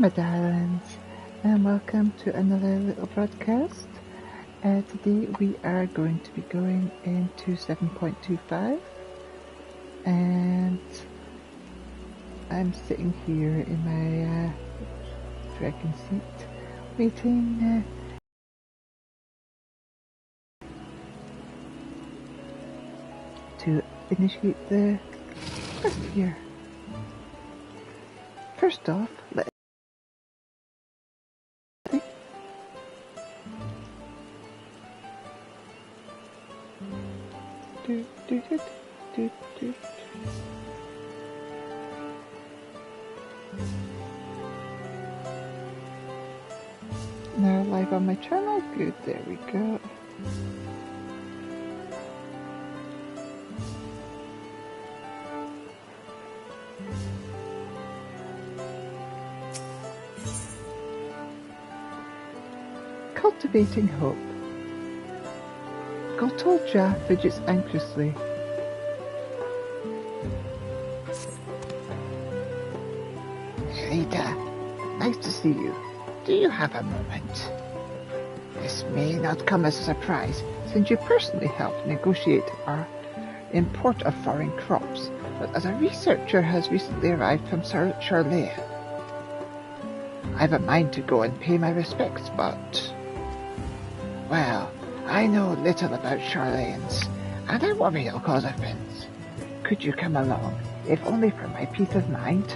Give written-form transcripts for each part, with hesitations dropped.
My darlings, and welcome to another little broadcast. Today we are going to be going into 7.25, and I'm sitting here in my dragon seat, waiting to initiate the quest here. First off, let's now live on my channel. Good, there we go. Cultivating hope. Gotolja fidgets anxiously. Elita, nice to see you. Do you have a moment? This may not come as a surprise, since you personally helped negotiate our import of foreign crops, but as a researcher has recently arrived from Charlea. I have a mind to go and pay my respects, but... well, I know little about Charleans, and I worry it'll cause offence. Could you come along, if only for my peace of mind?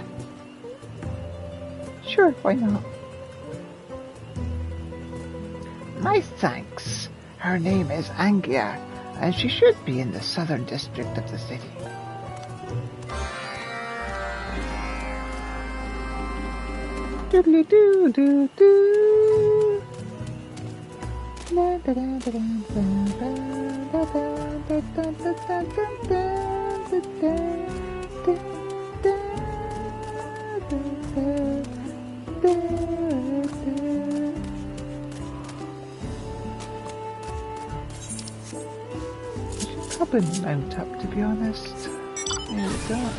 Sure, why not? My thanks. Her name is Angia, and she should be in the southern district of the city. Doodly doo doo doo. Probably mount up, to be honest. There we go.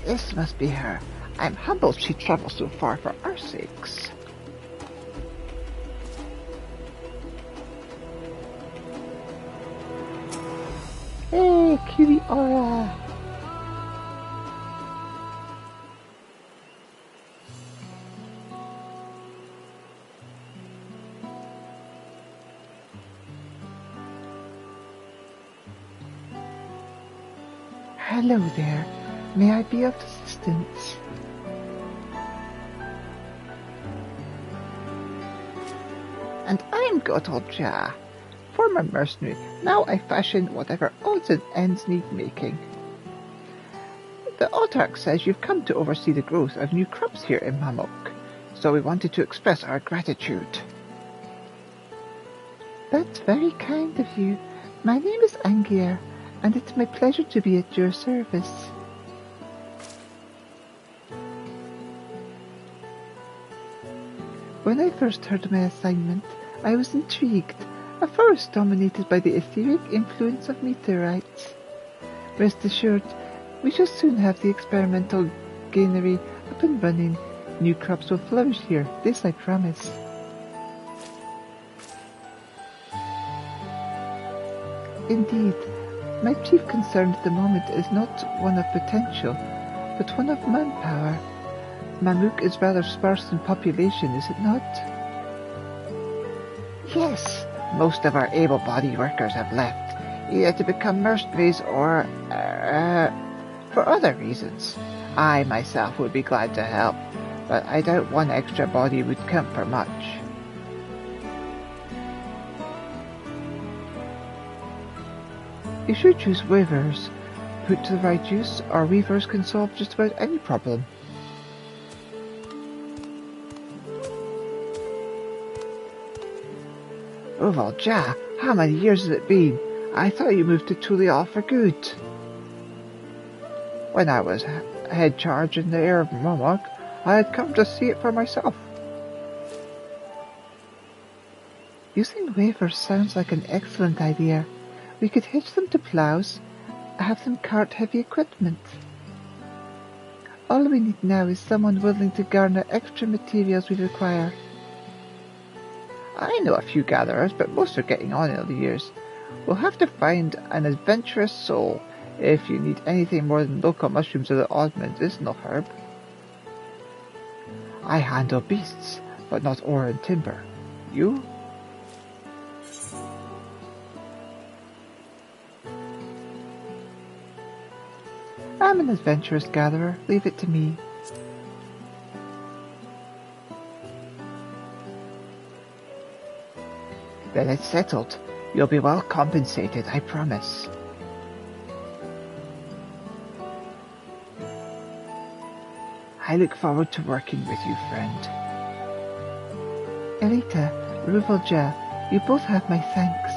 This must be her. I'm humbled she travels so far for our sakes. Hey, cutie Aura! Hello there. May I be of assistance? And I'm Gotolja, former mercenary. Now I fashion whatever odds and ends need making. The autarch says you've come to oversee the growth of new crops here in Mamok, so we wanted to express our gratitude. That's very kind of you. My name is Angier, and it's my pleasure to be at your service. When I first heard my assignment, I was intrigued. A forest dominated by the etheric influence of meteorites. Rest assured, we shall soon have the experimental granary up and running. New crops will flourish here, this I promise. Indeed, my chief concern at the moment is not one of potential, but one of manpower. Mamuk is rather sparse in population, is it not? Yes, most of our able-bodied workers have left, either to become mercenaries or, for other reasons. I myself would be glad to help, but I doubt one extra body would count for much. You should choose weavers. Put to the right use, our weavers can solve just about any problem. Oh, well, Ja, how many years has it been? I thought you moved to Tulial for good. When I was head charge in the air of Monarch, I had come to see it for myself. Using weavers sounds like an excellent idea. We could hitch them to plows, have them cart heavy equipment. All we need now is someone willing to garner extra materials we require. I know a few gatherers, but most are getting on in the years. We'll have to find an adventurous soul. If you need anything more than local mushrooms or the oddments, it's no herb. I handle beasts, but not ore and timber. You? I'm an adventurous gatherer. Leave it to me. Then it's settled. You'll be well compensated, I promise. I look forward to working with you, friend. Elita, Ruvalja, you both have my thanks.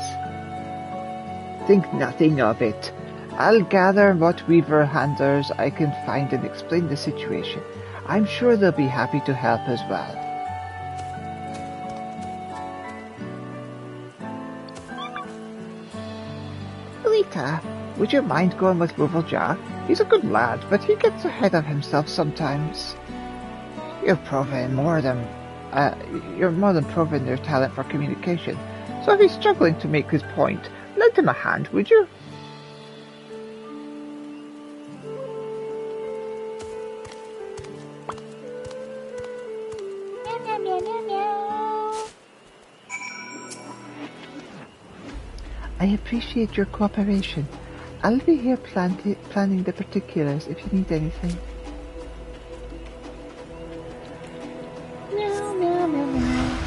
Think nothing of it. I'll gather what weaver handlers I can find and explain the situation. I'm sure they'll be happy to help as well. Elita, would you mind going with Ruvalja? He's a good lad, but he gets ahead of himself sometimes. You're more than proven your talent for communication, so if he's struggling to make his point, lend him a hand, would you? I appreciate your cooperation. I'll be here planning the particulars if you need anything. Meow, meow, meow, meow.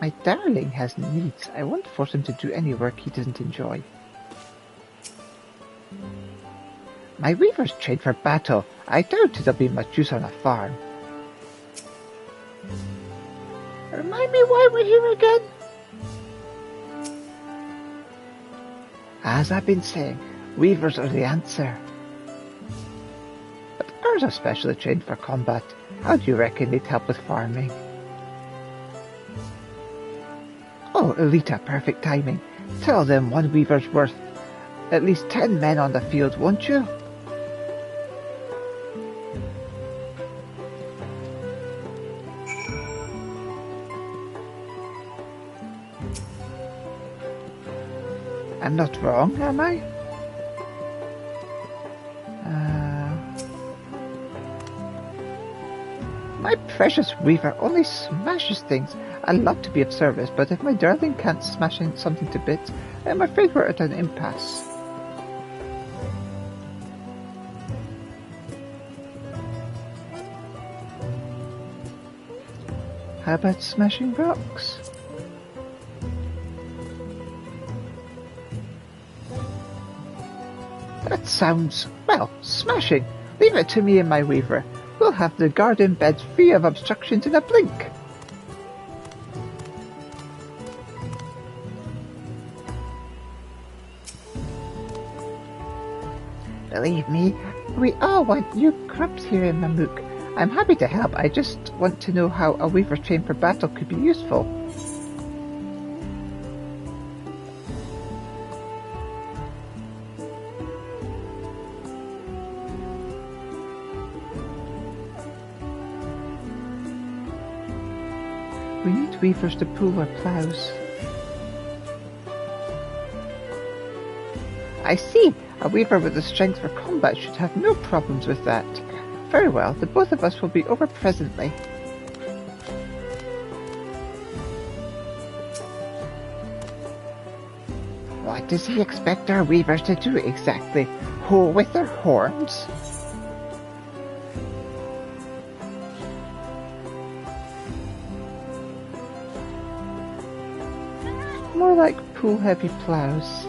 My darling has needs. I won't force him to do any work he doesn't enjoy. My weaver's trained for battle. I doubt there'll be much use on a farm. Remind me why we're here again? As I've been saying, weavers are the answer. But ours are specially trained for combat. How do you reckon they'd help with farming? Oh, Elita, perfect timing. Tell them one weaver's worth at least 10 men on the field, won't you? I'm not wrong, am I? My precious weaver only smashes things. I'd love to be of service, but if my darling can't smash something to bits, I'm afraid we're at an impasse. How about smashing rocks? That sounds, well, smashing. Leave it to me and my weaver. We'll have the garden beds free of obstructions in a blink. Believe me, we all want new crops here in Mamook. I'm happy to help. I just want to know how a weaver trained for battle could be useful. We need weavers to pull our plows. I see. A weaver with the strength for combat should have no problems with that. Very well, the both of us will be over presently. What does he expect our weavers to do exactly? Hoe with their horns? More like pull heavy plows.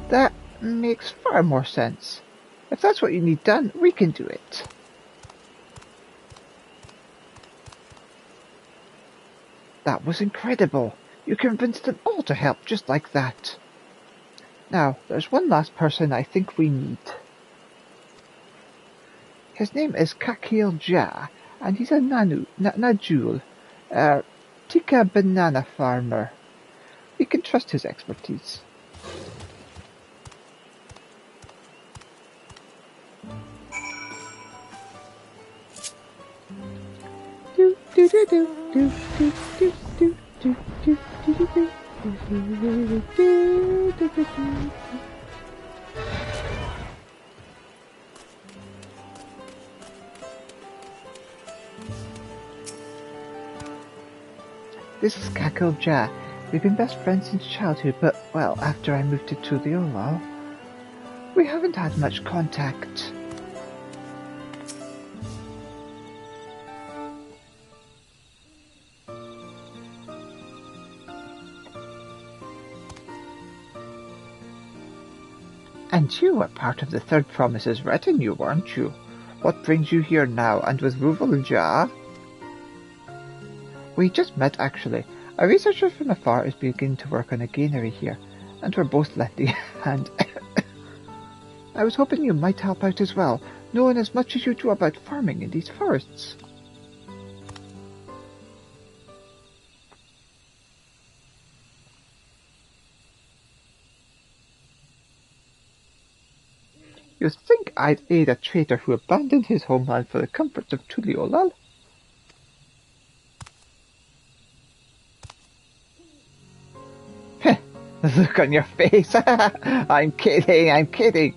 That makes far more sense. If that's what you need done, we can do it. That was incredible. You convinced them all to help just like that. Now, there's one last person I think we need. His name is Kakil Ja, and he's a Najul, Tika banana farmer. We can trust his expertise. This is Kakil Ja. We've been best friends since childhood, but, well, after I moved to Tuliolal, we haven't had much contact. And you were part of the Third Promise's retinue, weren't you? What brings you here now, and with Ruval Ja? We just met, actually. A researcher from afar is beginning to work on a granary here, and we're both lefty, and I was hoping you might help out as well, knowing as much as you do about farming in these forests. You think I'd aid a traitor who abandoned his homeland for the comforts of Tuliolal? The look on your face. I'm kidding.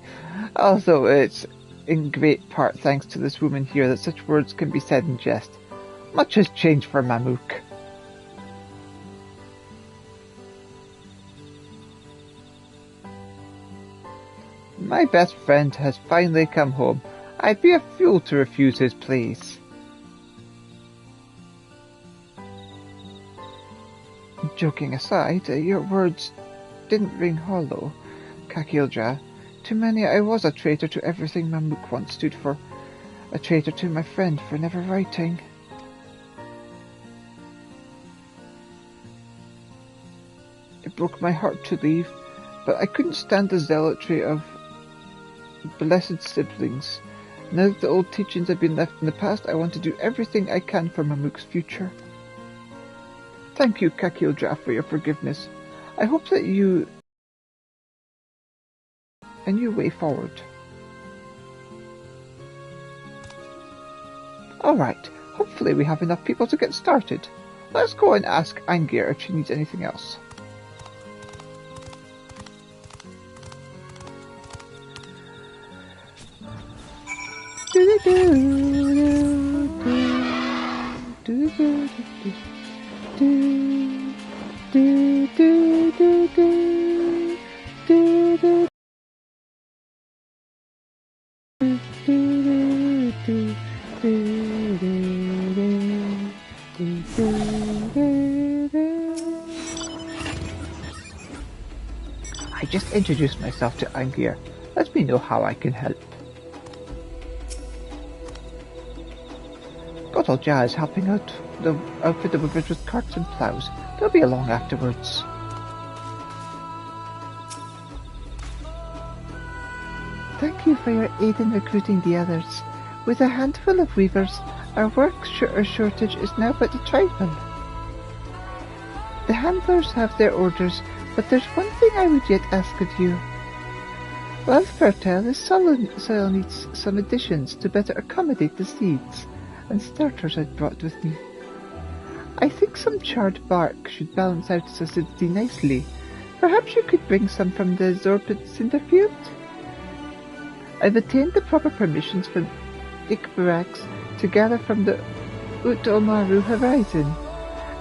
Also, it's in great part thanks to this woman here that such words can be said in jest. Much has changed for Mamook. My best friend has finally come home. I'd be a fool to refuse his pleas. Joking aside, your words didn't ring hollow, Kakilja. To many I was a traitor to everything Mamook once stood for. A traitor to my friend for never writing. It broke my heart to leave, but I couldn't stand the zealotry of blessed siblings. Now that the old teachings have been left in the past, I want to do everything I can for Mamook's future. Thank you, Kakilja, for your forgiveness. I hope that you a new way forward. Alright, hopefully we have enough people to get started. Let's go and ask Angir if she needs anything else. I just introduced myself to Angir. Let me know how I can help. Gotalja is helping out the outfit of Woodbridge with carts and ploughs. They'll be along afterwards. Thank you for your aid in recruiting the others. With a handful of weavers, our work shortage is now but a trifle. The handlers have their orders, but there's one thing I would yet ask of you. While fertile, the soil needs some additions to better accommodate the seeds and starters I'd brought with me. I think some charred bark should balance out its acidity nicely. Perhaps you could bring some from the Zorpid Cinderfield? I've obtained the proper permissions from Ikbarax to gather from the Utomaru horizon.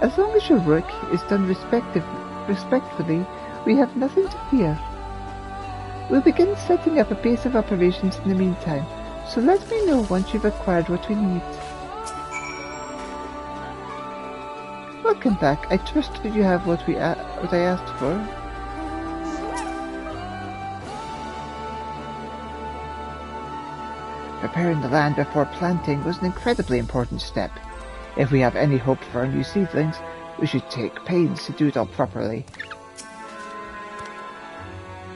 As long as your work is done respectfully, we have nothing to fear. We'll begin setting up a base of operations in the meantime, so let me know once you've acquired what we need. Welcome back. I trust that you have what I asked for. Preparing the land before planting was an incredibly important step. If we have any hope for our new seedlings, we should take pains to do it all properly.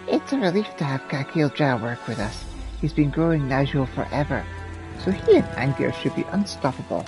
It's a relief to have Kakil work with us. He's been growing Najul forever, so he and Angir should be unstoppable.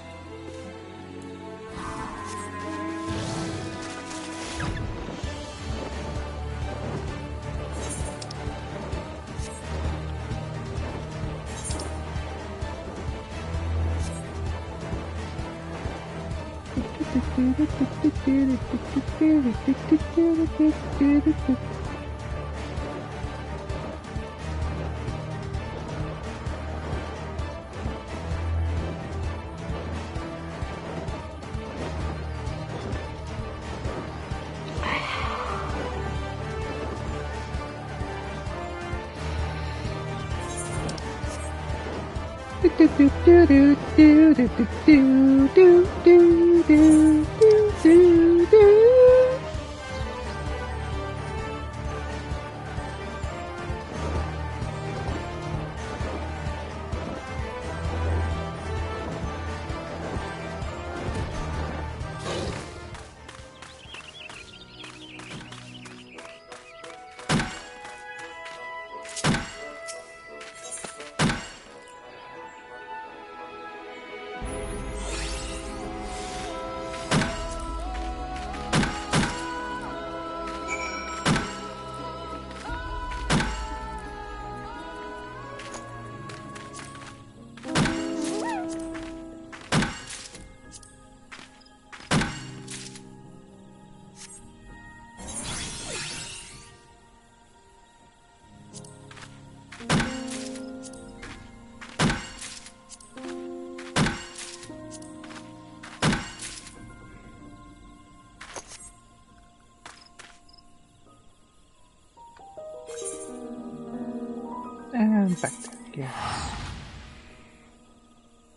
And back again.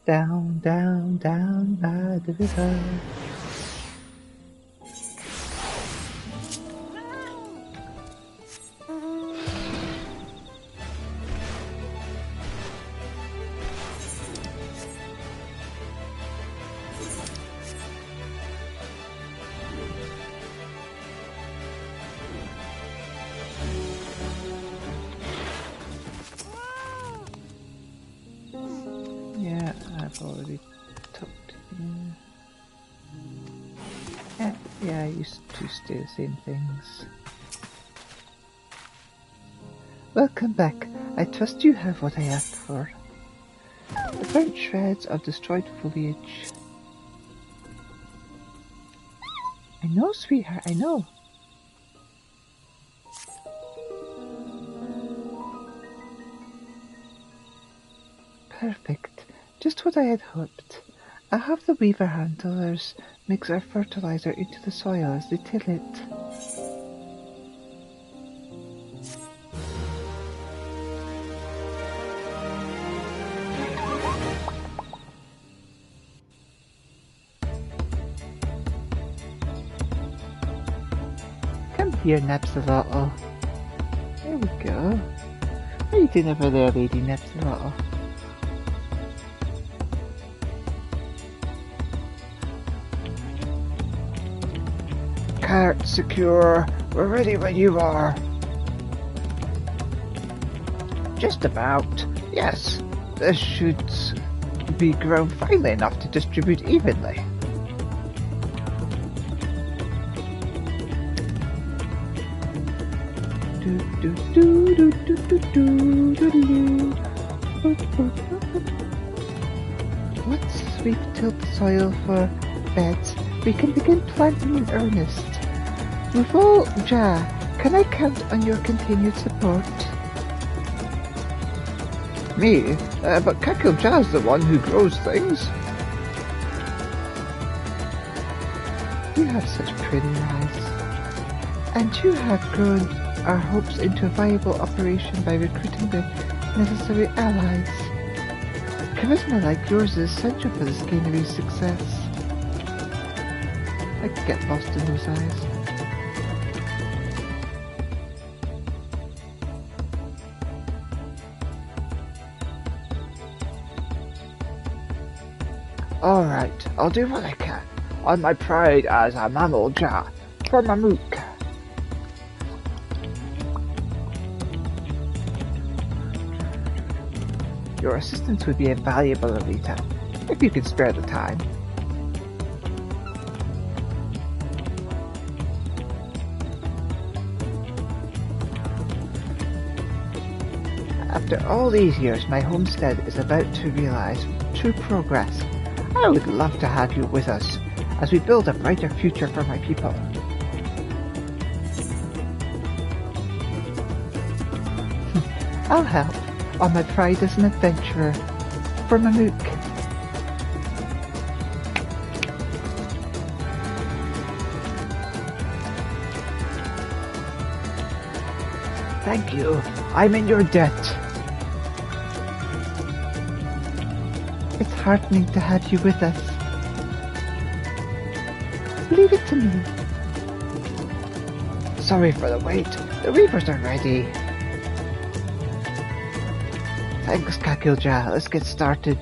Down, down, down by the river. Yeah, I've already talked. Yeah, I used to do the same things. Welcome back. I trust you have what I asked for. The burnt shreds of destroyed foliage. I know, sweetheart, I know. Perfect. Just what I had hoped. I'll have the weaver handlers mix our fertilizer into the soil as they till it. Come here, Napsalotl. There we go. How are you doing over there, Lady Napsalotl? Cart secure. We're ready when you are. Just about. Yes. This should be grown finely enough to distribute evenly. Once we've tilled the soil for beds, we can begin planting in earnest. Revol Ja, can I count on your continued support? Me? But Kakil Ja's the one who grows things. You have such pretty eyes. And you have grown our hopes into a viable operation by recruiting the necessary allies. Charisma like yours is essential for this gamery's success. I could get lost in those eyes. Alright, I'll do what I can, on my pride as a mammal jaw, for Mamook. Your assistance would be invaluable, Elita, if you can spare the time. After all these years, my homestead is about to realize true progress. I would love to have you with us as we build a brighter future for my people. I'll help, on my pride as an adventurer, for Mamook. Thank you. I'm in your debt. It's heartening to have you with us. Leave it to me. Sorry for the wait. The weavers are ready. Thanks, Kakilja. Let's get started.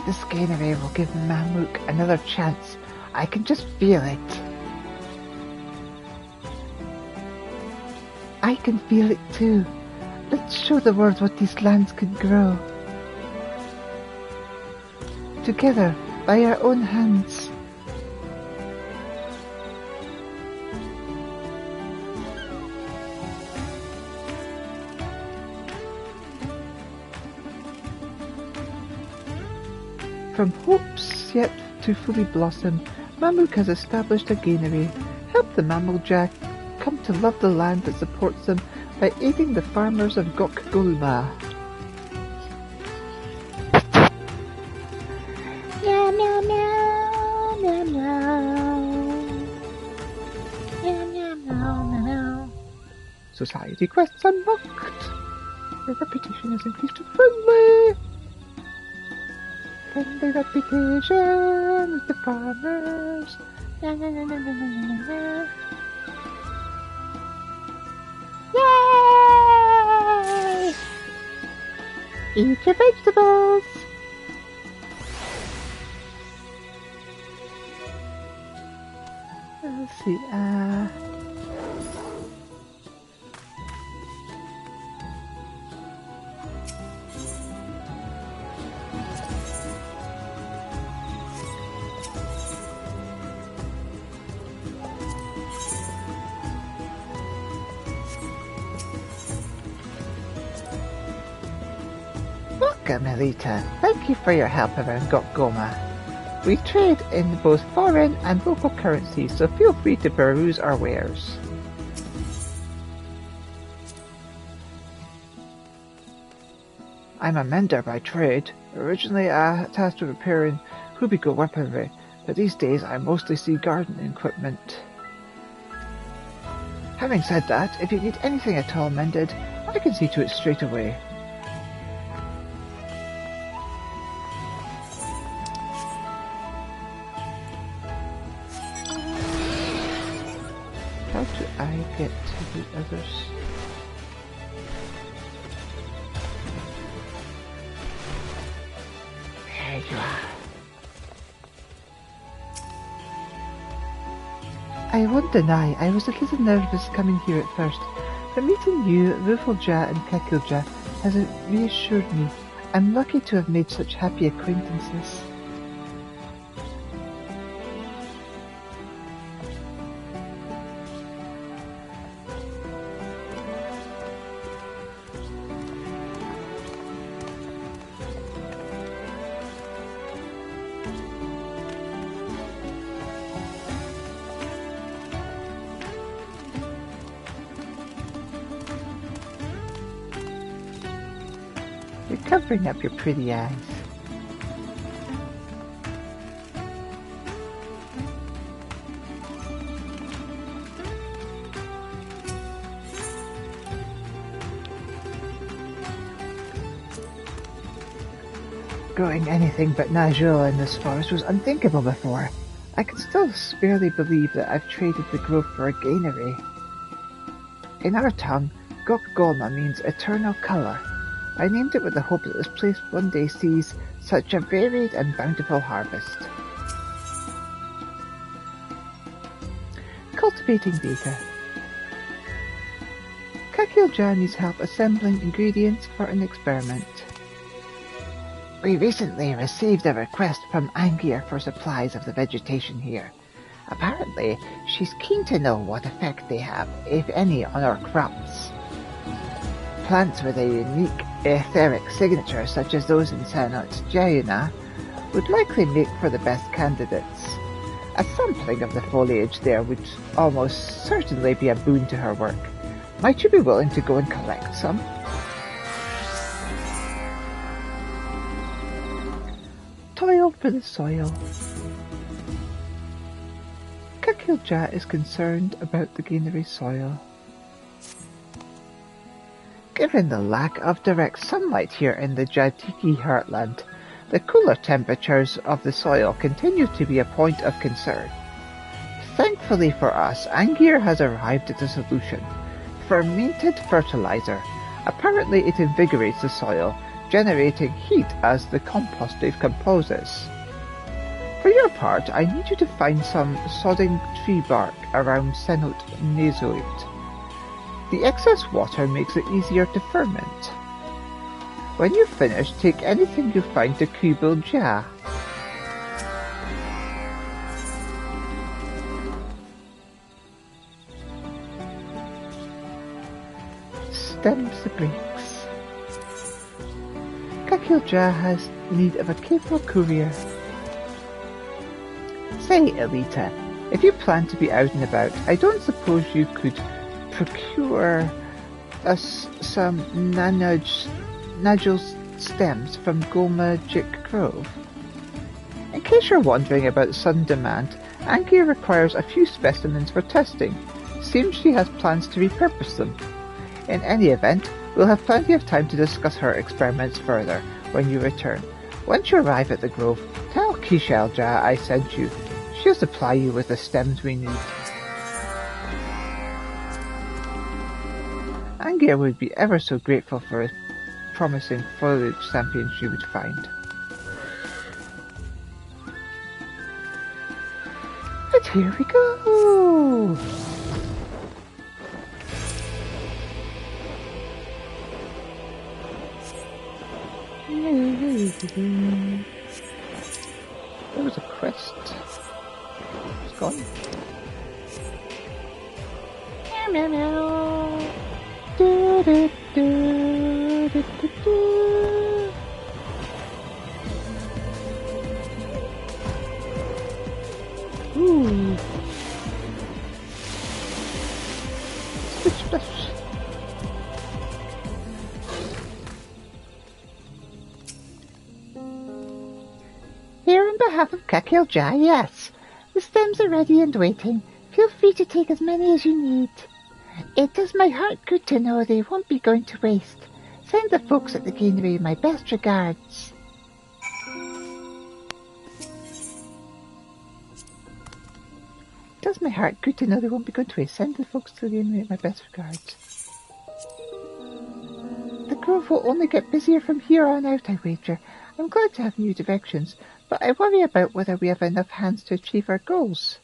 This scannery will give Mamook another chance. I can just feel it. I can feel it too. Let's show the world what these lands can grow. Together, by our own hands. From hopes yet to fully blossom, Mamook has established a granary. Help the Mammal Jack come to love the land that supports them by aiding the farmers of Gokgulma. Meow meow meow meow meow. Meow meow meow meow. Society quests unlocked. Your reputation is increased to friendly. Friendly reputation with the farmers. Na na na na na na na. Yay! Eat your vegetables. Let's see, Welcome, Elita. Thank you for your help around Gokgoma. We trade in both foreign and local currencies, so feel free to peruse our wares. I'm a mender by trade, originally tasked with repairing Hubigo weaponry, but these days I mostly see gardening equipment. Having said that, if you need anything at all mended, I can see to it straight away. How do I get to the others? There you are. I won't deny I was a little nervous coming here at first, but meeting you, Rufalja and Kakilja has reassured me. I'm lucky to have made such happy acquaintances. You're covering up your pretty eyes. Growing anything but Najul in this forest was unthinkable before. I can still barely believe that I've traded the grove for a granary. In our tongue, Gokgolma means eternal colour. I named it with the hope that this place one day sees such a varied and bountiful harvest. Cultivating data. Kakilja needs help assembling ingredients for an experiment. We recently received a request from Angier for supplies of the vegetation here. Apparently, she's keen to know what effect they have, if any, on our crops. Plants with a unique etheric signature, such as those in Sanot Jaina, would likely make for the best candidates. A sampling of the foliage there would almost certainly be a boon to her work. Might you be willing to go and collect some? Toil for the soil. Kakilja is concerned about the granary soil. Given the lack of direct sunlight here in the Jatiki heartland, the cooler temperatures of the soil continue to be a point of concern. Thankfully for us, Angier has arrived at a solution. Fermented fertilizer. Apparently it invigorates the soil, generating heat as the compost decomposes. For your part, I need you to find some sodding tree bark around Senot Nazoid. The excess water makes it easier to ferment. When you've finished, take anything you find to Kubel-Ja. Stems the breaks. Kakilja has need of a capable courier. Say, Elita, if you plan to be out and about, I don't suppose you could procure us some Najul stems from Golmagic Grove. In case you're wondering about sudden demand, Angier requires a few specimens for testing. Seems she has plans to repurpose them. In any event, we'll have plenty of time to discuss her experiments further when you return. Once you arrive at the grove, tell Kishelja I sent you. She'll supply you with the stems we need. Angier would be ever so grateful for a promising foliage champion she would find. And here we go! There was a quest. It's gone. Meow meow meow. Do, do, do, do, do, do. Ooh. Splish splash. Here on behalf of Kakilja, yes. The stems are ready and waiting. Feel free to take as many as you need. It does my heart good to know they won't be going to waste. Send the folks at the granary my best regards. Does my heart good to know they won't be going to waste. Send the folks to the granary my best regards. The grove will only get busier from here on out, I wager. I'm glad to have new directions, but I worry about whether we have enough hands to achieve our goals.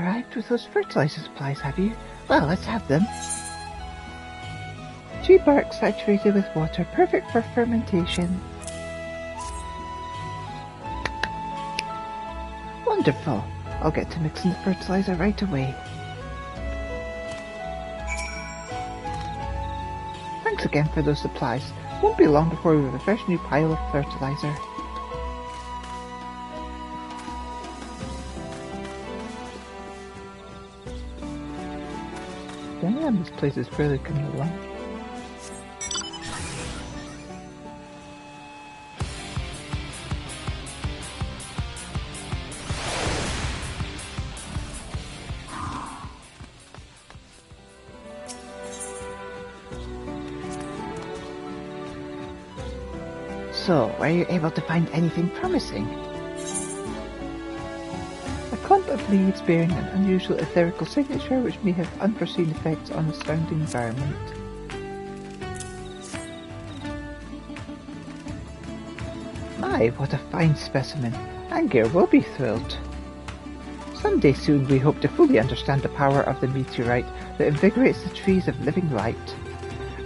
arrived with those fertilizer supplies, have you? Well, let's have them. Tree bark saturated with water, perfect for fermentation. Wonderful. I'll get to mixing the fertilizer right away. Thanks again for those supplies. Won't be long before we have a fresh new pile of fertilizer. Damn, this place is really coming along. So, were you able to find anything promising? A clump of leaves bearing an unusual etherical signature which may have unforeseen effects on the surrounding environment. My, what a fine specimen. Angir will be thrilled. Someday soon we hope to fully understand the power of the meteorite that invigorates the trees of living light.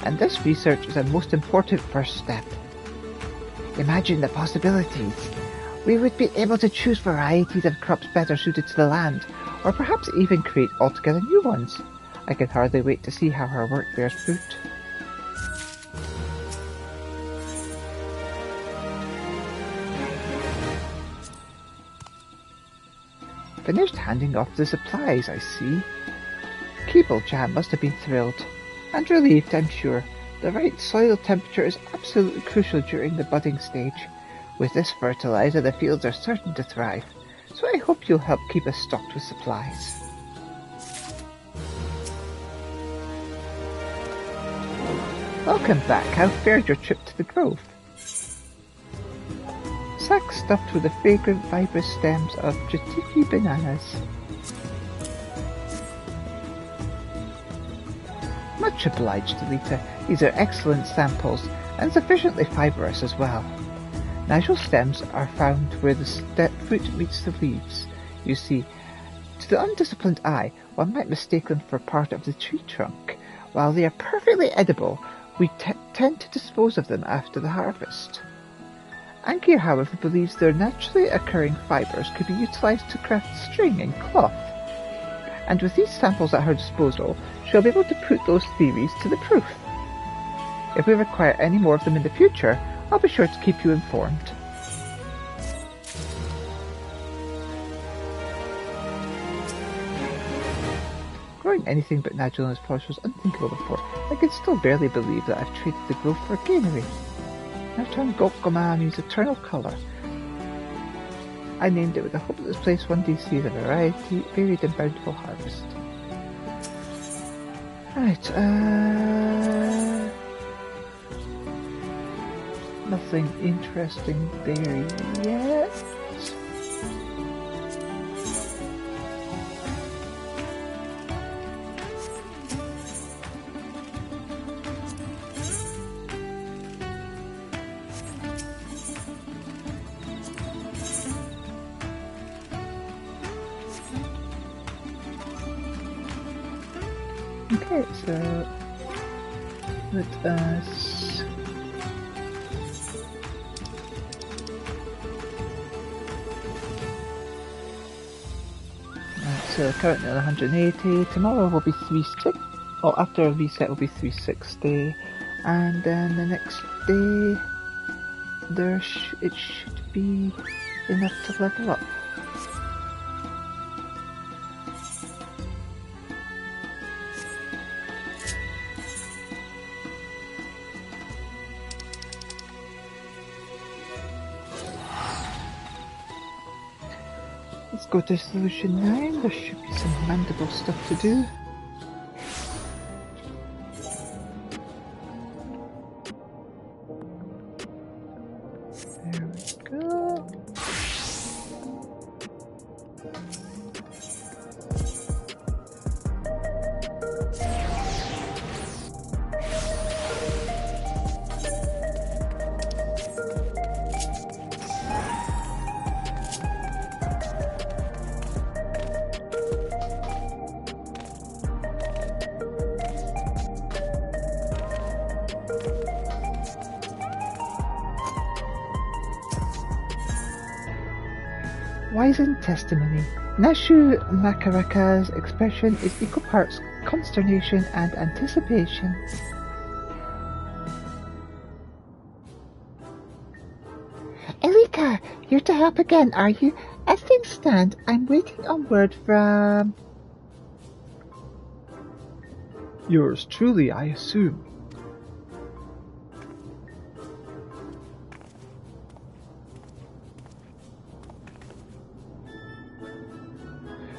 And this research is a most important first step. Imagine the possibilities. We would be able to choose varieties of crops better suited to the land, or perhaps even create altogether new ones. I can hardly wait to see how our work bears fruit. Finished handing off the supplies, I see. Keeble-Jam must have been thrilled, and relieved, I'm sure. The right soil temperature is absolutely crucial during the budding stage. With this fertilizer, the fields are certain to thrive, so I hope you'll help keep us stocked with supplies. Welcome back. How fared your trip to the grove? Sacks stuffed with the fragrant, fibrous stems of Jatiki bananas. Much obliged, Elita. These are excellent samples, and sufficiently fibrous as well. Natural stems are found where the fruit meets the leaves. You see, to the undisciplined eye, one might mistake them for part of the tree trunk. While they are perfectly edible, we tend to dispose of them after the harvest. Angir, however, believes their naturally occurring fibres could be utilised to craft string and cloth. And with these samples at her disposal, she'll be able to put those theories to the proof. If we require any more of them in the future, I'll be sure to keep you informed. Growing anything but natural in this forest was unthinkable before. I can still barely believe that I've traded the grove for greenery. I've turned Gokoman's eternal colour. I named it with the hope that this place one day sees a varied and bountiful harvest. Right, nothing interesting there yet. Okay, so let us so currently at 180. Tomorrow will be 360. Or after a reset will be 360, and then the next day it should be enough to level up. Let's go to solution 9, there should be some mandible stuff to do. There we go. wizened testimony. Nashu Makaraka's expression is equal parts consternation and anticipation. Elita, you're to help again, are you? As things stand, I'm waiting on word from... Yours truly, I assume.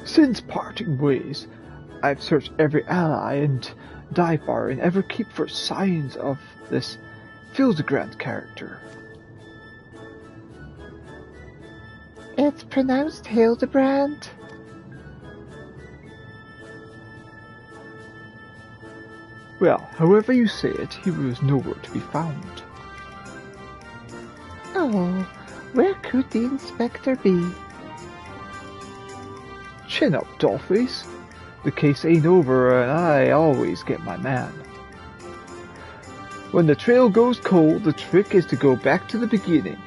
Since parting ways, I've searched every ally and dive bar in Everkeep for signs of this Hildegrand character. It's pronounced Hildebrand. Well, however you say it, he was nowhere to be found. Oh, where could the inspector be? Chin up, dollface. The case ain't over and I always get my man. When the trail goes cold, the trick is to go back to the beginning.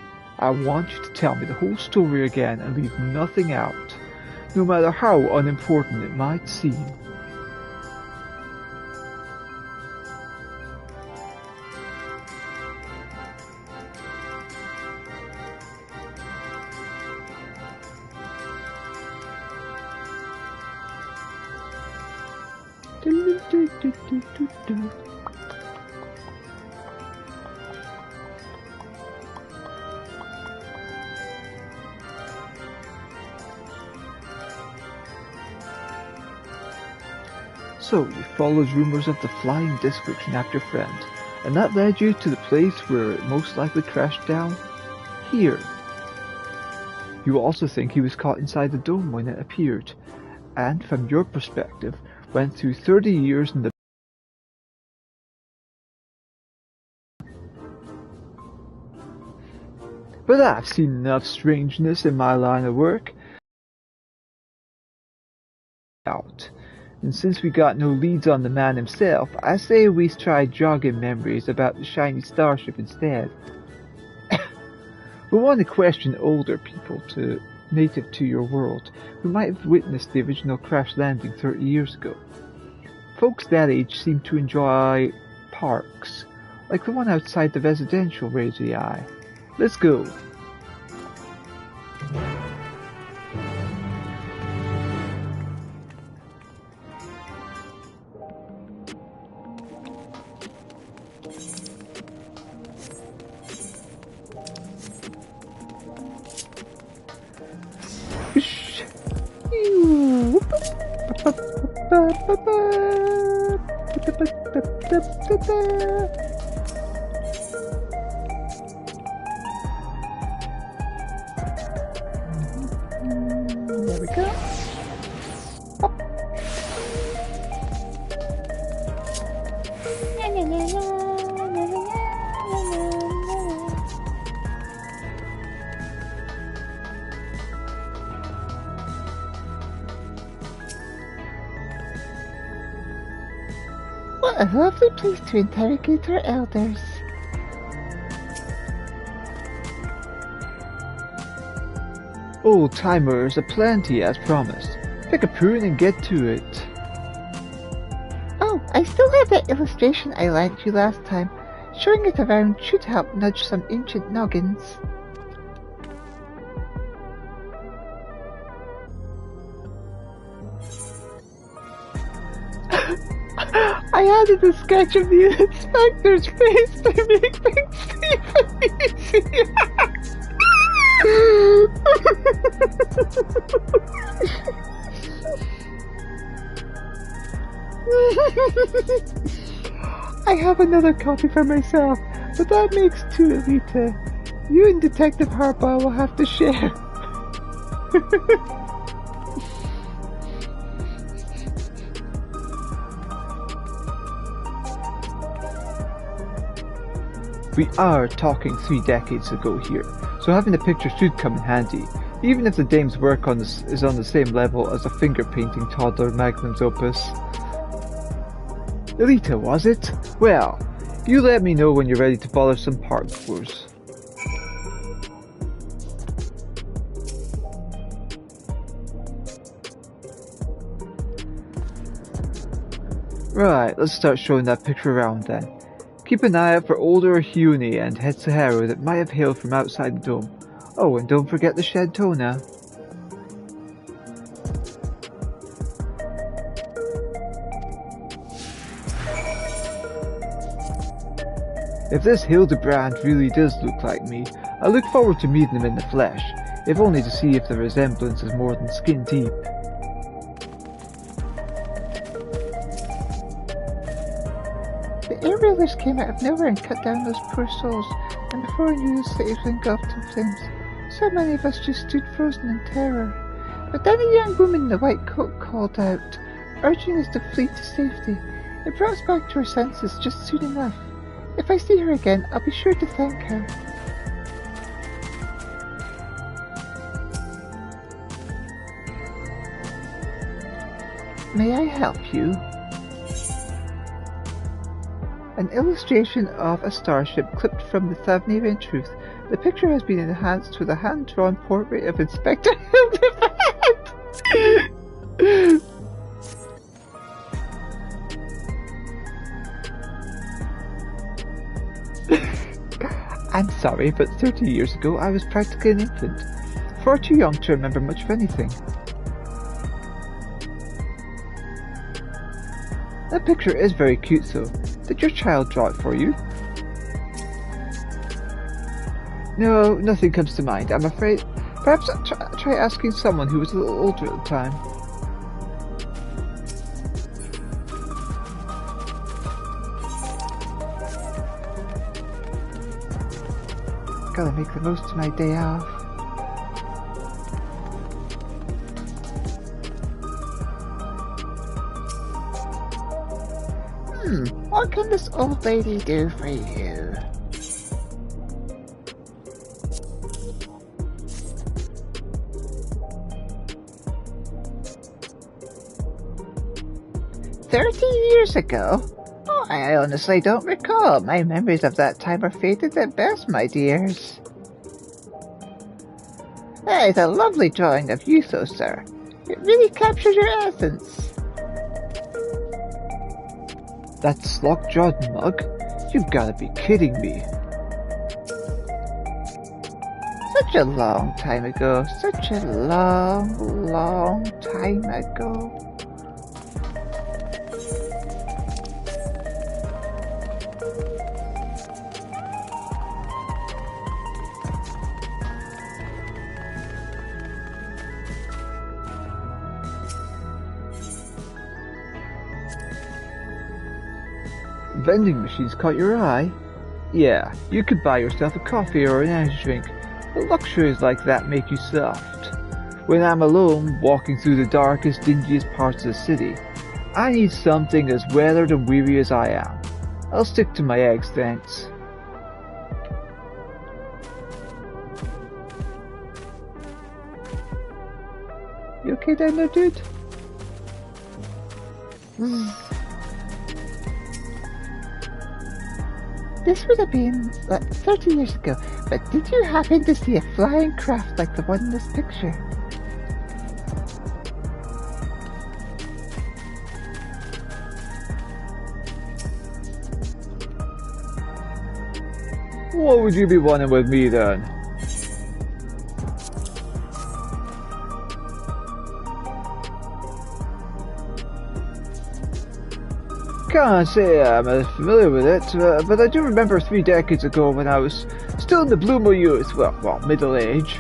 I want you to tell me the whole story again and leave nothing out, no matter how unimportant it might seem. So, you followed rumors of the flying disc which nabbed your friend, and that led you to the place where it most likely crashed down? Here. You also think he was caught inside the dome when it appeared, and from your perspective, went through 30 years in the But I've seen enough strangeness in my line of work. And since we got no leads on the man himself, I say we try jogging memories about the shiny starship instead. We want to question older people native to your world who might have witnessed the original crash landing 30 years ago. Folks that age seem to enjoy parks, like the one outside the residential radii. Let's go. There we go. What a lovely place to interrogate our elders. Old timers aplenty as promised. Pick a prune and get to it. Oh, I still have that illustration I lent you last time. Showing it around should help nudge some ancient noggins. I added a sketch of the inspector's face to make things even easier. I have another copy for myself, but that makes two, Elita. You and Detective Harbaugh will have to share. We are talking 3 decades ago here, so having a picture should come in handy, even if the dame's work on this is on the same level as a finger-painting toddler magnum's opus. Elita, was it? Well, you let me know when you're ready to bother some park tours. Right, let's start showing that picture around then. Keep an eye out for older Huni and Hetsaharu that might have hailed from outside the dome. Oh, and don't forget the shed toe now. If this Hildebrand really does look like me, I look forward to meeting him in the flesh, if only to see if the resemblance is more than skin deep. The air railers came out of nowhere and cut down those poor souls, and before I knew the city was engulfed in flames. So many of us just stood frozen in terror. But then a young woman in a white coat called out, urging us to flee to safety. It brought us back to our senses just soon enough. If I see her again, I'll be sure to thank her. May I help you? An illustration of a starship clipped from the Thavnarian Truth. The picture has been enhanced with a hand-drawn portrait of Inspector Hildebrand. I'm sorry, but 30 years ago I was practically an infant. Far too young to remember much of anything. That picture is very cute though. Did your child draw it for you? No, nothing comes to mind, I'm afraid. Perhaps try asking someone who was a little older at the time. Gotta make the most of my day off. What can this old lady do for you? $30 years ago? Oh, I honestly don't recall. My memories of that time are faded at best, my dears. That is a lovely drawing of you, though, sir. It really captures your essence. That slog-jawed mug? You've gotta be kidding me. Such a long time ago. Such a long, long time ago. Vending machines caught your eye? Yeah, you could buy yourself a coffee or an energy drink, but luxuries like that make you soft. When I'm alone, walking through the darkest, dingiest parts of the city, I need something as weathered and weary as I am. I'll stick to my eggs, thanks. You okay down there, dude? This would have been like 30 years ago, but did you happen to see a flying craft like the one in this picture? What would you be wanting with me then? Can't say I'm familiar with it, but I do remember 3 decades ago when I was still in the bloom of youth, well, middle age.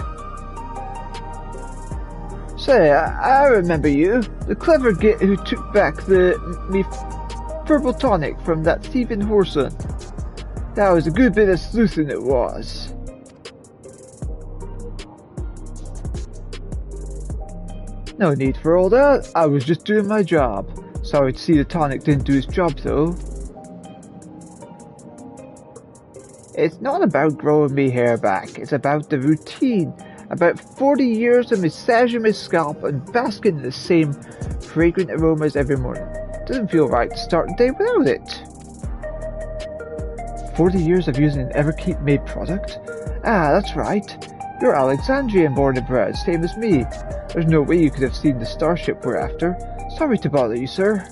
Say, I remember you, the clever git who took back me purple tonic from that thieving whoreson. That was a good bit of sleuthing it was. No need for all that, I was just doing my job. Sorry to see the tonic didn't do its job though. It's not about growing me hair back, it's about the routine. About 40 years of massaging my scalp and basking in the same fragrant aromas every morning. Doesn't feel right to start the day without it. 40 years of using an Everkeep made product? Ah, that's right. You're Alexandrian born and bred, same as me. There's no way you could have seen the starship we're after. Sorry to bother you, sir.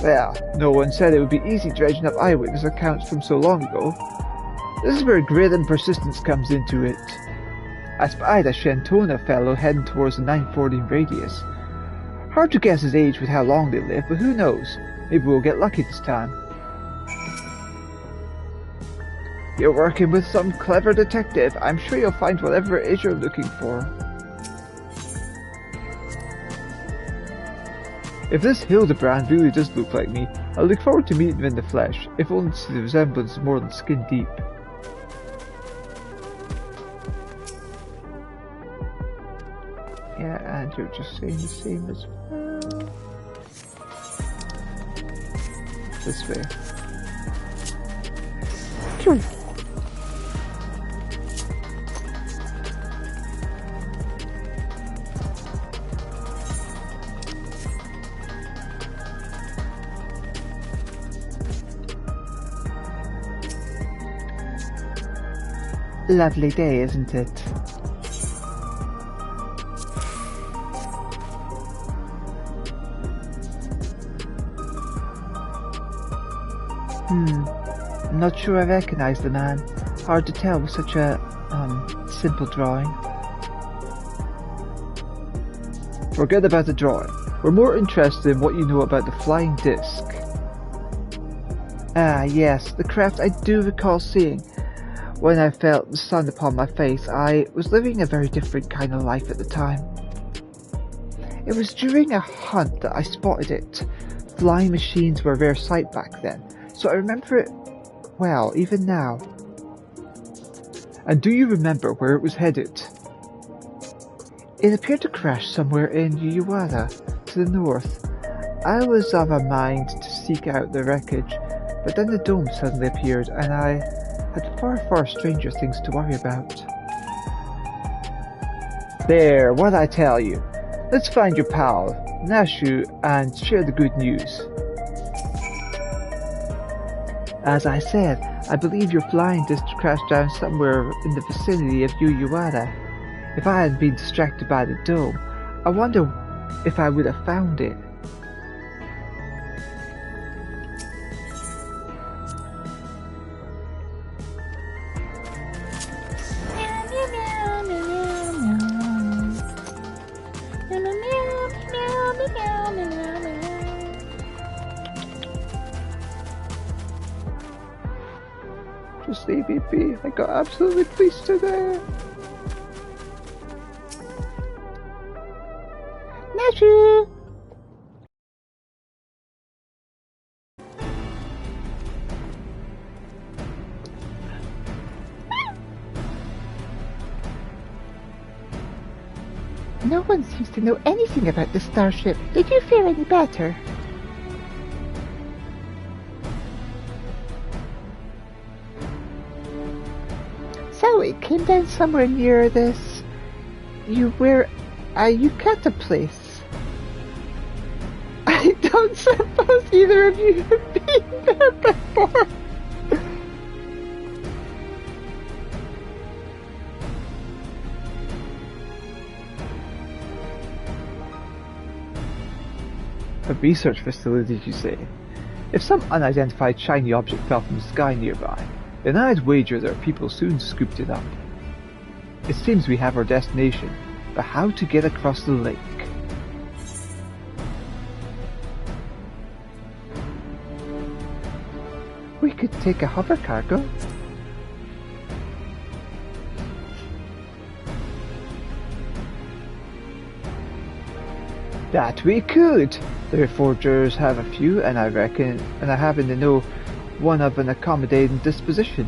Well, no one said it would be easy dredging up eyewitness accounts from so long ago. This is where grit and persistence comes into it. I spied a Shentona fellow heading towards the 914 radius. Hard to guess his age with how long they live, but who knows? Maybe we'll get lucky this time. You're working with some clever detective. I'm sure you'll find whatever it is you're looking for. If this Hildebrand really does look like me, I look forward to meeting him in the flesh, if only to see the resemblance is more than skin deep. Yeah, and you're just saying the same as well. This way. Cool. Lovely day, isn't it? I'm not sure I recognize the man. Hard to tell with such a, simple drawing. Forget about the drawing. We're more interested in what you know about the flying disc. Ah, yes, the craft I do recall seeing. When I felt the sun upon my face, I was living a very different kind of life at the time. It was during a hunt that I spotted it. Flying machines were a rare sight back then, so I remember it well, even now. And do you remember where it was headed? It appeared to crash somewhere in Uyuwara, to the north. I was of a mind to seek out the wreckage, but then the dome suddenly appeared, and I had far stranger things to worry about. There, what'd I tell you? Let's find your pal, Nashu, and share the good news. As I said, I believe your flying disc crashed down somewhere in the vicinity of Uyuwara. If I hadn't been distracted by the dome, I wonder if I would have found it. Just leave me be. I got absolutely fleeced today. Nashu! No one seems to know anything about the starship. Did you feel any better? So it came down somewhere near this Yucata place. I don't suppose either of you have been there before. A research facility, you say? If some unidentified shiny object fell from the sky nearby, then I'd wager there are people soon scooped it up. It seems we have our destination, but how to get across the lake? We could take a hover cargo. That we could! The forgers have a few, and I happen to know one of an accommodating disposition.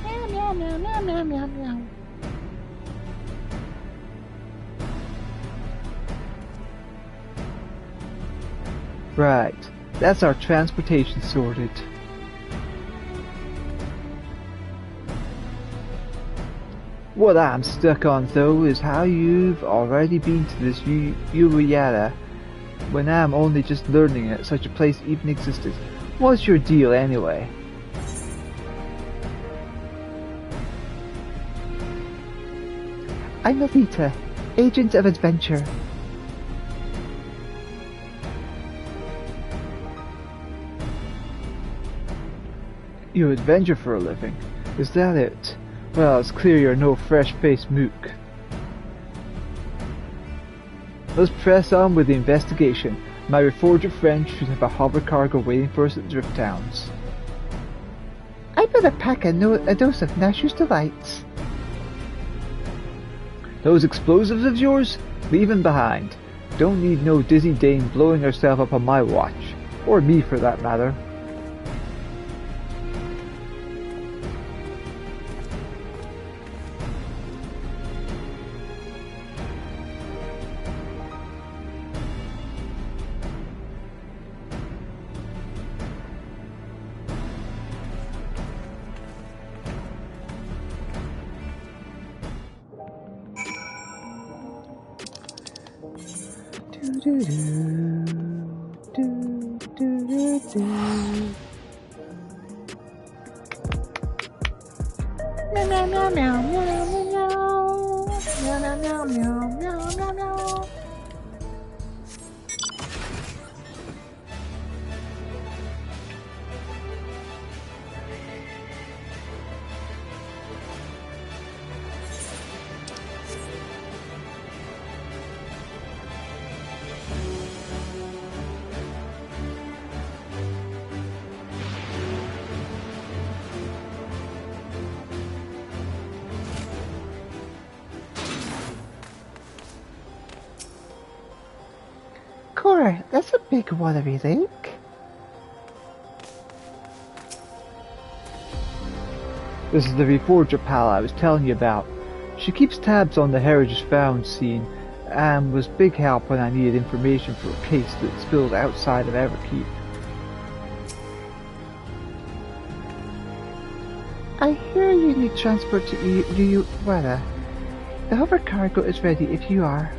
Meow, meow, meow, meow, meow, meow. Right, that's our transportation sorted. What I'm stuck on though is how you've already been to this Uyuwara when I'm only just learning that such a place even existed. What's your deal anyway? I'm Elita, agent of adventure. You adventure for a living? Is that it? Well, it's clear you're no fresh-faced mook. Let's press on with the investigation. My reforger friend should have a hover cargo waiting for us at Drift Towns. I better pack a dose of Nasher's Delights. Those explosives of yours? Leave them behind. Don't need no dizzy dame blowing herself up on my watch. Or me, for that matter. Cora, that's a big watery lake. This is the reforger pal I was telling you about. She keeps tabs on the Heritage Found scene, and was big help when I needed information for a case that spilled outside of Everkeep. I hear you need transport to Uyuwara. The hover cargo is ready if you are.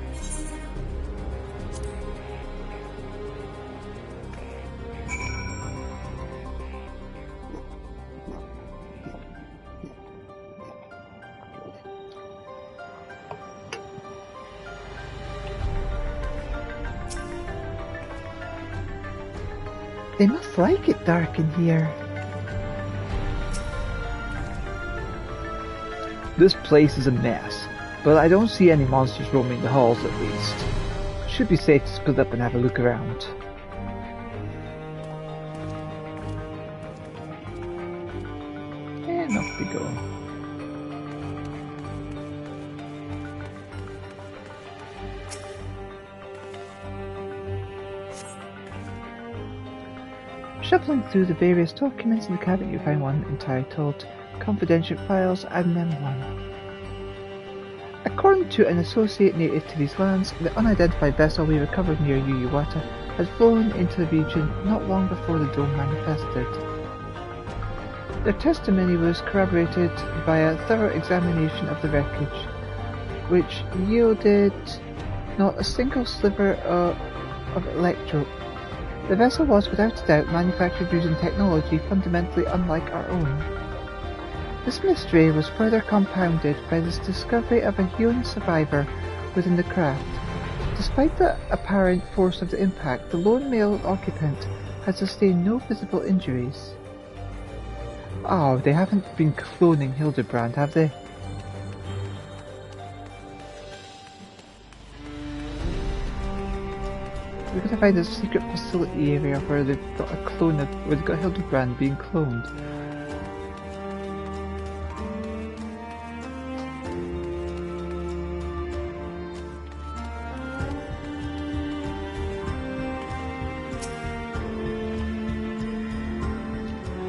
They must like it dark in here. This place is a mess, but I don't see any monsters roaming the halls at least. Should be safe to split up and have a look around. And off we go. Shuffling through the various documents in the cabinet, you find one entitled Confidential Files Admin 1. According to an associate native to these lands, the unidentified vessel we recovered near Uyuwata had flown into the region not long before the dome manifested. Their testimony was corroborated by a thorough examination of the wreckage, which yielded not a single sliver of electrope. The vessel was, without a doubt, manufactured using technology fundamentally unlike our own. This mystery was further compounded by the discovery of a human survivor within the craft. Despite the apparent force of the impact, the lone male occupant had sustained no visible injuries. Oh, they haven't been cloning Hildebrand, have they? We're going to find a secret facility area where they've got a clone of, where they've got Hildebrand being cloned.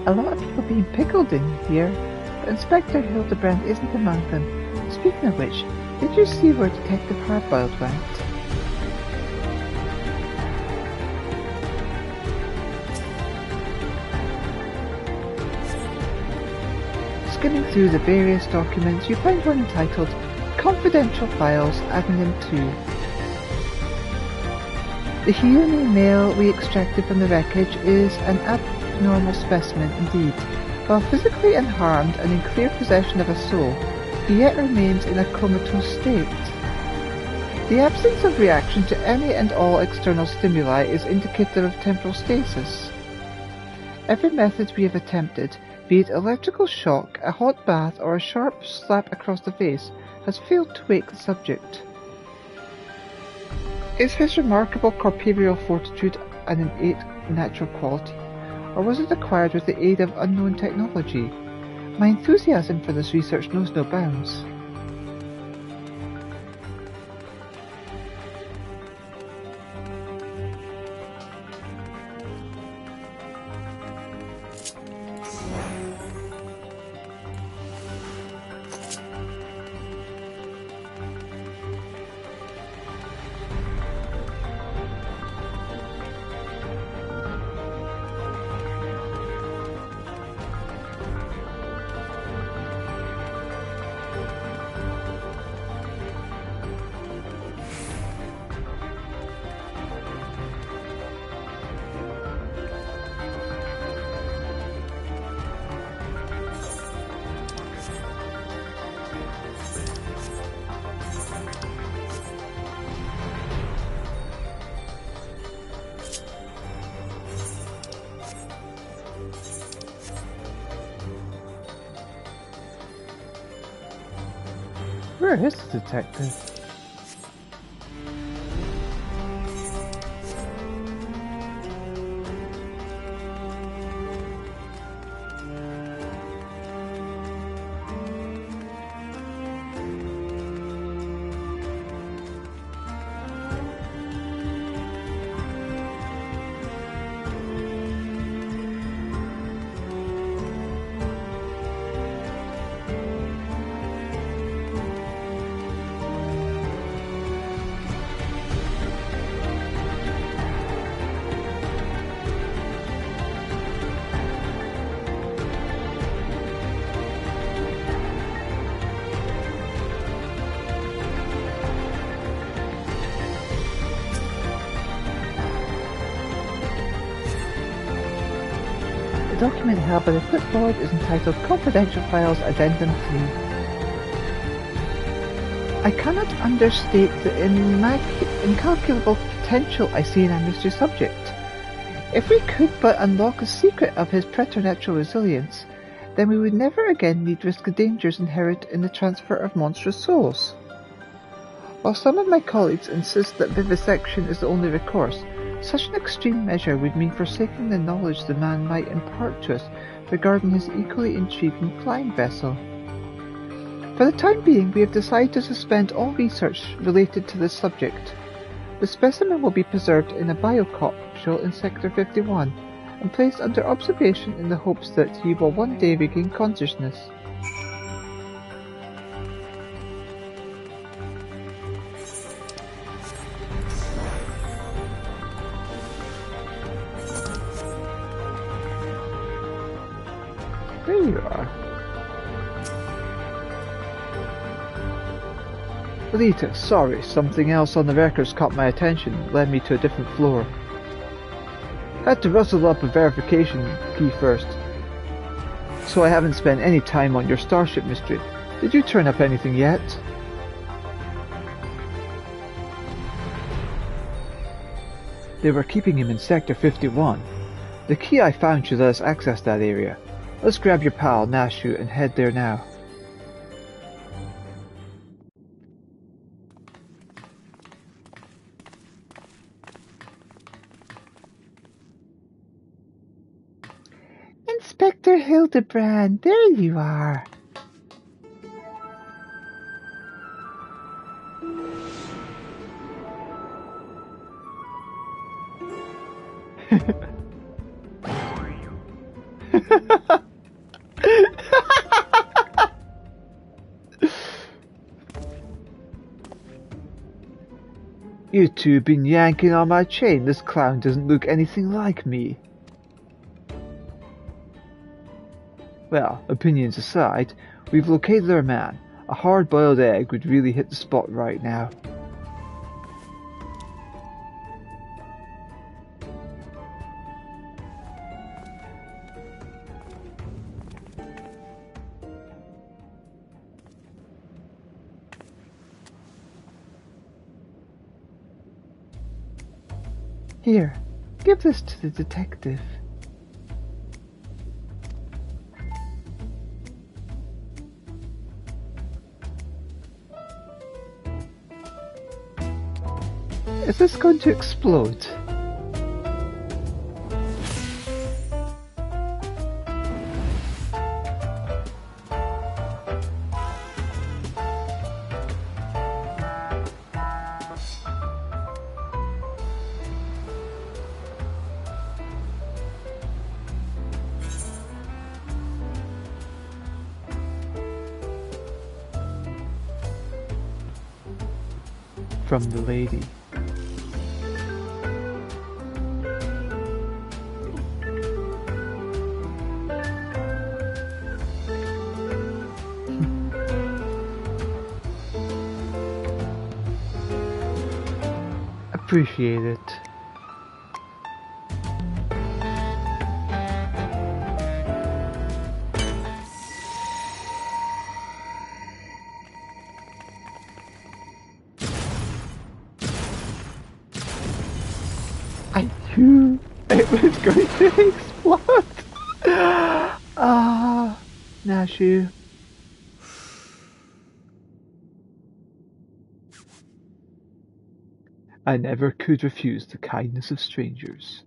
A lot of people being pickled in here, but Inspector Hildebrand isn't among them. Speaking of which, did you see where Detective Hardboiled went? Skimming through the various documents, you find one entitled Confidential Files Admin 2. The human male we extracted from the wreckage is an abnormal specimen indeed. While physically unharmed and in clear possession of a soul, he yet remains in a comatose state. The absence of reaction to any and all external stimuli is indicative of temporal stasis. Every method we have attempted, Be it electrical shock, a hot bath, or a sharp slap across the face, has failed to wake the subject. Is his remarkable corporeal fortitude an innate natural quality, or was it acquired with the aid of unknown technology? My enthusiasm for this research knows no bounds. Where is the detective? The document held by the clipboard is entitled Confidential Files Addendum 3. I cannot understate the incalculable potential I see in our mystery subject. If we could but unlock the secret of his preternatural resilience, then we would never again need risk the dangers inherent in the transfer of monstrous souls. While some of my colleagues insist that vivisection is the only recourse, such an extreme measure would mean forsaking the knowledge the man might impart to us regarding his equally intriguing flying vessel. For the time being, we have decided to suspend all research related to this subject. The specimen will be preserved in a biocapsule in Sector 51 and placed under observation in the hopes that he will one day regain consciousness. There you are. Elita, sorry, something else on the records caught my attention, led me to a different floor. Had to rustle up a verification key first, so I haven't spent any time on your starship mystery. Did you turn up anything yet? They were keeping him in Sector 51. The key I found should let us access that area. Let's grab your pal, Nashu, and head there now. Inspector Hildebrand, there you are. You two been yanking on my chain. This clown doesn't look anything like me. Well, opinions aside, we've located our man. A hard-boiled egg would really hit the spot right now. Here, give this to the detective. Is this going to explode? From the lady. Appreciate it. I knew it was going to explode. Ah, Nashu. I never could refuse the kindness of strangers.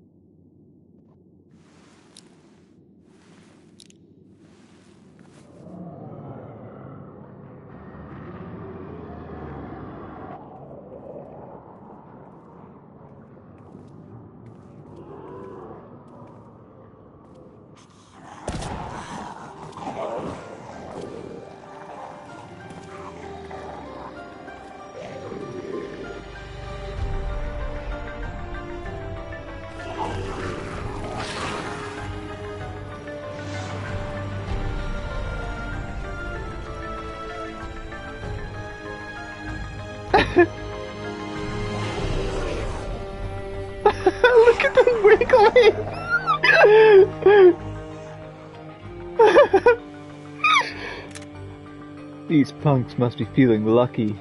Look at them wiggling! These punks must be feeling lucky.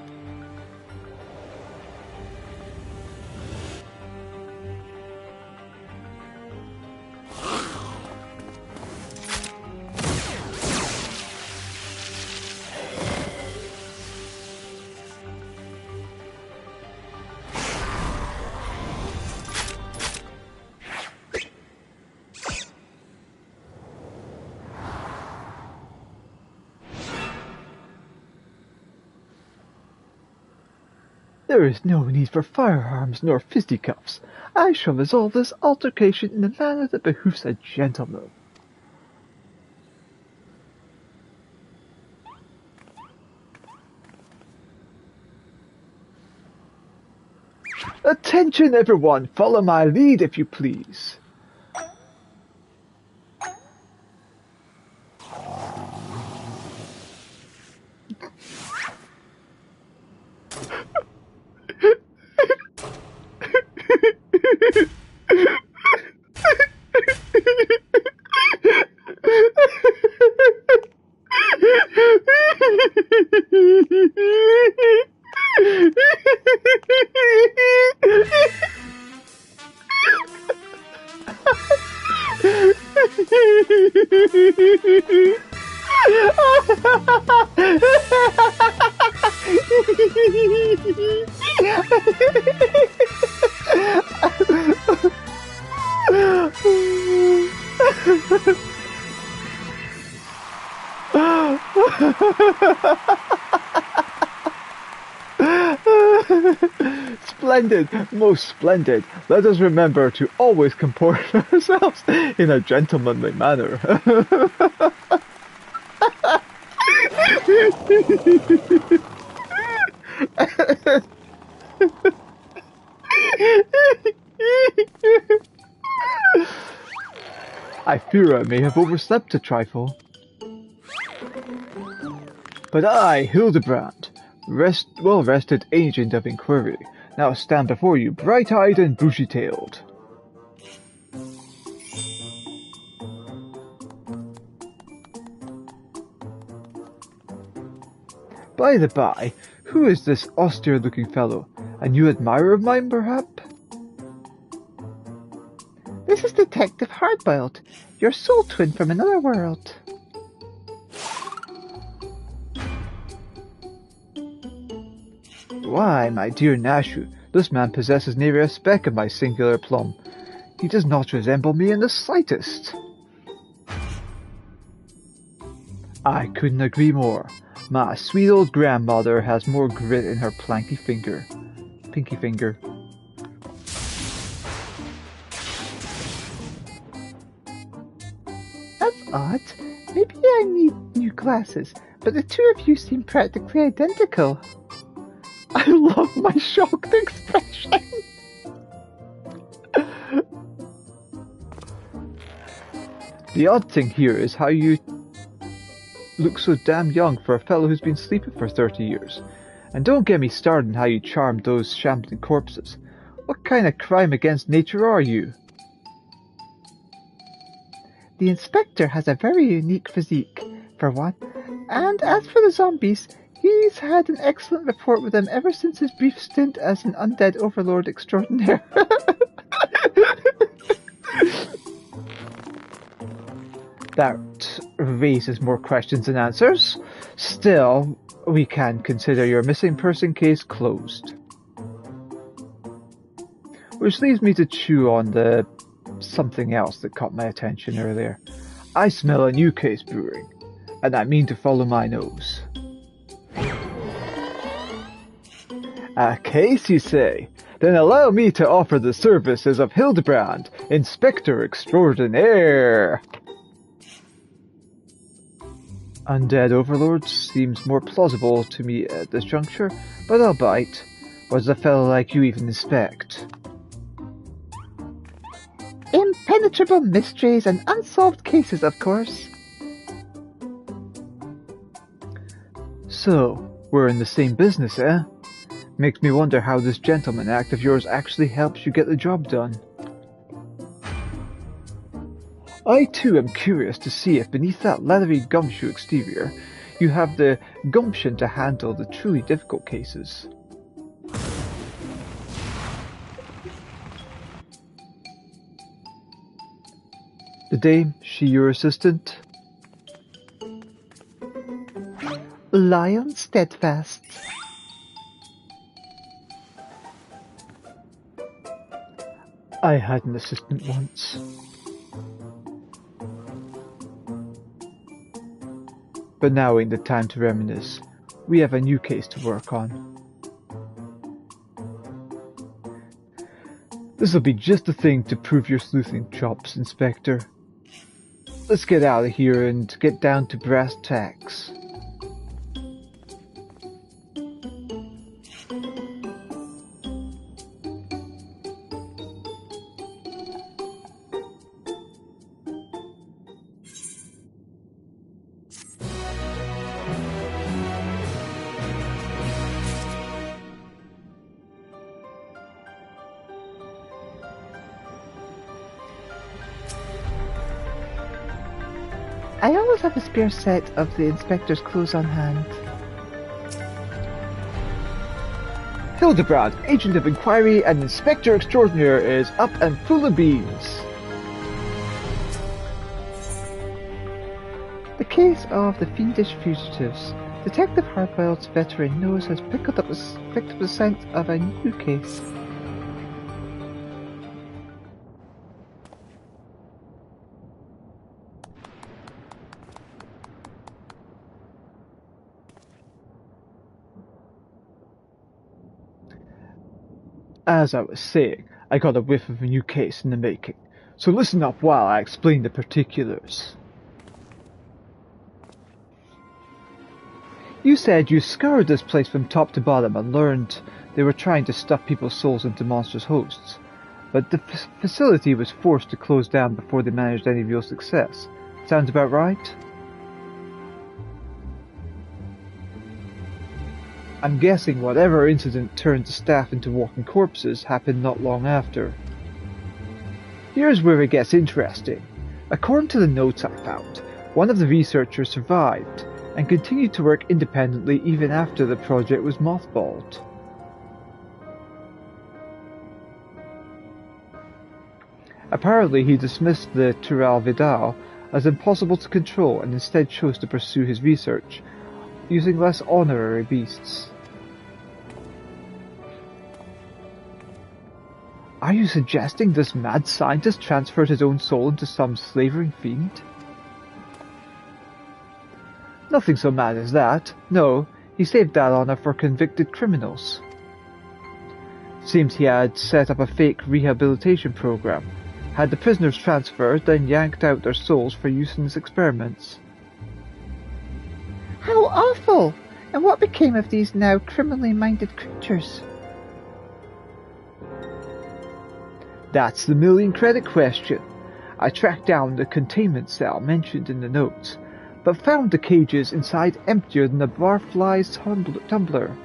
There is no need for firearms nor fisticuffs. I shall resolve this altercation in a manner that behooves a gentleman. Attention everyone, follow my lead if you please. Splendid, most splendid. Let us remember to always comport ourselves in a gentlemanly manner. I fear I may have overslept a trifle. But I, Hildebrand, well-rested agent of inquiry, now stand before you bright-eyed and bushy-tailed. By the by, who is this austere-looking fellow? A new admirer of mine, perhaps? This is Detective Hardboiled, your soul twin from another world. Why, my dear Nashu, This man possesses near a speck of my singular plum. He does not resemble me in the slightest. I couldn't agree more. My sweet old grandmother has more grit in her pinky finger. That's odd. Maybe I need new glasses, but the two of you seem practically identical. I love my shocked expression. The odd thing here is how you look so damn young for a fellow who's been sleeping for 30 years. And don't get me started on how you charmed those shambling corpses. What kind of crime against nature are you? The inspector has a very unique physique, for one, and as for the zombies, he's had an excellent rapport with them ever since his brief stint as an undead overlord extraordinaire. That raises more questions than answers. Still, we can consider your missing person case closed. Which leaves me to chew on the something else that caught my attention earlier. I smell a new case brewing, and I mean to follow my nose. A case, you say? Then allow me to offer the services of Hildebrand, Inspector Extraordinaire. Undead Overlord seems more plausible to me at this juncture, but I'll bite. What does a fellow like you even inspect? Impenetrable mysteries and unsolved cases, of course. So, we're in the same business, eh? Makes me wonder how this gentleman act of yours actually helps you get the job done. I too am curious to see if beneath that leathery gumshoe exterior, you have the gumption to handle the truly difficult cases. The dame, she your assistant? Lion steadfast. I had an assistant once. But now ain't the time to reminisce. We have a new case to work on. This'll be just the thing to prove your sleuthing chops, Inspector. Let's get out of here and get down to brass tacks. I always have a spare set of the inspector's clothes on hand. Hildebrand, Agent of Inquiry and Inspector Extraordinaire is up and full of beans. The case of the fiendish fugitives. Detective Hardwell's veteran nose has picked up the scent of a new case. As I was saying, I got a whiff of a new case in the making, so listen up while I explain the particulars. You said you scoured this place from top to bottom and learned they were trying to stuff people's souls into monstrous hosts, but the facility was forced to close down before they managed any real success. Sounds about right? I'm guessing whatever incident turned the staff into walking corpses happened not long after. Here's where it gets interesting. According to the notes I found, one of the researchers survived and continued to work independently even after the project was mothballed. Apparently he dismissed the Tural Vidal as impossible to control and instead chose to pursue his research, using less honorary beasts. Are you suggesting this mad scientist transferred his own soul into some slavering fiend? Nothing so mad as that. No, he saved that honor for convicted criminals. Seems he had set up a fake rehabilitation program, had the prisoners transferred, then yanked out their souls for use in his experiments. How awful! And what became of these now criminally minded creatures? That's the million-credit question. I tracked down the containment cell mentioned in the notes, but found the cages inside emptier than a barfly's tumbler.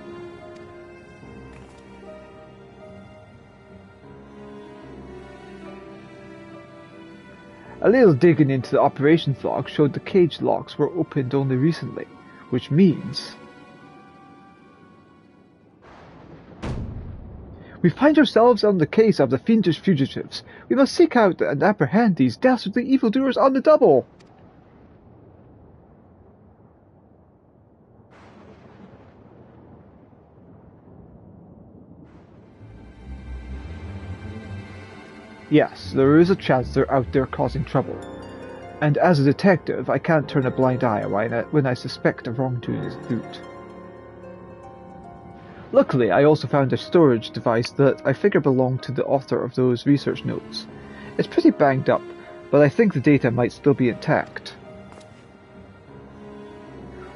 A little digging into the operations log showed the cage locks were opened only recently, which means we find ourselves on the case of the fiendish fugitives. We must seek out and apprehend these dastardly evildoers on the double. Yes, there is a chance they're out there causing trouble. And as a detective, I can't turn a blind eye when I suspect a wrongdoing is afoot. Luckily, I also found a storage device that I figure belonged to the author of those research notes. It's pretty banged up, but I think the data might still be intact.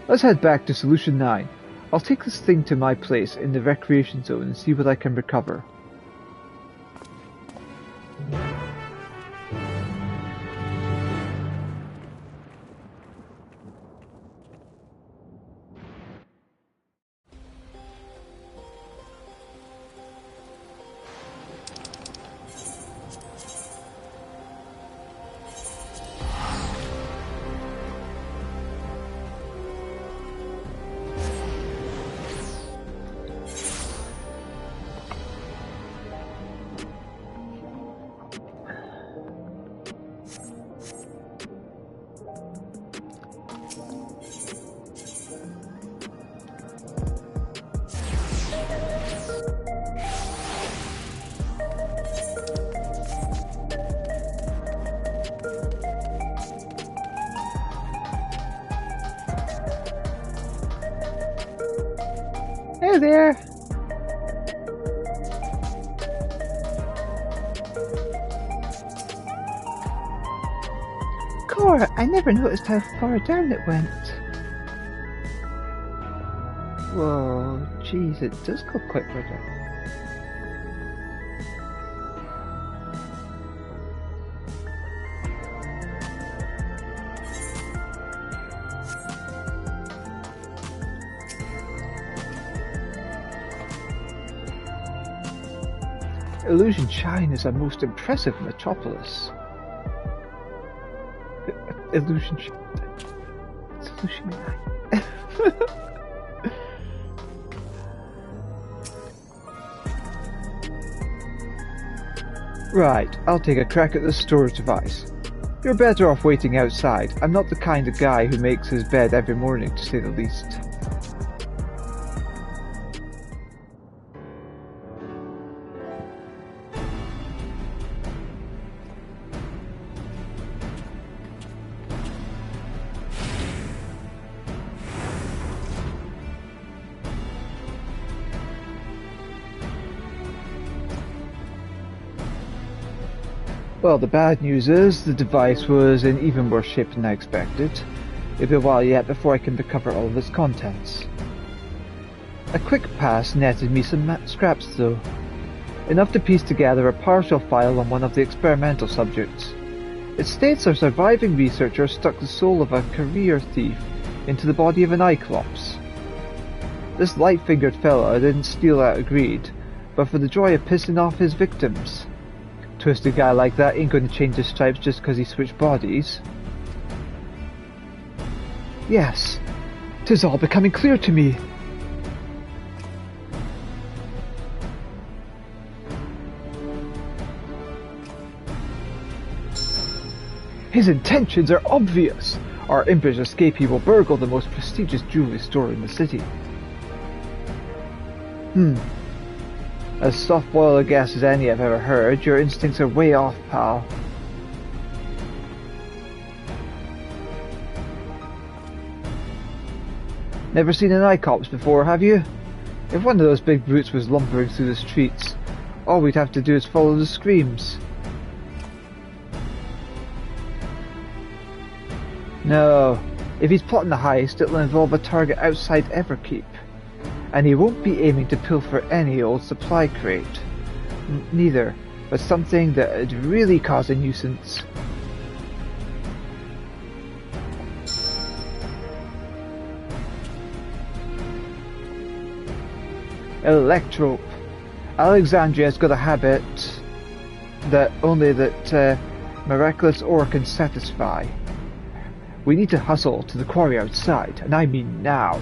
Let's head back to Solution 9. I'll take this thing to my place in the recreation zone and see what I can recover. Hey there! Cora, I never noticed how far down it went. Whoa, jeez, it does go quite far down. Illusion Shine is a most impressive metropolis. Illusion Shine. Solution 9. Right, I'll take a crack at the storage device. You're better off waiting outside. I'm not the kind of guy who makes his bed every morning, to say the least. Well, the bad news is the device was in even worse shape than I expected. It'll be a while yet before I can recover all of its contents. A quick pass netted me some scraps though. Enough to piece together a partial file on one of the experimental subjects. It states a surviving researcher stuck the soul of a career thief into the body of an Cyclops. This light-fingered fella didn't steal out of greed, but for the joy of pissing off his victims. Twisted guy like that ain't gonna change his stripes just cause he switched bodies. Yes, 'tis all becoming clear to me. His intentions are obvious. Our impish escapee will burgle the most prestigious jewelry store in the city. As soft-boiled a guess as any I've ever heard, your instincts are way off, pal. Never seen an Icops before, have you? If one of those big brutes was lumbering through the streets, all we'd have to do is follow the screams. No, if he's plotting the heist, it'll involve a target outside Everkeep. And he won't be aiming to pilfer any old supply crate. Neither, but something that'd really cause a nuisance. Electrope. Alexandria's got a habit that only miraculous ore can satisfy. We need to hustle to the quarry outside, and I mean now.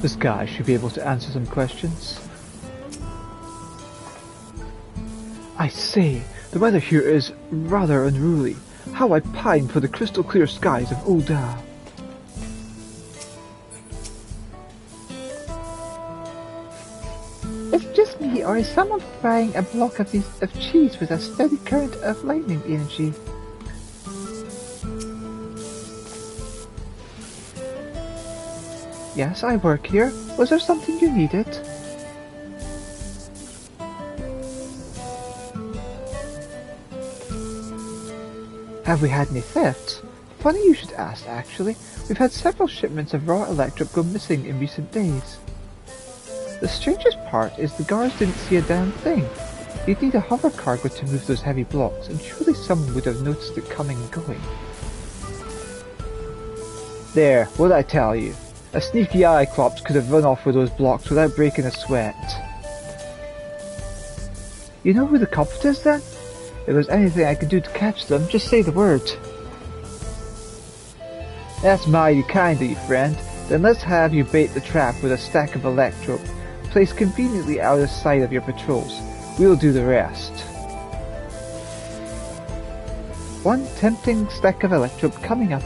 This guy should be able to answer some questions. I say, the weather here is rather unruly. How I pine for the crystal clear skies of Ul'dah. It's just me, or is someone frying a block of cheese with a steady current of lightning energy? Yes, I work here. Was there something you needed? Have we had any thefts? Funny you should ask, actually. We've had several shipments of raw electric go missing in recent days. The strangest part is the guards didn't see a damn thing. You'd need a hover cargo to move those heavy blocks, and surely someone would have noticed it coming and going. There, what'd I tell you? A sneaky Cyclops could have run off with those blocks without breaking a sweat. You know who the culprit is then? If there's anything I can do to catch them, just say the word. That's mighty kind of you, friend. Then let's have you bait the trap with a stack of electrope, placed conveniently out of sight of your patrols. We'll do the rest. One tempting stack of electrope coming up.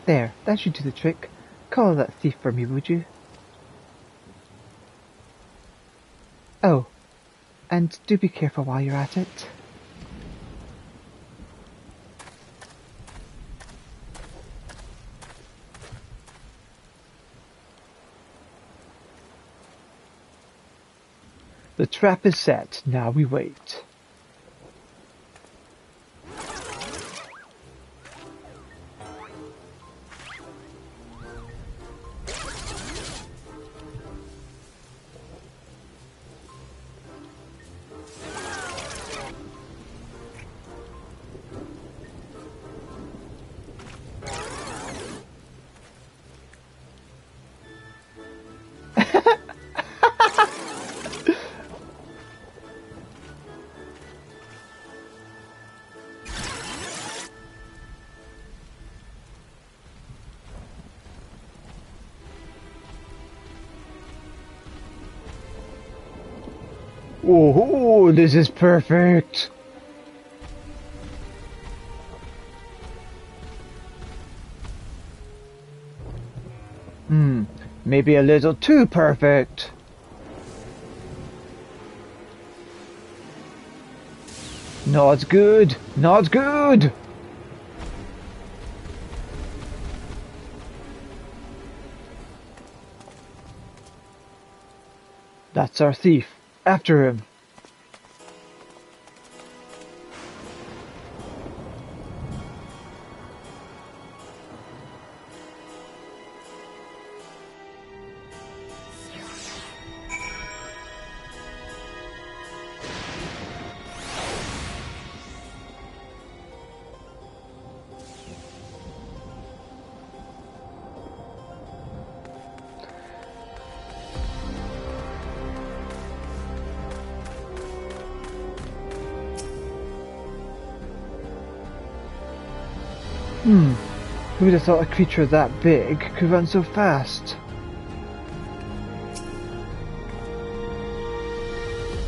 There, that should do the trick. Call that thief for me, would you? Oh, and do be careful while you're at it. The trap is set, now we wait. Oh, this is perfect. Maybe a little too perfect. Not good, not good. That's our thief. After him. Who would have thought a creature that big could run so fast?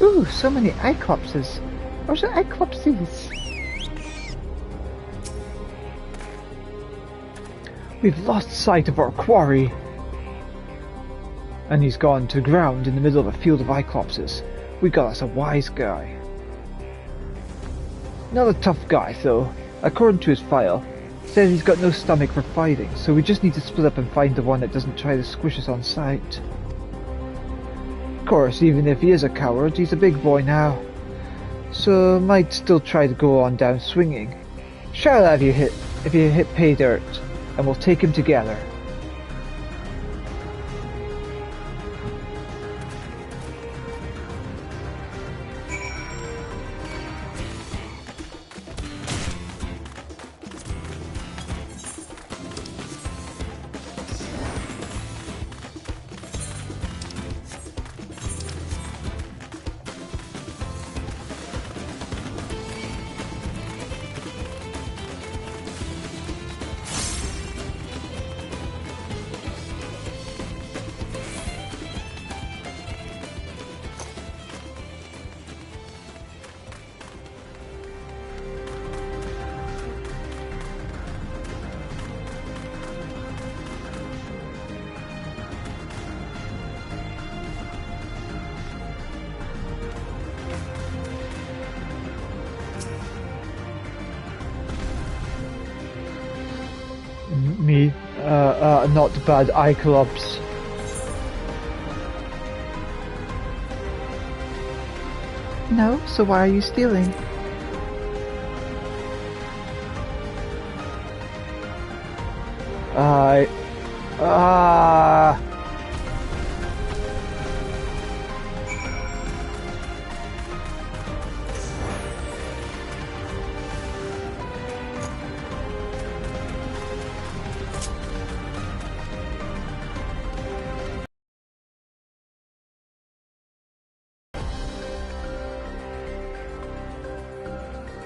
Ooh, so many Iclopses. Or is it Iclopses? We've lost sight of our quarry. And he's gone to ground in the middle of a field of Iclopses. We got us a wise guy. Not a tough guy, though. According to his file, says he's got no stomach for fighting, so we just need to split up and find the one that doesn't try to squish us on sight. Of course, even if he is a coward, he's a big boy now, so might still try to go on down swinging. Shout out if you hit pay dirt, and we'll take him together. Me, not bad Iclops. No, so why are you stealing?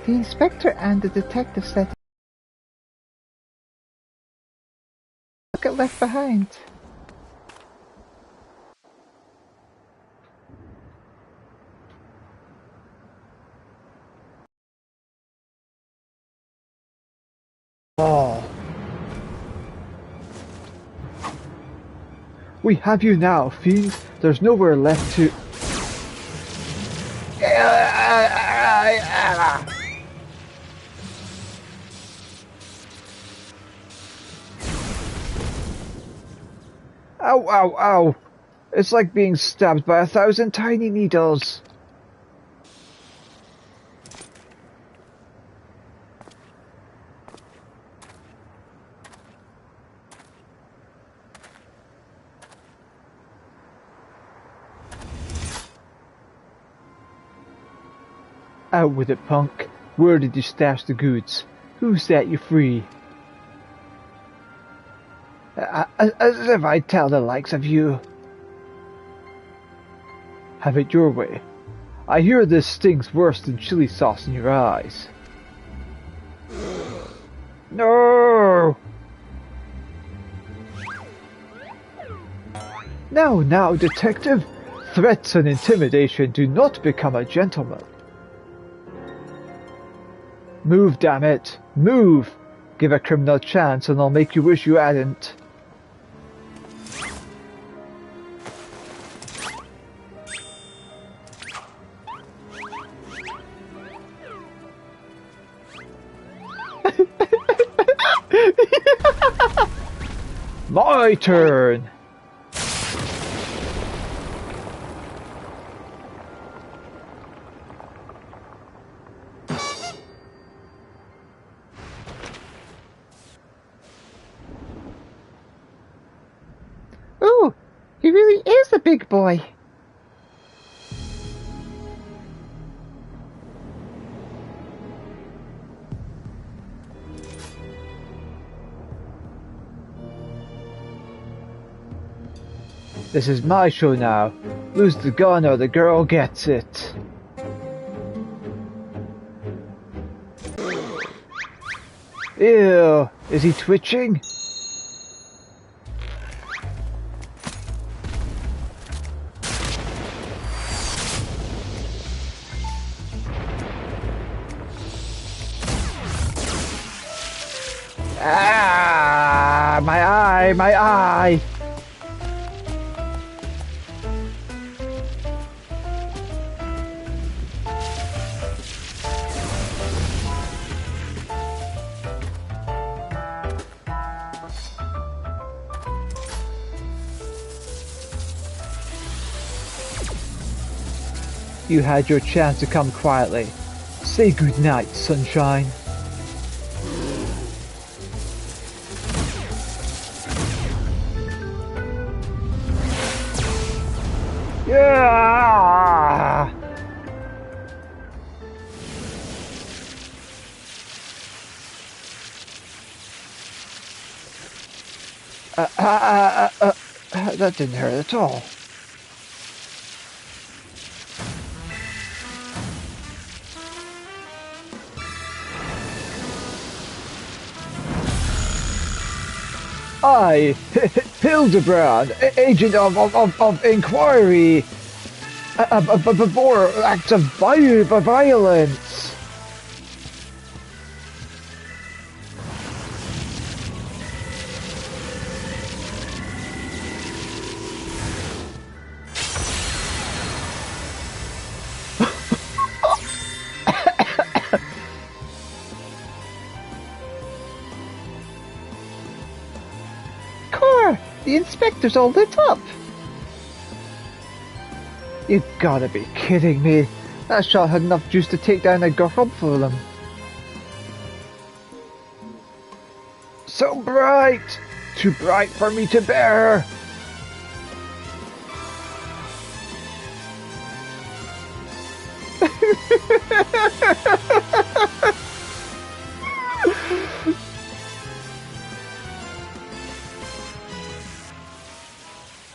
The inspector and the detective said get left behind. Oh. We have you now, fiend. There's nowhere left to... Ow, ow, ow! It's like being stabbed by 1,000 tiny needles. Out with it, punk. Where did you stash the goods? Who set you free? As if I'd tell the likes of you. Have it your way. I hear this stings worse than chili sauce in your eyes. No! Now, detective! Threats and intimidation do not become a gentleman. Move, damn it! Move! Give a criminal a chance and I'll make you wish you hadn't. My turn! big boy. This is my show now. Lose the gun or the girl gets it. Ew, is he twitching? Ah, my eye, my eye. You had your chance to come quietly. Say good night, sunshine. Yeah! That didn't hurt at all. I, Hildebrand, agent of inquiry, before acts of violence. The inspector's all lit up. You gotta be kidding me. That shot had enough juice to take down a girl for them. So bright! Too bright for me to bear!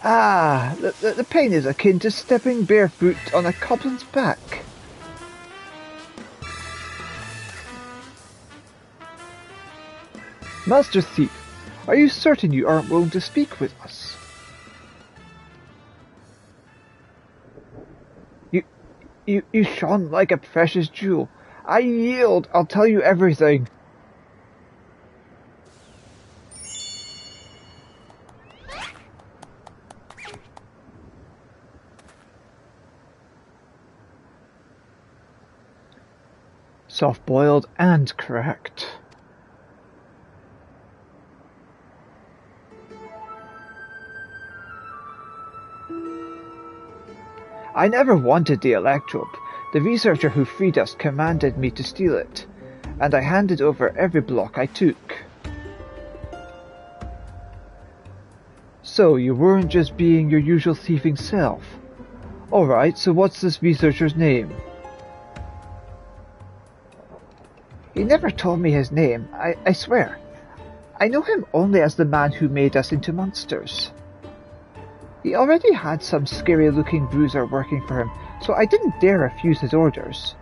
Ah, the pain is akin to stepping barefoot on a goblin's back. Master Thief, are you certain you aren't willing to speak with us? You shone like a precious jewel. I yield, I'll tell you everything. Soft-boiled and correct. I never wanted the electrope. The researcher who freed us commanded me to steal it, and I handed over every block I took. So you weren't just being your usual thieving self. Alright, so what's this researcher's name? He never told me his name, I swear. I know him only as the man who made us into monsters. He already had some scary-looking bruiser working for him, so I didn't dare refuse his orders.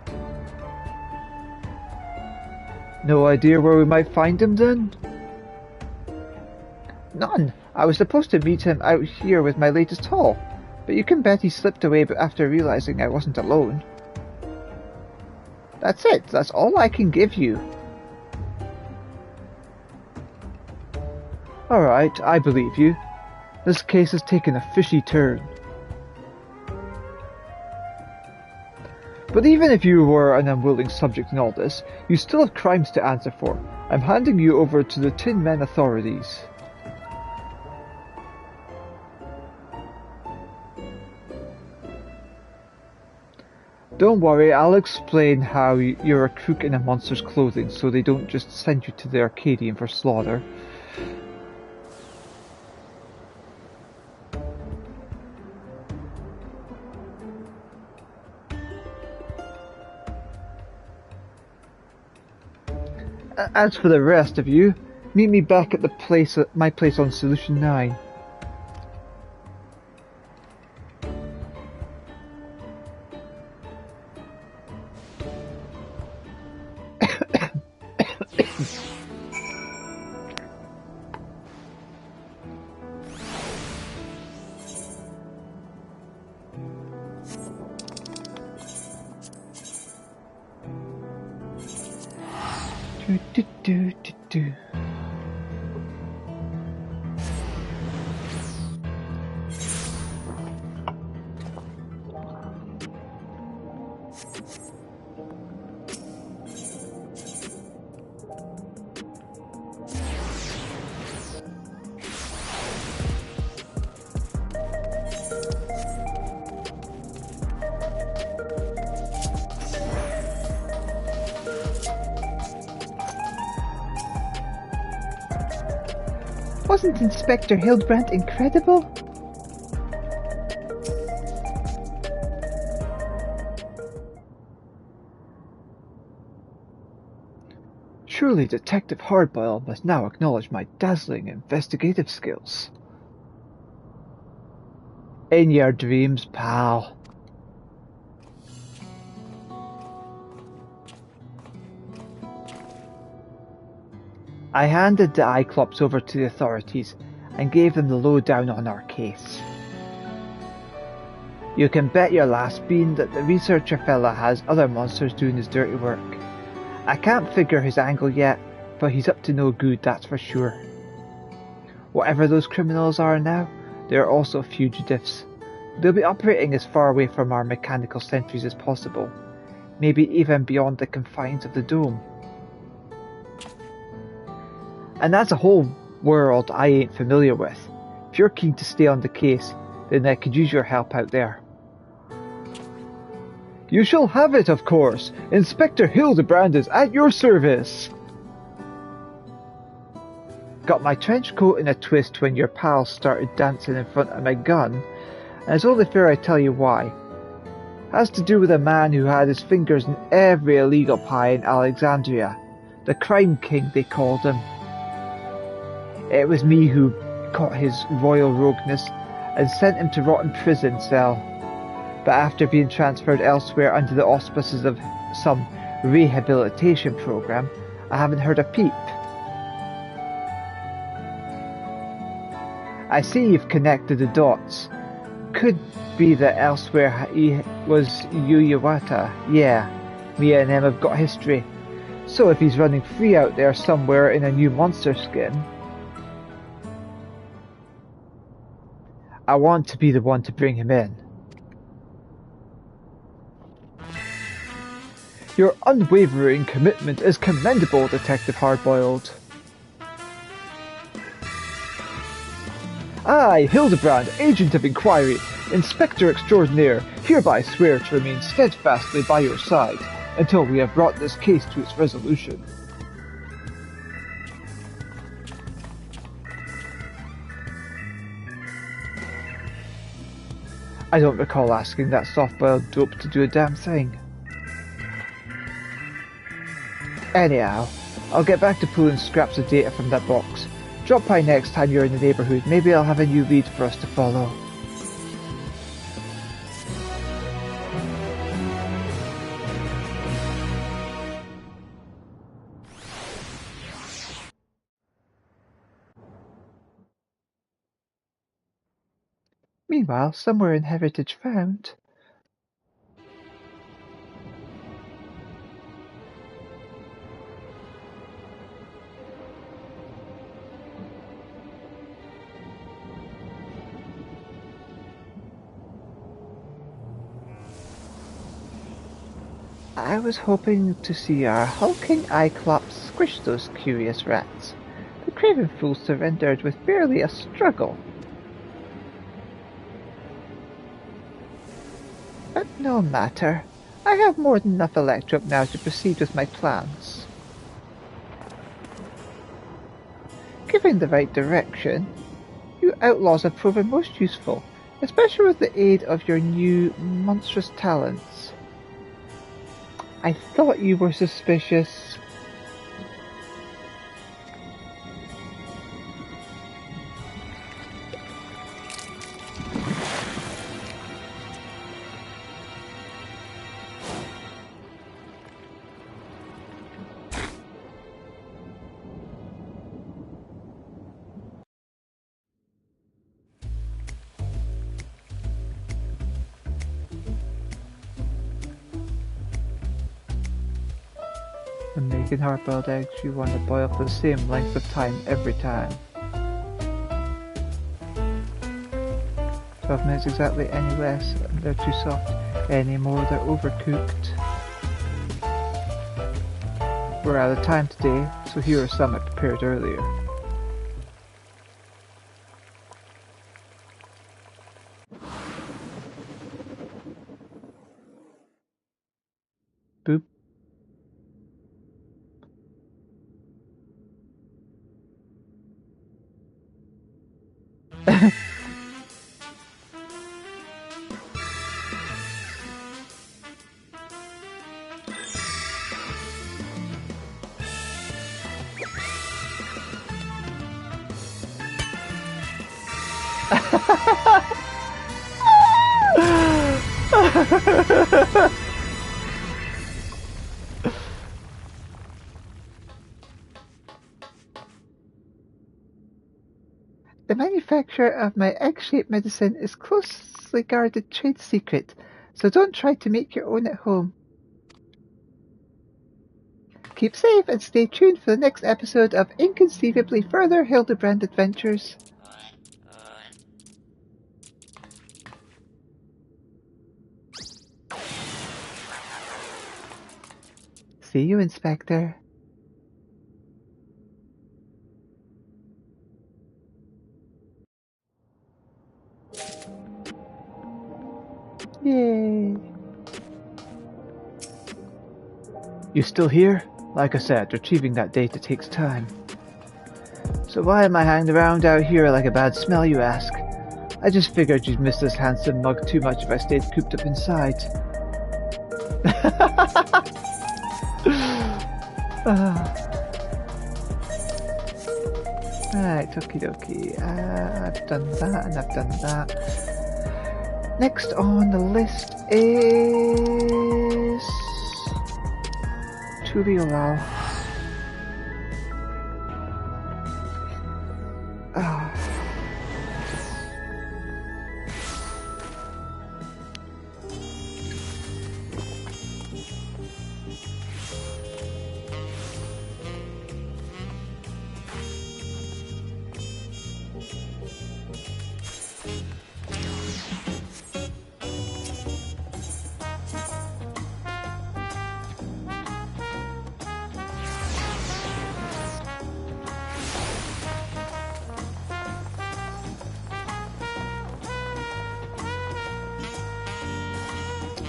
No idea where we might find him then? None. I was supposed to meet him out here with my latest haul, but you can bet he slipped away after realizing I wasn't alone. That's it. That's all I can give you. Alright, I believe you. This case has taken a fishy turn. But even if you were an unwilling subject in all this, you still have crimes to answer for. I'm handing you over to the Tin Men authorities. Don't worry, I'll explain how you're a crook in a monster's clothing so they don't just send you to the Arcadian for slaughter. As for the rest of you, meet me back at my place on Solution 9. Do. Wasn't Inspector Hildebrandt incredible? Surely Detective Hardboiled must now acknowledge my dazzling investigative skills. In your dreams, pal. I handed the Cyclops over to the authorities and gave them the lowdown on our case. You can bet your last bean that the researcher fella has other monsters doing his dirty work. I can't figure his angle yet, but he's up to no good, that's for sure. Whatever those criminals are now, they are also fugitives. They'll be operating as far away from our mechanical sentries as possible, maybe even beyond the confines of the dome. And that's a whole world I ain't familiar with. If you're keen to stay on the case, then I could use your help out there. You shall have it, of course. Inspector Hildebrand is at your service. Got my trench coat in a twist when your pals started dancing in front of my gun, and it's only fair I tell you why. Has to do with a man who had his fingers in every illegal pie in Alexandria. The crime king, they called him. It was me who caught his royal rogueness and sent him to rot in prison cell. But after being transferred elsewhere under the auspices of some rehabilitation program, I haven't heard a peep. I see you've connected the dots. Could be that elsewhere he was Yuyawata. Yeah, me and him have got history. So if he's running free out there somewhere in a new monster skin, I want to be the one to bring him in. Your unwavering commitment is commendable, Detective Hardboiled. I, Hildebrand, Agent of Inquiry, Inspector Extraordinaire, hereby swear to remain steadfastly by your side until we have brought this case to its resolution. I don't recall asking that soft-boiled dope to do a damn thing. Anyhow, I'll get back to pulling scraps of data from that box. Drop by next time you're in the neighbourhood. Maybe I'll have a new lead for us to follow. Meanwhile, somewhere in Heritage Found. I was hoping to see our hulking Cyclops squish those curious rats. The craven fool surrendered with barely a struggle. But no matter. I have more than enough electrum now to proceed with my plans. Given the right direction, you outlaws have proven most useful, especially with the aid of your new monstrous talents. I thought you were suspicious. When making hard-boiled eggs, you want to boil for the same length of time every time. 12 minutes exactly, any less they're too soft, any more they're overcooked. We're out of time today, so here are some I prepared earlier. Boop. The manufacturer of my egg-shaped medicine is closely guarded trade secret, so don't try to make your own at home. Keep safe and stay tuned for the next episode of Inconceivably Further Hildebrand Adventures. See you, Inspector. Yay. You still here? Like I said, retrieving that data takes time. So why am I hanging around out here like a bad smell, you ask? I just figured you'd miss this handsome mug too much if I stayed cooped up inside. Right, okie dokie. I've done that and I've done that. Next on the list is Tuliolal.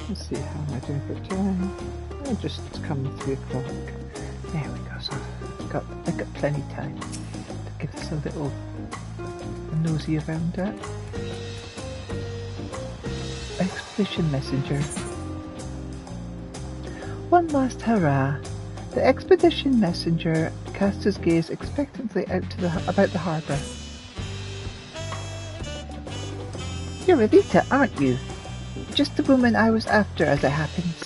Let's see, how am I doing for time? I'll just come 3 o'clock. There we go, so I've got plenty of time to give this a little nosy around that. Expedition Messenger. One last hurrah. The Expedition Messenger cast his gaze expectantly out to about the harbour. You're Elita, aren't you? Just the woman I was after, as it happens.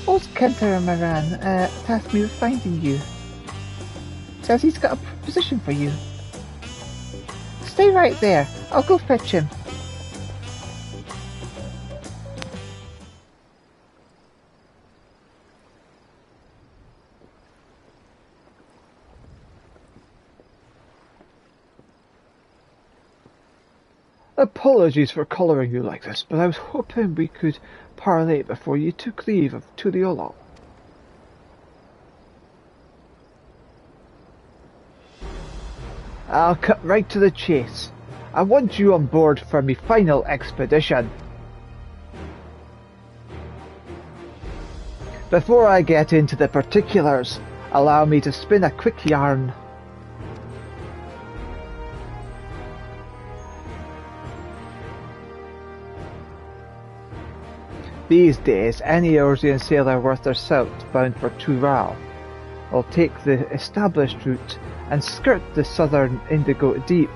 Old Kenter Moran tasked me with finding you. Says he's got a position for you. Stay right there. I'll go fetch him. Apologies for collaring you like this, but I was hoping we could parley before you took leave of Tuliolal. I'll cut right to the chase. I want you on board for my final expedition. Before I get into the particulars, allow me to spin a quick yarn. These days, any Eorzean sailor worth their salt bound for Tural will take the established route and skirt the southern Indigo Deep.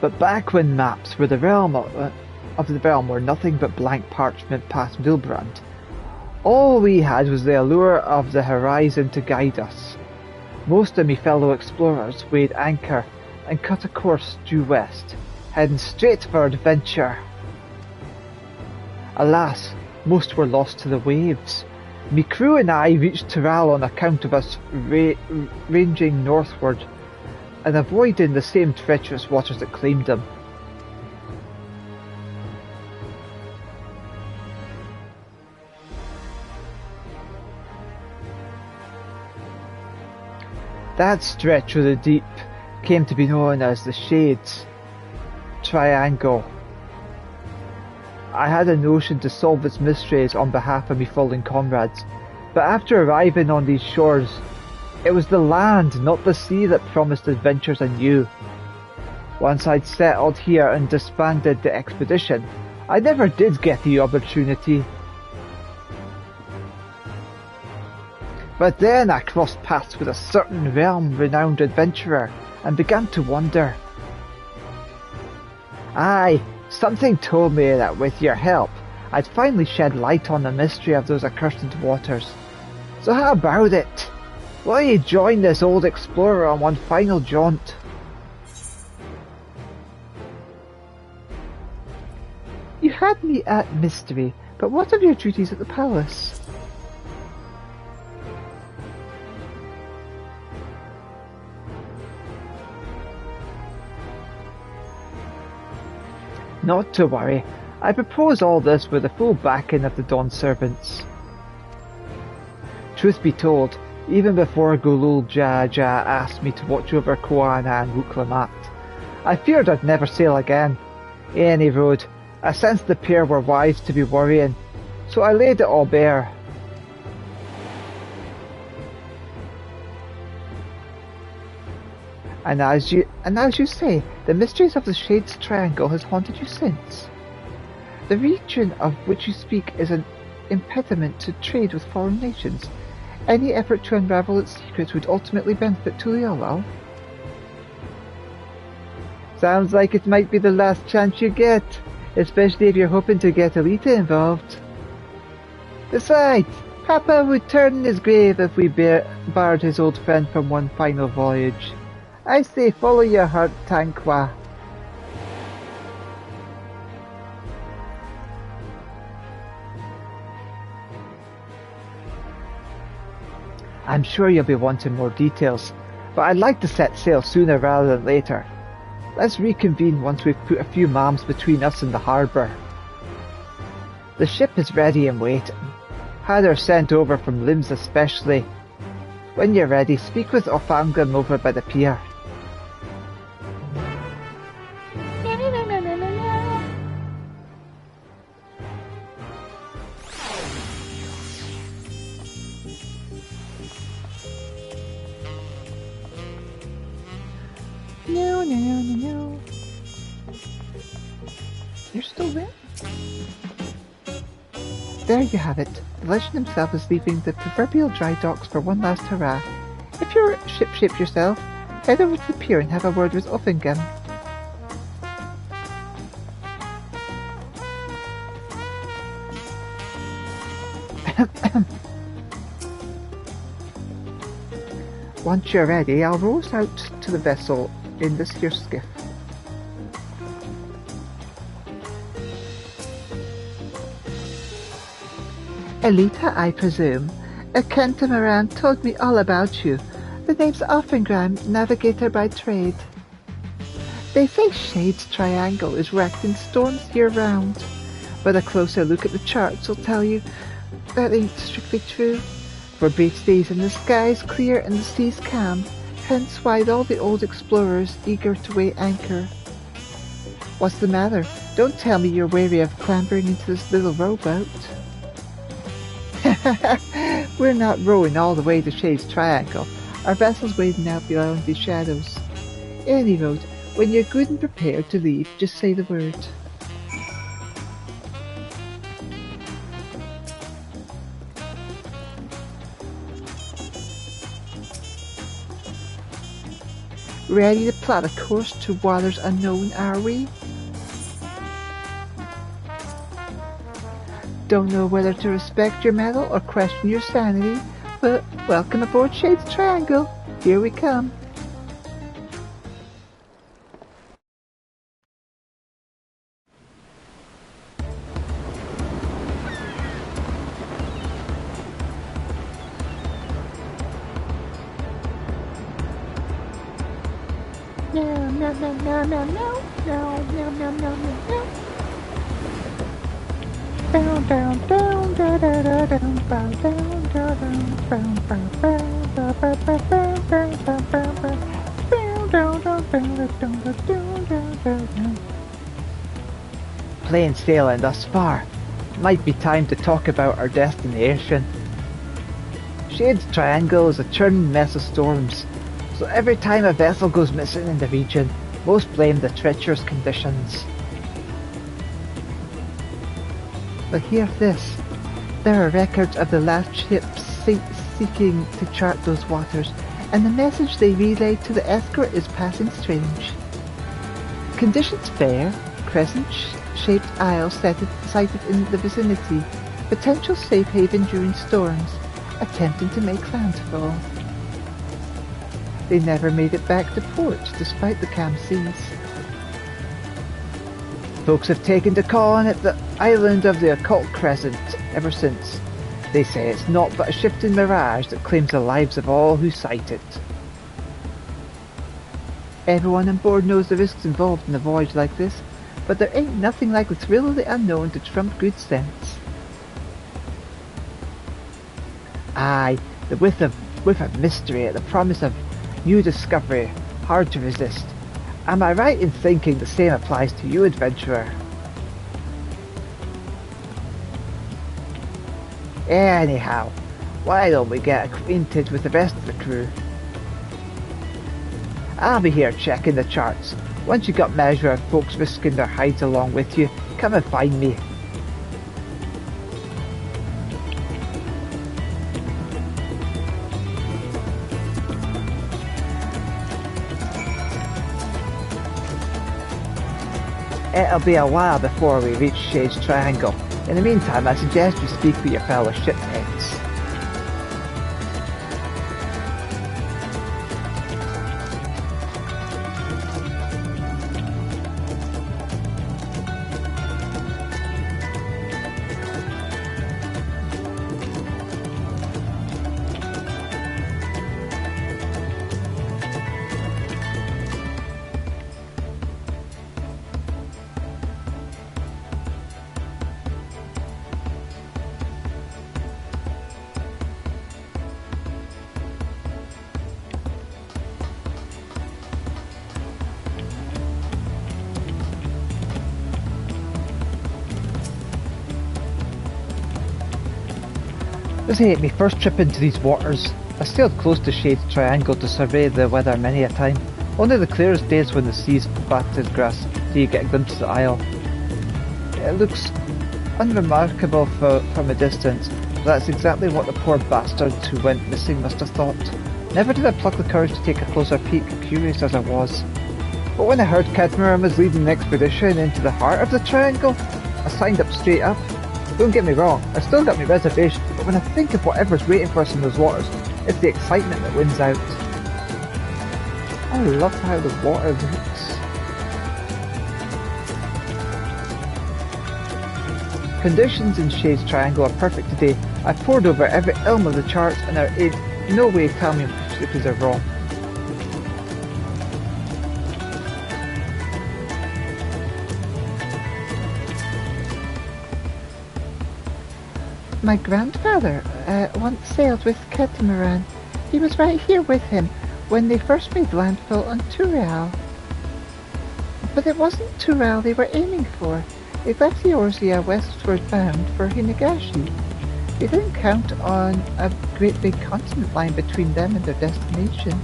But back when maps were the realm of the realm were nothing but blank parchment past Vilbrand, all we had was the allure of the horizon to guide us. Most of me fellow explorers weighed anchor and cut a course due west, heading straight for adventure. Alas, most were lost to the waves. Me crew and I reached Tyrrell on account of us ranging northward and avoiding the same treacherous waters that claimed them. That stretch of the deep came to be known as the Shades Triangle. I had a notion to solve its mysteries on behalf of my fallen comrades, but after arriving on these shores, it was the land, not the sea, that promised adventures I knew. Once I'd settled here and disbanded the expedition, I never did get the opportunity. But then I crossed paths with a certain realm-renowned adventurer and began to wonder. Aye, something told me that with your help, I'd finally shed light on the mystery of those accursed waters. So how about it? Will you join this old explorer on one final jaunt? You had me at mystery, but what of your duties at the palace? Not to worry, I propose all this with the full backing of the Dawn servants. Truth be told, even before Gulul Jaja asked me to watch over Koana and Wuklamat, I feared I'd never sail again. Any road, I sensed the pair were wise to be worrying, so I laid it all bare. And as you say, the mysteries of the Shades Triangle has haunted you since. The region of which you speak is an impediment to trade with foreign nations. Any effort to unravel its secrets would ultimately benefit Tuliolal. Sounds like it might be the last chance you get, especially if you're hoping to get Elita involved. Besides, Papa would turn in his grave if we barred his old friend from one final voyage. I say follow your heart, Tanqua. I'm sure you'll be wanting more details, but I'd like to set sail sooner rather than later. Let's reconvene once we've put a few mams between us and the harbour. The ship is ready and waiting. Had her sent over from Limbs especially. When you're ready, speak with Orthangam over by the pier. No. You're still there? There you have it. The legend himself is leaving the proverbial dry docks for one last hurrah. If you're ship-shape yourself, head over to the pier and have a word with Uffingam. Once you're ready, I'll row us out to the vessel in this here skiff. Elita, I presume. Kenta Moran told me all about you. The name's Offengram, navigator by trade. They say Shades Triangle is wrecked in storms year-round, but a closer look at the charts will tell you that ain't strictly true. For beach days and the sky's clear and the sea's calm, hence why all the old explorers eager to weigh anchor. What's the matter? Don't tell me you're weary of clambering into this little rowboat. We're not rowing all the way to Shades Triangle. Our vessel's waiting out beyond these shadows. Any road, when you're good and prepared to leave, just say the word. Ready to plot a course to waters unknown, are we? Don't know whether to respect your mettle or question your sanity, but welcome aboard Shades Triangle. Here we come. no, no, no, no, no, no, no, no, no, no. Down, down, down, down, down, down, down, down, down, down, down, down. Plain sailing thus far. Might be time to talk about our destination. Shade's Triangle is a churning mess of storms, so every time a vessel goes missing in the region, most blame the treacherous conditions. But hear this. There are records of the last ships seeking to chart those waters, and the message they relayed to the escort is passing strange. Conditions fair, crescent-shaped isle sighted in the vicinity, potential safe haven during storms, attempting to make landfall. They never made it back to port, despite the calm seas. Folks have taken to calling it the island of the occult crescent ever since. They say it's naught but a shifting mirage that claims the lives of all who sight it. Everyone on board knows the risks involved in a voyage like this, but there ain't nothing like the thrill of the unknown to trump good sense. Aye, the whiff of mystery and the promise of new discovery, hard to resist. Am I right in thinking the same applies to you, adventurer? Anyhow, why don't we get acquainted with the rest of the crew? I'll be here checking the charts. Once you got measure of folks risking their hides along with you, come and find me. It'll be a while before we reach Shade's Triangle. In the meantime, I suggest you speak with your fellow shipmates. This ain't my first trip into these waters. I sailed close to Shade's Triangle to survey the weather many a time. Only the clearest days when the sea's batted grass do you get a glimpse of the isle. It looks unremarkable from a distance, but that's exactly what the poor bastards who went missing must have thought. Never did I pluck the courage to take a closer peek, curious as I was. But when I heard Catamaran was leading an expedition into the heart of the Triangle, I signed up straight up. Don't get me wrong, I've still got my reservations, but when I think of whatever's waiting for us in those waters, it's the excitement that wins out. I love how the water looks. Conditions in Shade's Triangle are perfect today. I pored over every elm of the charts and there ain't no way to tell me which ships are wrong. My grandfather once sailed with Catamaran. He was right here with him when they first made landfall on Tural. But it wasn't Tural they were aiming for. They left the Orzia westward bound for Hinagashi. They didn't count on a great big continent line between them and their destination.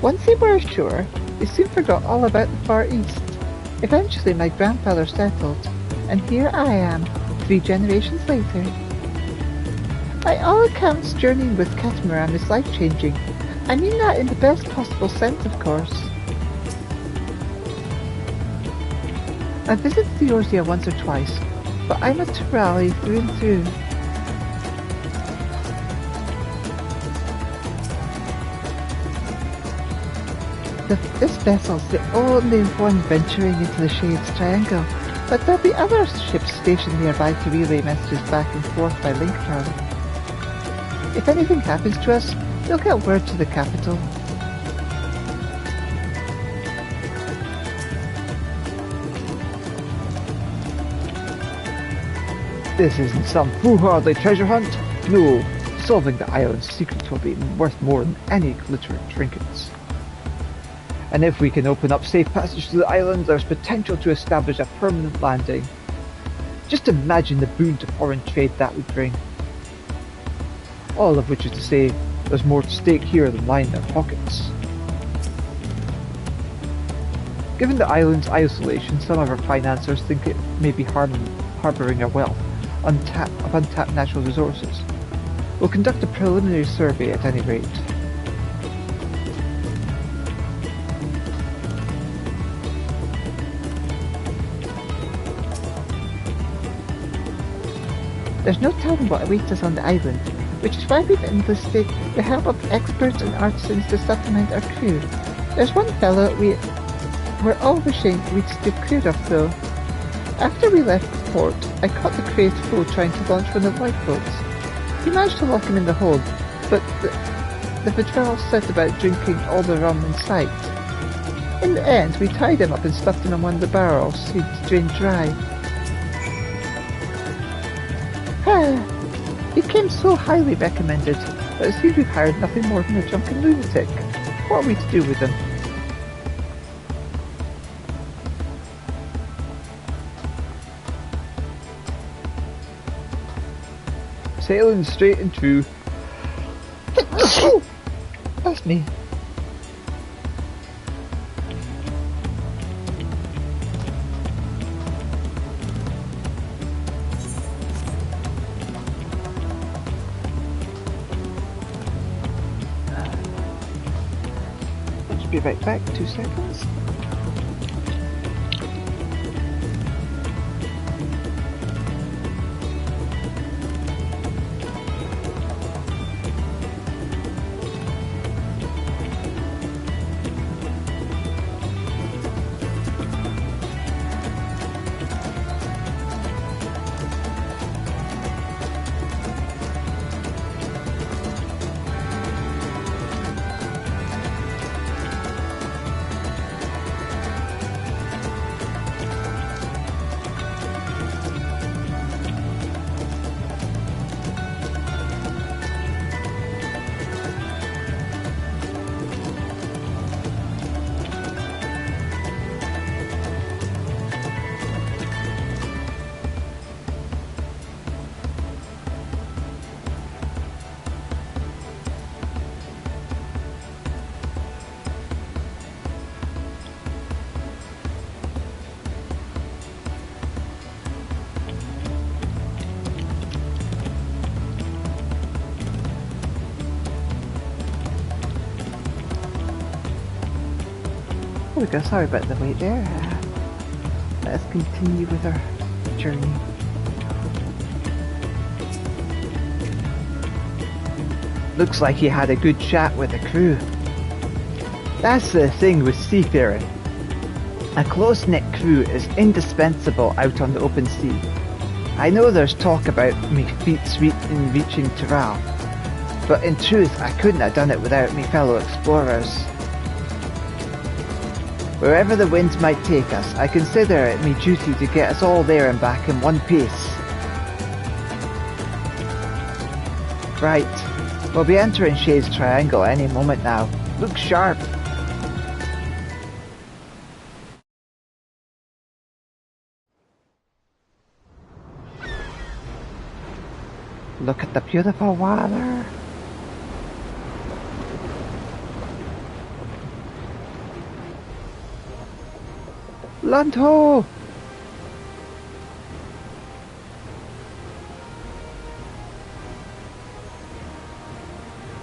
Once they were ashore, they soon forgot all about the Far East. Eventually my grandfather settled, and here I am, 3 generations later. By all accounts, journeying with Catamaran is life-changing. I mean that in the best possible sense, of course. I've visited the Orzia once or twice, but I'm a Turali through and through. This vessel's the only one venturing into the Shade's Triangle, but there'll be other ships stationed nearby to relay messages back and forth by link turn. If anything happens to us, they'll get word to the capital. This isn't some foolhardy treasure hunt. No, solving the island's secrets will be worth more than any glittering trinkets. And if we can open up safe passage to the island, there's potential to establish a permanent landing. Just imagine the boon to foreign trade that would bring. All of which is to say, there's more at stake here than lying in their pockets. Given the island's isolation, some of our financiers think it may be harbouring a wealth of untapped natural resources. We'll conduct a preliminary survey at any rate. There's no telling what awaits us on the island, which is why we've enlisted the help of experts and artisans to supplement our crew. There's one fellow we're all wishing we'd stood clear of though. After we left the port, I caught the crazed fool trying to launch one of the lifeboats. We managed to lock him in the hold, but the patrol set about drinking all the rum in sight. In the end, we tied him up and stuffed him in one of the barrels so he'd drain dry. He came so highly recommended that it seems we've hired nothing more than a drunken lunatic. What are we to do with him? Sailing straight and true. That's me. Just be right back, 2 seconds. There we go, sorry about the wait there. Let's continue with our journey. Looks like he had a good chat with the crew. That's the thing with seafaring. A close-knit crew is indispensable out on the open sea. I know there's talk about me feet reaching Tyrrell, but in truth I couldn't have done it without me fellow explorers. Wherever the winds might take us, I consider it my duty to get us all there and back in one piece. Right, we'll be entering Shay's Triangle any moment now. Look sharp. Look at the beautiful water. Land ho!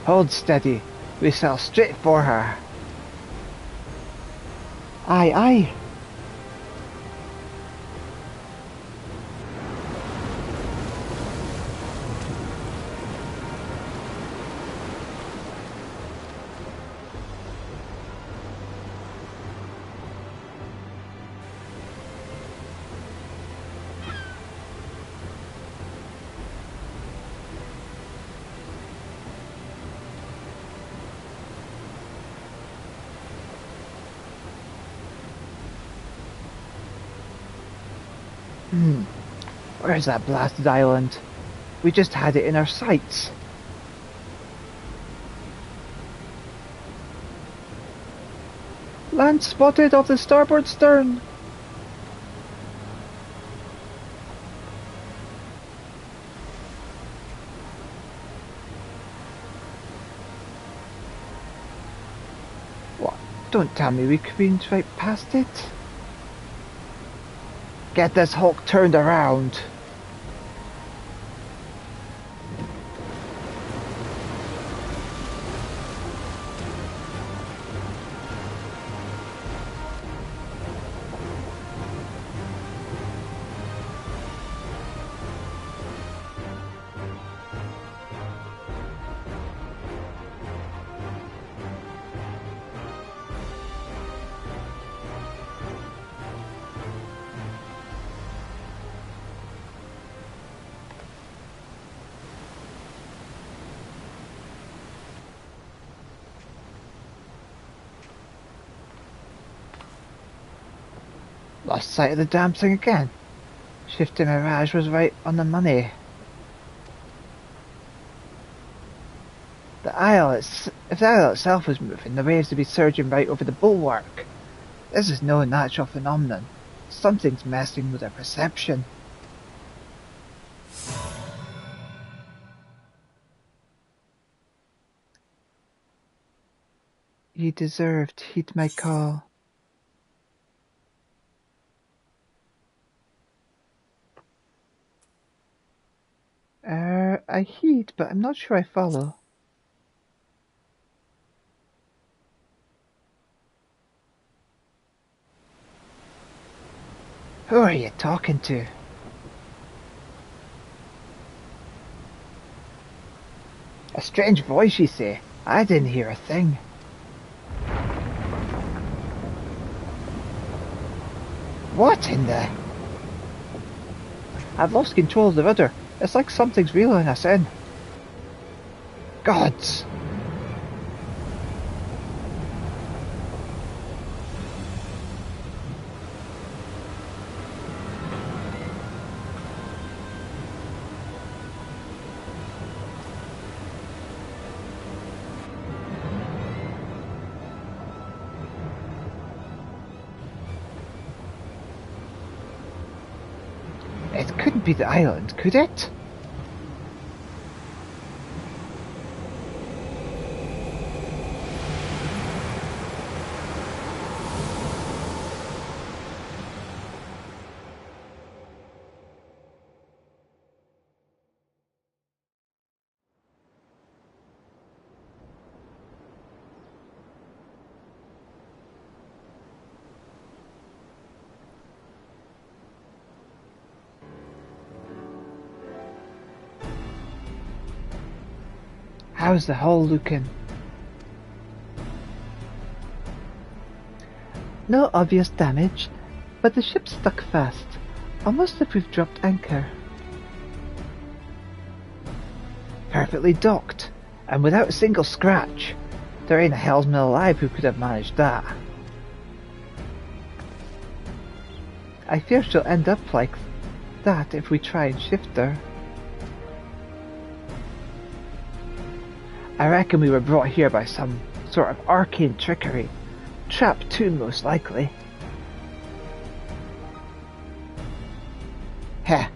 Hold steady. We sail straight for her. Aye, aye. Where's that blasted island? We just had it in our sights. Land spotted off the starboard stern. What? Don't tell me we careened right past it. Get this hulk turned around. Lost sight of the damn thing again. Shifty Mirage was right on the money. If the isle itself was moving, the waves would be surging right over the bulwark. This is no natural phenomenon. Something's messing with our perception. You deserved to heed my call. I heed, but I'm not sure I follow. Who are you talking to? A strange voice, you say? I didn't hear a thing. What in the... I've lost control of the rudder. It's like something's reeling us in. Gods! It couldn't be the island, could it? How's the hull looking? No obvious damage, but the ship stuck fast, almost as if we've dropped anchor. Perfectly docked, and without a single scratch. There ain't a hellsman alive who could have managed that. I fear she'll end up like that if we try and shift her. I reckon we were brought here by some sort of arcane trickery. Trap too, most likely. Heh.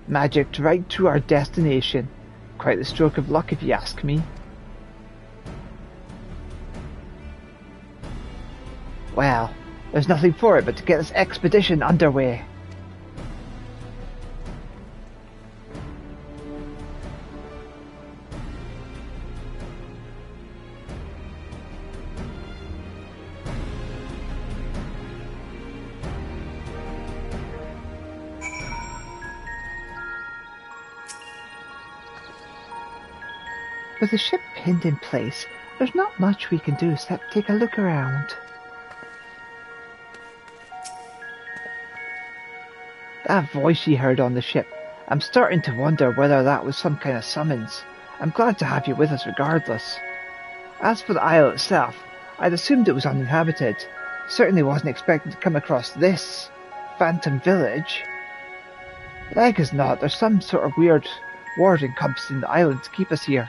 Magicked right to our destination. Quite the stroke of luck if you ask me. Well, there's nothing for it but to get this expedition underway. With the ship pinned in place, there's not much we can do except take a look around. That voice you heard on the ship, I'm starting to wonder whether that was some kind of summons. I'm glad to have you with us regardless. As for the isle itself, I'd assumed it was uninhabited. Certainly wasn't expecting to come across this phantom village. Like as not, there's some sort of weird ward encompassing the island to keep us here.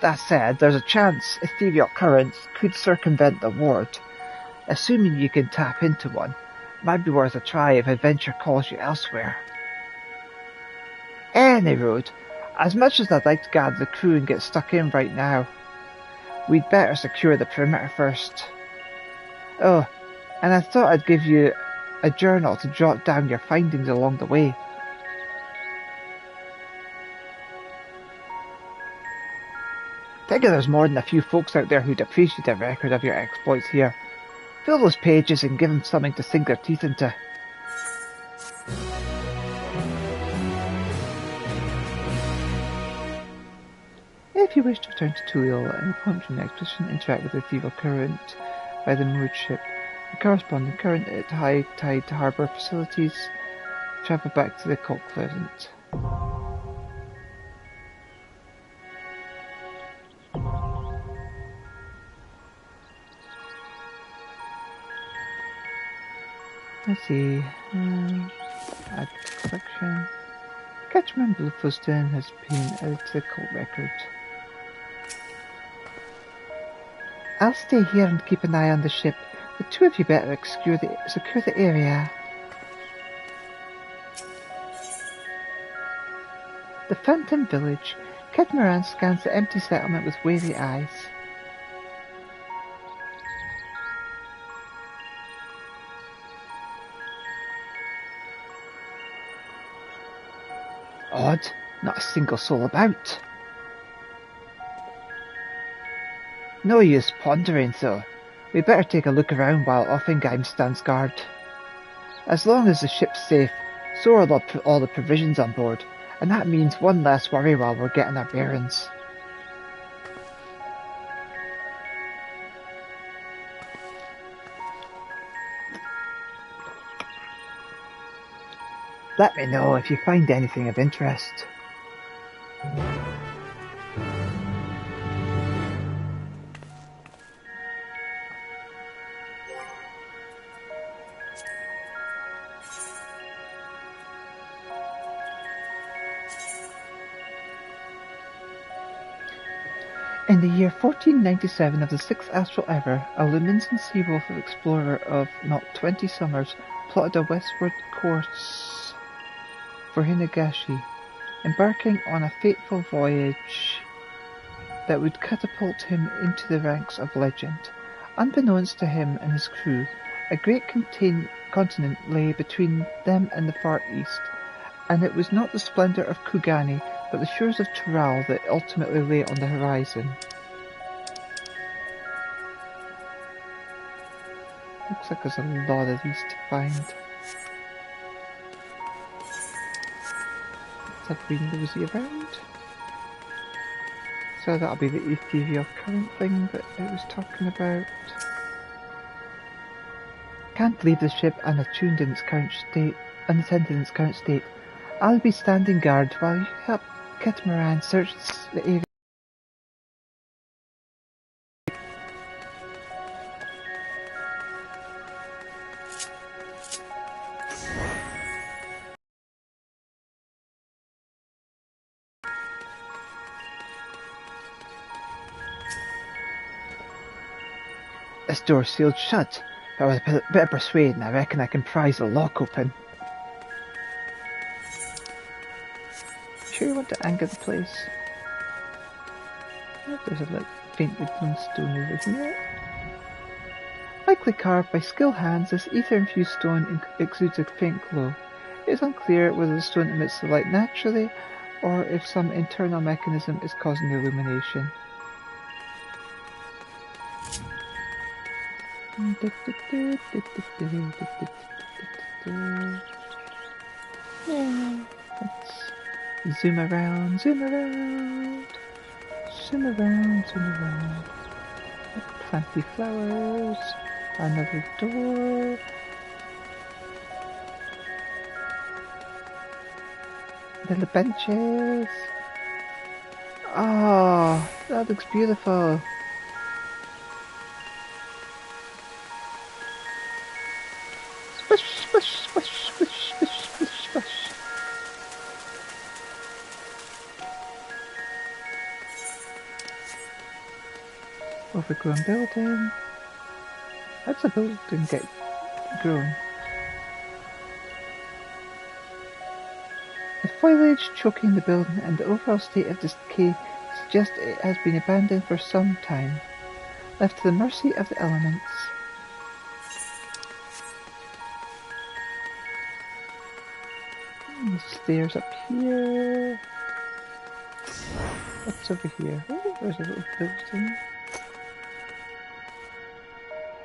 That said, there's a chance ethereal currents could circumvent the ward. Assuming you can tap into one, it might be worth a try if adventure calls you elsewhere. Any road, as much as I'd like to gather the crew and get stuck in right now, we'd better secure the perimeter first. Oh, and I thought I'd give you a journal to jot down your findings along the way. Figure there's more than a few folks out there who'd appreciate a record of your exploits here. Fill those pages and give them something to sink their teeth into. If you wish to return to Tuliol at any point from the expedition, interact with the ethereal current by the moored ship. The corresponding current at high tide to harbour facilities. Travel back to the Colt Crescent. Let's see. Add collection. Catchman Bluffuston has been added to the cult record. I'll stay here and keep an eye on the ship. The two of you better secure the area. The Phantom Village. Catamaran scans the empty settlement with wary eyes. Odd, not a single soul about. No use pondering, though. We better take a look around while Offenheim stands guard. As long as the ship's safe, so are all the provisions on board, and that means one less worry while we're getting our bearings. Let me know if you find anything of interest. In the year 1497 of the 6th astral era, a Luminsan sea-wolf explorer of not 20 summers plotted a westward course for Hinagashi, embarking on a fateful voyage that would catapult him into the ranks of legend. Unbeknownst to him and his crew, a great continent lay between them and the far east, and it was not the splendour of Kugani, but the shores of Tural that ultimately lay on the horizon. Looks like there's a lot of these to find. Let's have a wee nosy around. So that'll be the ethereal current thing that it was talking about. Can't leave the ship unattended in its current state. I'll be standing guard while you help Catamaran search the area. This door's sealed shut, but with a bit of persuading, I reckon I can prise the lock open. Sure you want to anchor the place? Oh, there's a faint woodland stone over here. Likely carved by skilled hands, this ether-infused stone exudes a faint glow. It is unclear whether the stone emits the light naturally, or if some internal mechanism is causing the illumination. Yeah, let's zoom around, Plenty flowers, another door. Little benches. Oh, that looks beautiful. Swish, swish, swish, swish, swish, swish, swish. Overgrown building. How's the building get grown? The foliage choking the building and the overall state of decay suggest it has been abandoned for some time, left to the mercy of the elements. Stairs up here. What's over here? Oh, there's a little building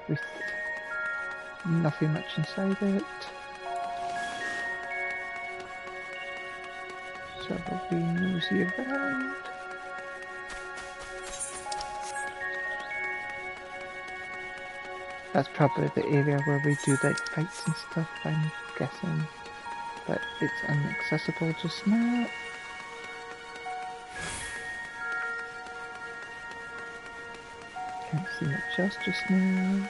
with nothing much inside it. So we'll be nosy around. That's probably the area where we do like fights and stuff, I'm guessing. But it's inaccessible just now. Can't see much else just now.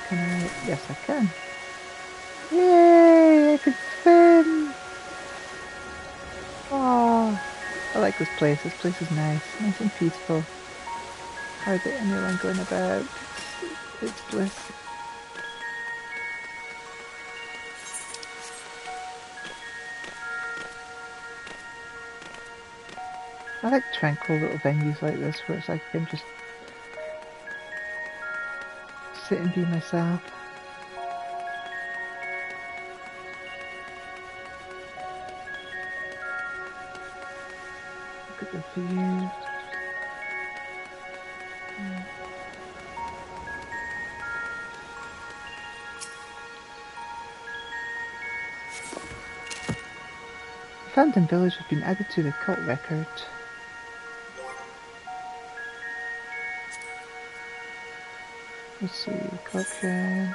Can I? Yes, I can. Yay! I can swim! Oh, I like this place. This place is nice and peaceful. Hardly anyone going about. It's bliss. I like tranquil little venues like this where it's like I can just sit and be myself. Look at the view. Fountain Village has been added to the cult record. Let's see, collection.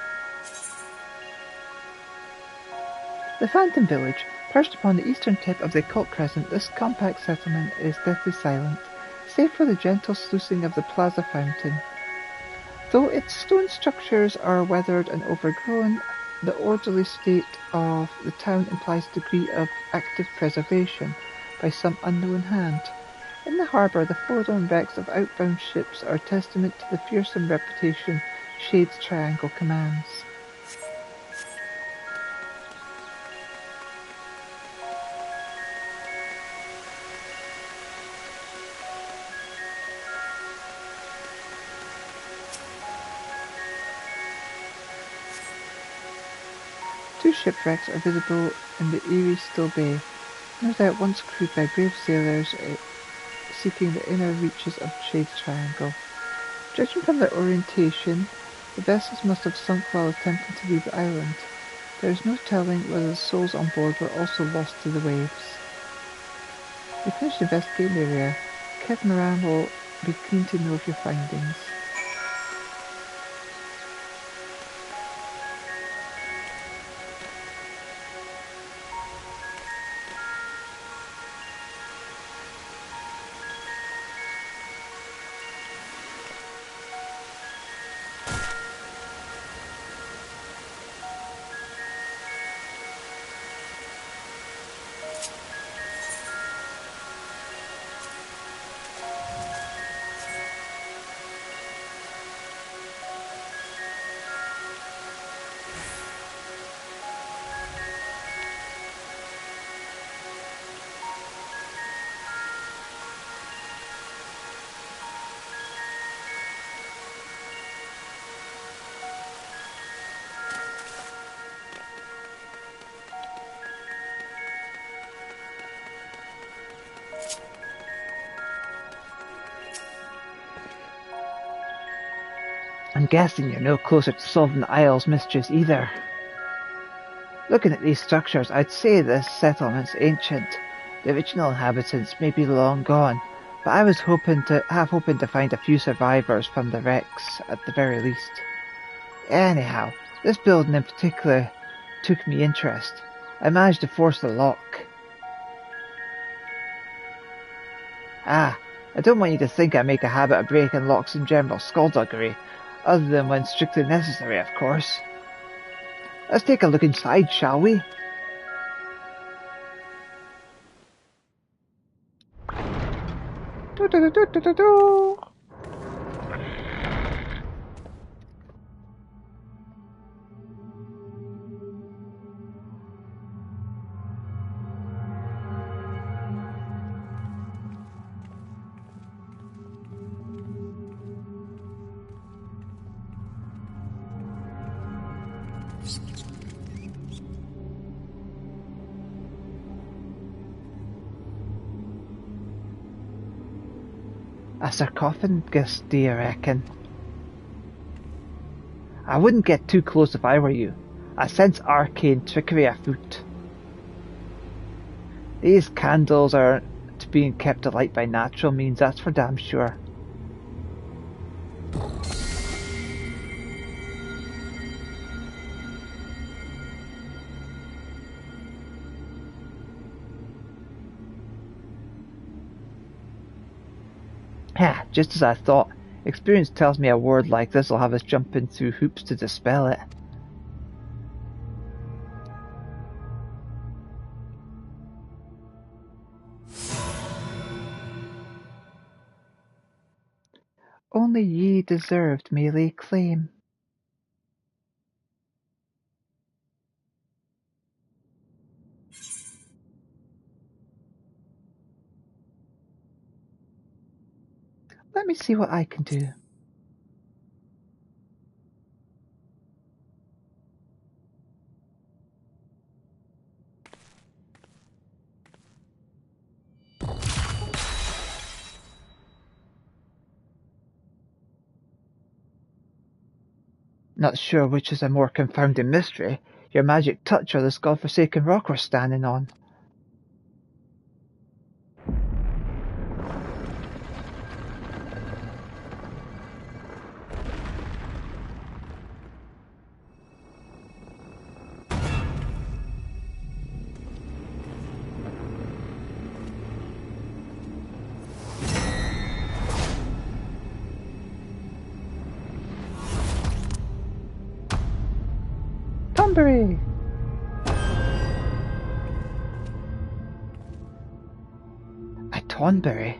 The Phantom Village, perched upon the eastern tip of the Occult Crescent, this compact settlement is deathly silent, save for the gentle sluicing of the Plaza Fountain. Though its stone structures are weathered and overgrown, the orderly state of the town implies a degree of active preservation by some unknown hand. In the harbour, the forlorn wrecks of outbound ships are a testament to the fearsome reputation Shade's Triangle commands. Two shipwrecks are visible in the eerie still bay, no doubt once crewed by brave sailors seeking the inner reaches of Shade's Triangle. Judging from their orientation, the vessels must have sunk while attempting to leave the island. There is no telling whether the souls on board were also lost to the waves. We finished investigating the area. Kev Moran will be keen to know of your findings. I'm guessing you're no closer to solving the Isle's mysteries either. Looking at these structures, I'd say this settlement's ancient. The original inhabitants may be long gone, but I was hoping to find a few survivors from the wrecks at the very least. Anyhow, this building in particular took me interest. I managed to force the lock. I don't want you to think I make a habit of breaking locks in general skullduggery, other than when strictly necessary, of course. Let's take a look inside, shall we? Do-do-do-do-do-do. A sarcophagus, do you reckon? I wouldn't get too close if I were you. I sense arcane trickery afoot. These candles aren't being kept alight by natural means, that's for damn sure. Just as I thought. Experience tells me a word like this will have us jumping through hoops to dispel it. Only ye deserved me lay claim. Let me see what I can do. Not sure which is a more confounding mystery, your magic touch or this godforsaken rock we're standing on. Tonberry! A Tonberry?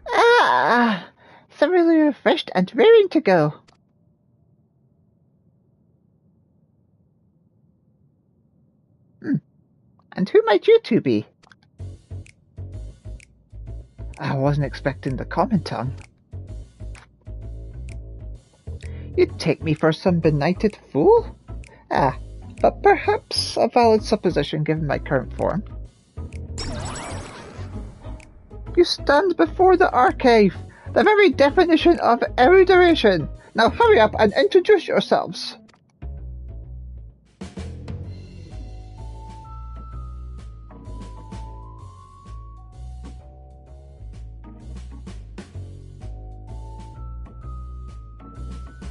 Ah! Thoroughly refreshed and raring to go. And who might you two be? I wasn't expecting the common tongue. You'd take me for some benighted fool? But perhaps a valid supposition given my current form. You stand before the archive, the very definition of erudition. Now hurry up and introduce yourselves.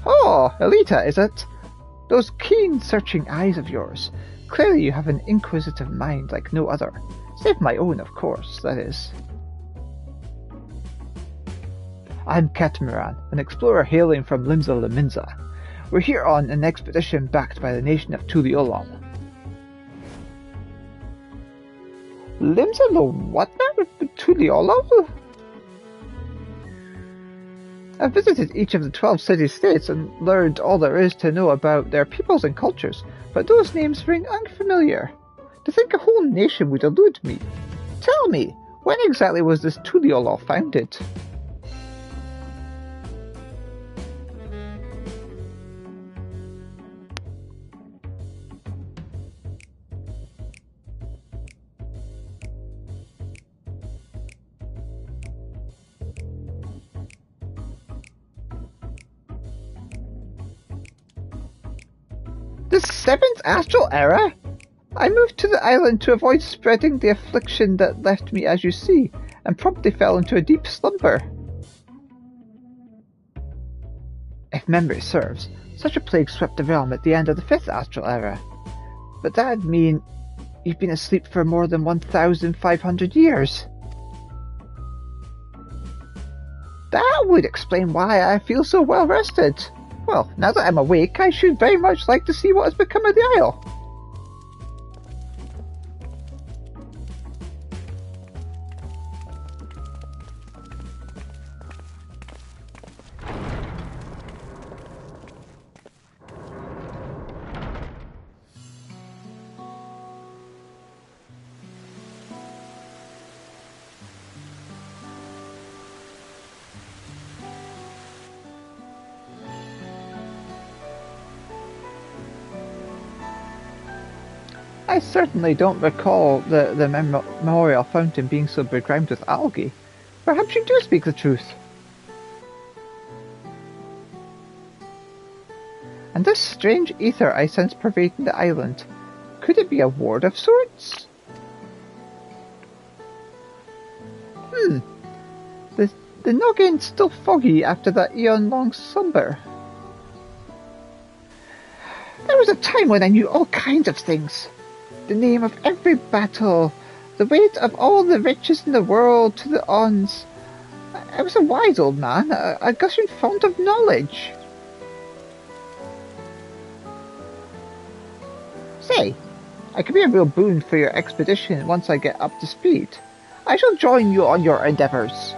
Oh, Elita, is it? Those keen, searching eyes of yours. Clearly you have an inquisitive mind like no other. Save my own, of course, that is. I'm Catamaran, an explorer hailing from Limsa Laminza. We're here on an expedition backed by the nation of Tuliolol. Limsa lo what now? Tuliolol? I've visited each of the 12 city-states and learned all there is to know about their peoples and cultures, but those names ring unfamiliar. To think a whole nation would elude me. Tell me, when exactly was this Tuliolol founded? The 7th astral era? I moved to the island to avoid spreading the affliction that left me as you see, and promptly fell into a deep slumber. If memory serves, such a plague swept the realm at the end of the 5th astral era. But that'd mean you've been asleep for more than 1,500 years. That would explain why I feel so well rested. Well, now that I'm awake, I should very much like to see what has become of the isle. I certainly don't recall the memorial fountain being so begrimed with algae. Perhaps you do speak the truth. And this strange ether I sense pervading the island, could it be a ward of sorts? The noggin's still foggy after that eon-long slumber. There was a time when I knew all kinds of things. The name of every battle, the weight of all the riches in the world to the ons. I was a wise old man, a gushing fount of knowledge. Say, I could be a real boon for your expedition once I get up to speed. I shall join you on your endeavours.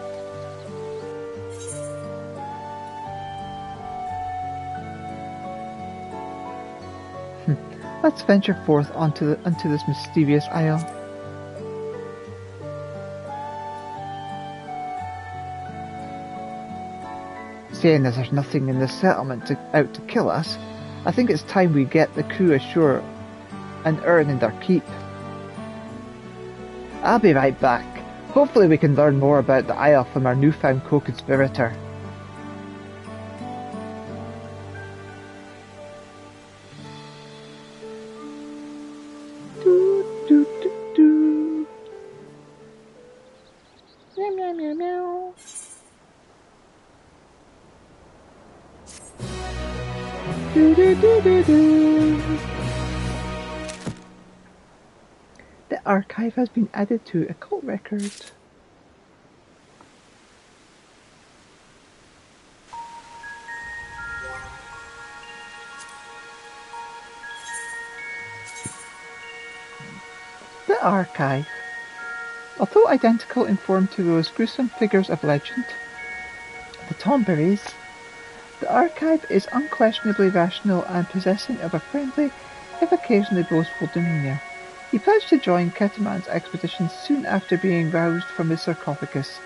Let's venture forth onto this mysterious isle. Seeing as there's nothing in the settlement out to kill us, I think it's time we get the crew ashore and earn their keep. I'll be right back. Hopefully we can learn more about the isle from our newfound co-conspirator. The archive has been added to occult record. The archive. Although identical in form to those gruesome figures of legend, the Tomberries, the archive is unquestionably rational and possessing of a friendly, if occasionally boastful demeanour. He pledged to join Ketaman's expedition soon after being roused from his sarcophagus.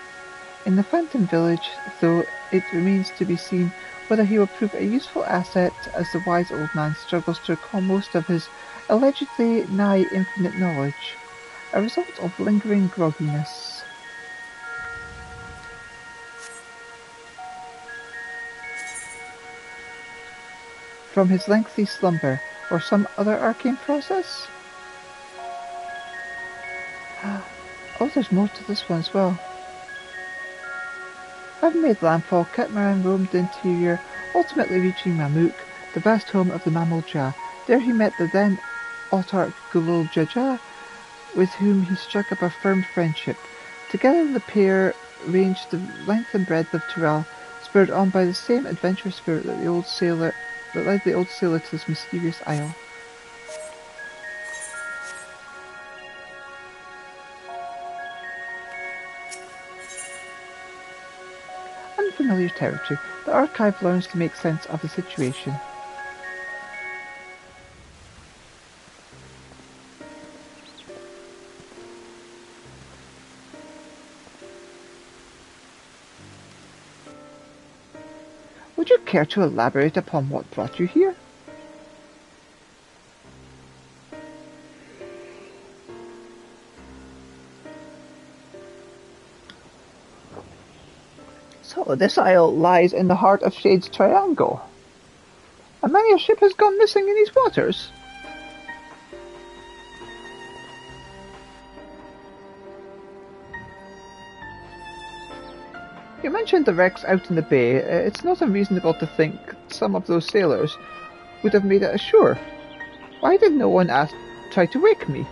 In the Phantom Village, though, it remains to be seen whether he will prove a useful asset as the wise old man struggles to recall most of his allegedly nigh infinite knowledge, a result of lingering grogginess. From his lengthy slumber, or some other arcane process? Oh, there's more to this one as well. Having made landfall, Catamaran roamed the interior, ultimately reaching Mamook, the vast home of the Mammal Jah. There he met the then autarch Gulul Jaja, with whom he struck up a firm friendship. Together the pair ranged the length and breadth of Tyrell, spurred on by the same adventurous spirit that led the old sailor to this mysterious isle. Unfamiliar territory, the archive learns to make sense of the situation. Would you care to elaborate upon what brought you here? So this isle lies in the heart of Shade's Triangle, and many a ship has gone missing in these waters. You mentioned the wrecks out in the bay. It's not unreasonable to think some of those sailors would have made it ashore. Why did no one try to wake me?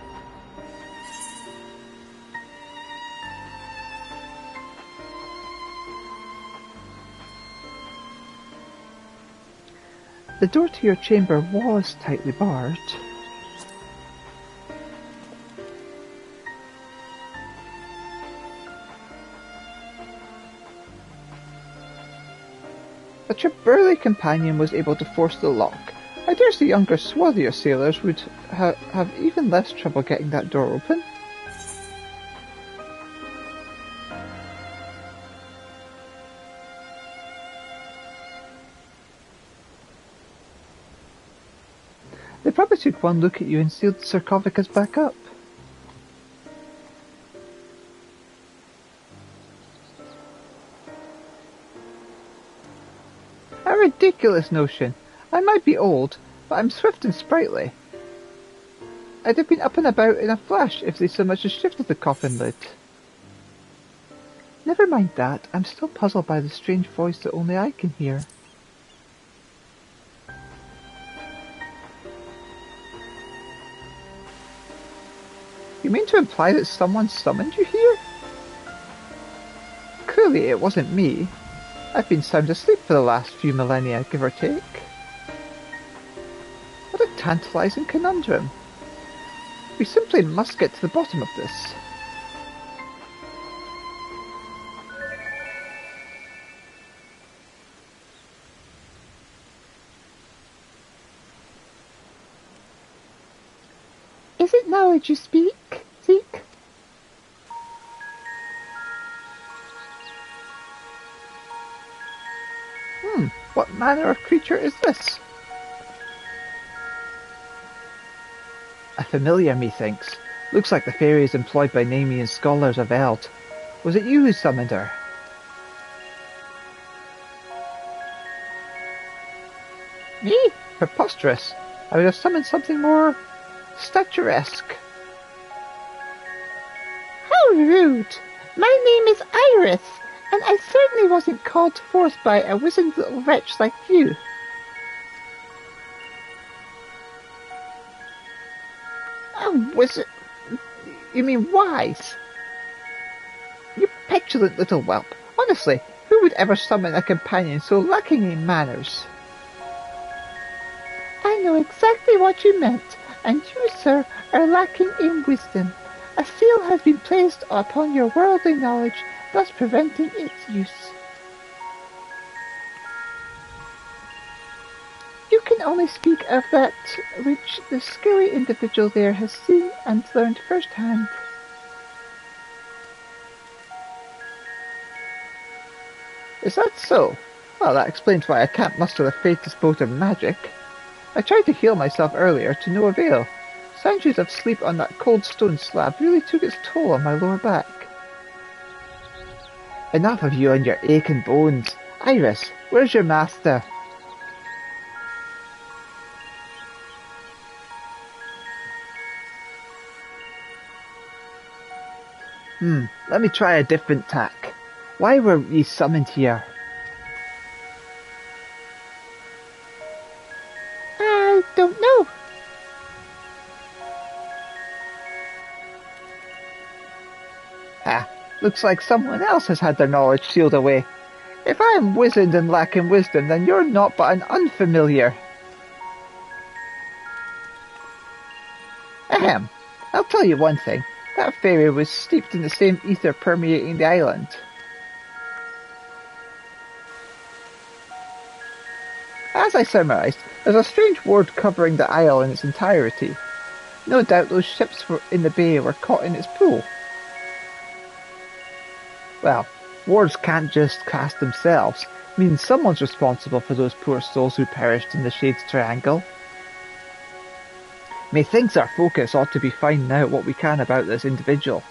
The door to your chamber was tightly barred. But your burly companion was able to force the lock. I dare say younger, swarthier sailors would have even less trouble getting that door open. They probably took one look at you and sealed the sarcophagus back up. A ridiculous notion. I might be old, but I'm swift and sprightly. I'd have been up and about in a flash if they so much as shifted the coffin lid. Never mind that, I'm still puzzled by the strange voice that only I can hear. You mean to imply that someone summoned you here? Clearly it wasn't me. I've been sound asleep for the last few millennia, give or take. What a tantalizing conundrum. We simply must get to the bottom of this. Is it knowledge you seek? What manner of creature is this? A familiar, methinks. Looks like the fairies employed by Nemean scholars of Eld. Was it you who summoned her? Me? Preposterous. I would have summoned something more statuesque. How rude! My name is Iris, and I certainly wasn't called forth by a wizened little wretch like you. A wizard? You mean wise? You petulant little whelp. Honestly, who would ever summon a companion so lacking in manners? I know exactly what you meant, and you, sir, are lacking in wisdom. A seal has been placed upon your worldly knowledge, thus preventing its use. You can only speak of that which the scary individual there has seen and learned firsthand. Is that so? Well, that explains why I can't muster the faintest bolt of magic. I tried to heal myself earlier, to no avail. Centuries of sleep on that cold stone slab really took its toll on my lower back. Enough of you and your aching bones. Iris, where's your master? Let me try a different tack. Why were ye summoned here? I don't know. Looks like someone else has had their knowledge sealed away. If I am wizened and lacking wisdom, then you're not but an unfamiliar. Ahem. I'll tell you one thing. That fairy was steeped in the same ether permeating the island. As I surmised, there's a strange ward covering the isle in its entirety. No doubt those ships in the bay were caught in its pool. Well, wards can't just cast themselves. It means someone's responsible for those poor souls who perished in the Shades Triangle. Methinks our focus ought to be finding out what we can about this individual.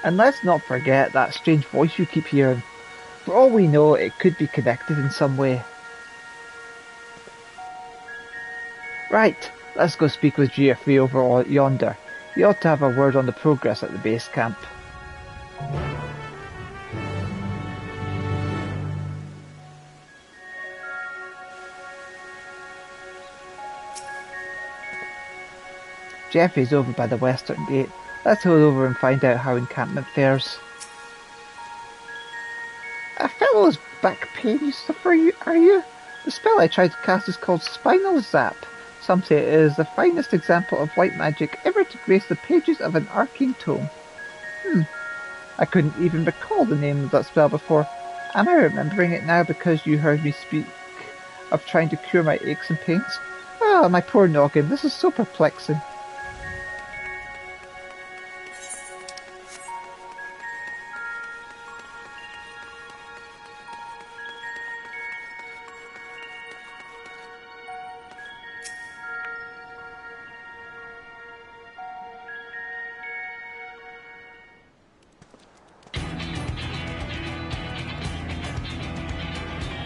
And let's not forget that strange voice you keep hearing. For all we know, it could be connected in some way. Right, let's go speak with Geoffrey over yonder. He ought to have a word on the progress at the base camp. Geoffrey's over by the western gate. Let's head over and find out how encampment fares. A fellow's back pain you suffer, are you? The spell I tried to cast is called Spinal Zap. Some say it is the finest example of white magic ever to grace the pages of an arcane tome. I couldn't even recall the name of that spell before. Am I remembering it now because you heard me speak of trying to cure my aches and pains? Ah, my poor noggin, this is so perplexing.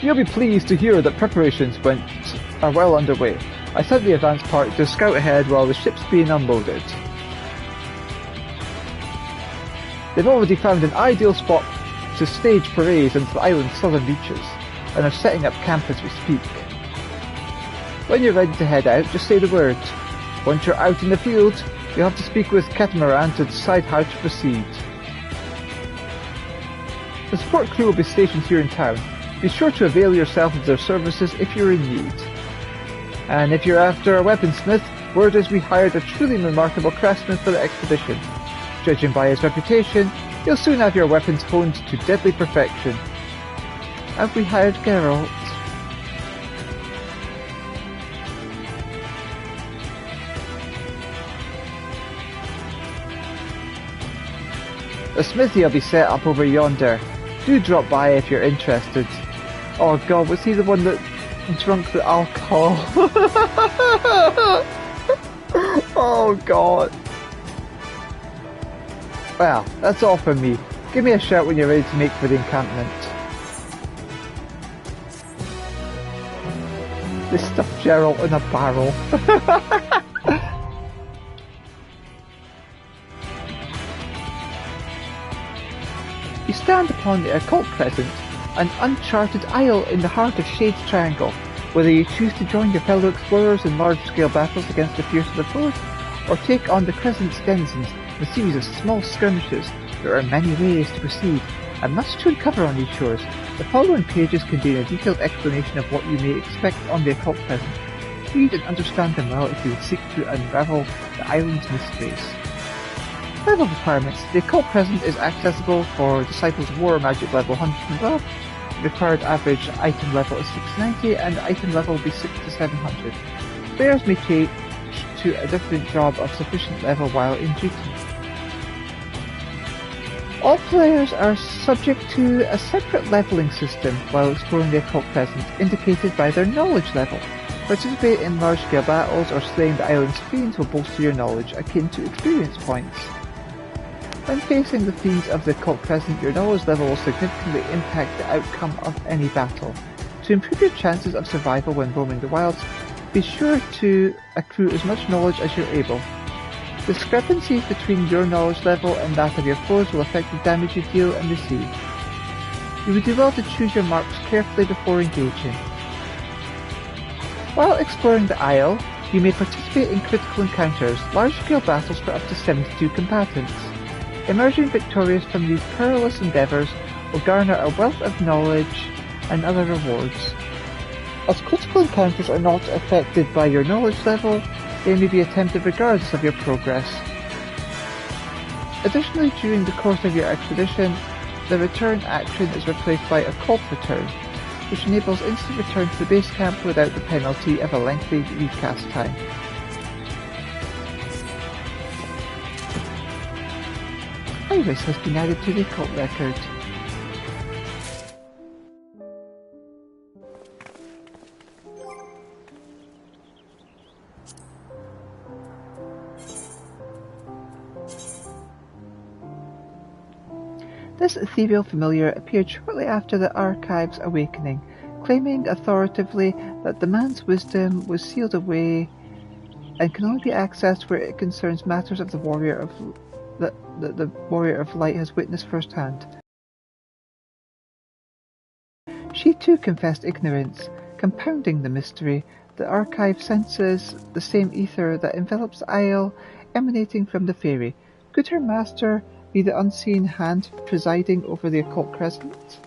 You'll be pleased to hear that preparations are well underway. I sent the advance party to scout ahead while the ship's being unloaded. They've already found an ideal spot to stage parades into the island's southern beaches, and are setting up camp as we speak. When you're ready to head out, just say the word. Once you're out in the field, you'll have to speak with Catamaran to decide how to proceed. The support crew will be stationed here in town. Be sure to avail yourself of their services if you're in need. And if you're after a weaponsmith, word is we hired a truly remarkable craftsman for the expedition. Judging by his reputation, you'll soon have your weapons honed to deadly perfection. Have we hired Geralt? The smithy will be set up over yonder. Do drop by if you're interested. Oh god, was he the one that drunk the alcohol? Oh god. Well, that's all from me. Give me a shout when you're ready to make for the encampment. This stuffed Geralt in a barrel. You stand upon the occult crescent, an uncharted isle in the heart of Shade's Triangle. Whether you choose to join your fellow explorers in large-scale battles against the fearsome foes, or take on the crescent's denizens in a series of small skirmishes, there are many ways to proceed, and much to uncover on these shores. The following pages contain a detailed explanation of what you may expect on the occult crescent. Read and understand them well if you would seek to unravel the island's mysteries. Level requirements. The occult crescent is accessible for Disciples of War Magic level 100 and above. The required average item level is 690 and the item level will be 6 to 700. Players may change to a different job of sufficient level while in duty. All players are subject to a separate leveling system while exploring the occult crescent, indicated by their knowledge level. Participate in large-scale battles or slaying the island's fiends will bolster your knowledge, akin to experience points. When facing the fiends of the occult crescent, your knowledge level will significantly impact the outcome of any battle. To improve your chances of survival when roaming the wilds, be sure to accrue as much knowledge as you're able. Discrepancies between your knowledge level and that of your foes will affect the damage you deal and receive. You would do well to choose your marks carefully before engaging. While exploring the Isle, you may participate in critical encounters, large-scale battles for up to 72 combatants. Emerging victorious from these perilous endeavours will garner a wealth of knowledge and other rewards. As critical encounters are not affected by your knowledge level, they may be attempted regardless of your progress. Additionally, during the course of your expedition, the return action is replaced by a occult return, which enables instant return to the base camp without the penalty of a lengthy recast time. Iris has been added to the occult record. This ethereal familiar appeared shortly after the Archive's awakening, claiming authoritatively that the man's wisdom was sealed away and can only be accessed where it concerns matters of the warrior of the warrior of light has witnessed firsthand. She too confessed ignorance, compounding the mystery. The Archive senses the same ether that envelops the Isle, emanating from the fairy. Could her master be the unseen hand presiding over the occult crescent?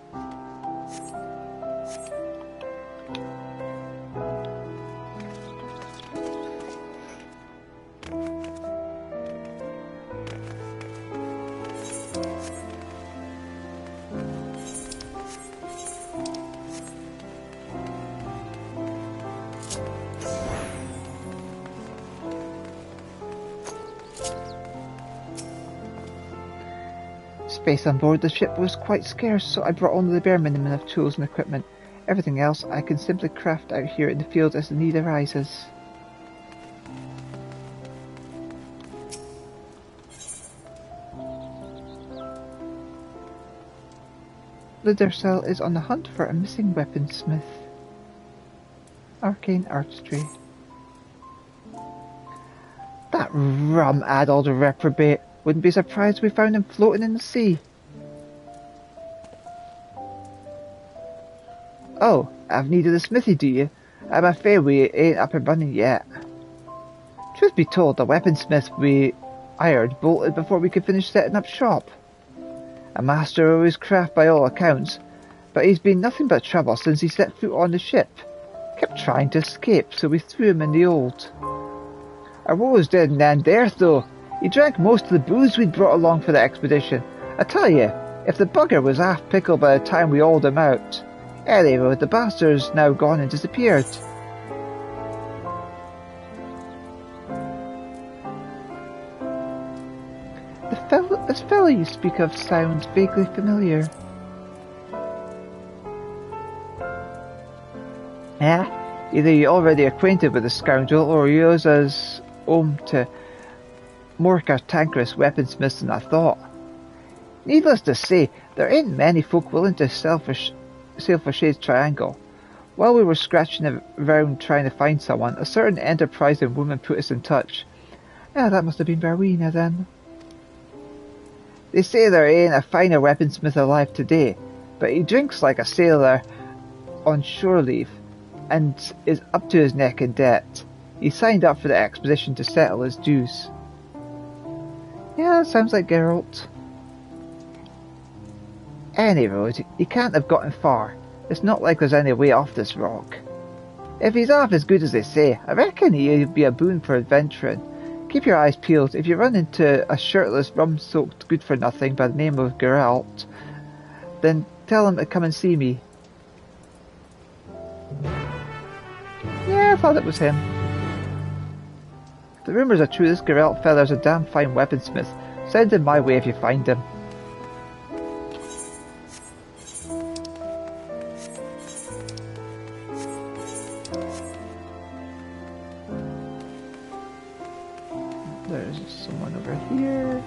Space on board the ship was quite scarce, so I brought only the bare minimum of tools and equipment. Everything else I can simply craft out here in the field as the need arises. Lidercell is on the hunt for a missing weaponsmith. Arcane Artistry. That rum-addled reprobate. Wouldn't be surprised if we found him floating in the sea. Oh, I've needed a smithy, do you? I'm afraid we ain't up and running yet. Truth be told, the weaponsmith we hired bolted before we could finish setting up shop. A master of his craft by all accounts, but he's been nothing but trouble since he set foot on the ship. Kept trying to escape, so we threw him in the hold. Our woes didn't end there, though. He drank most of the booze we'd brought along for the expedition. I tell you, if the bugger was half pickled by the time we hauled him out. Anyway, the bastard's now gone and disappeared. This fellow you speak of sounds vaguely familiar. Either you're already acquainted with the scoundrel, or he owes us home to more cantankerous weaponsmiths than I thought. Needless to say, there ain't many folk willing to sail for Shade's Triangle. While we were scratching around trying to find someone, a certain enterprising woman put us in touch. That must have been Rowena then. They say there ain't a finer weaponsmith alive today, but he drinks like a sailor on shore leave, and is up to his neck in debt. He signed up for the expedition to settle his dues. Yeah, sounds like Geralt. Any road, he can't have gotten far. It's not like there's any way off this rock. If he's half as good as they say, I reckon he'd be a boon for adventuring. Keep your eyes peeled. If you run into a shirtless, rum-soaked good-for-nothing by the name of Geralt, then tell him to come and see me. Yeah, I thought it was him. If the rumours are true, this Geralt fella's a damn fine weaponsmith. Send him my way if you find him. There's someone over here.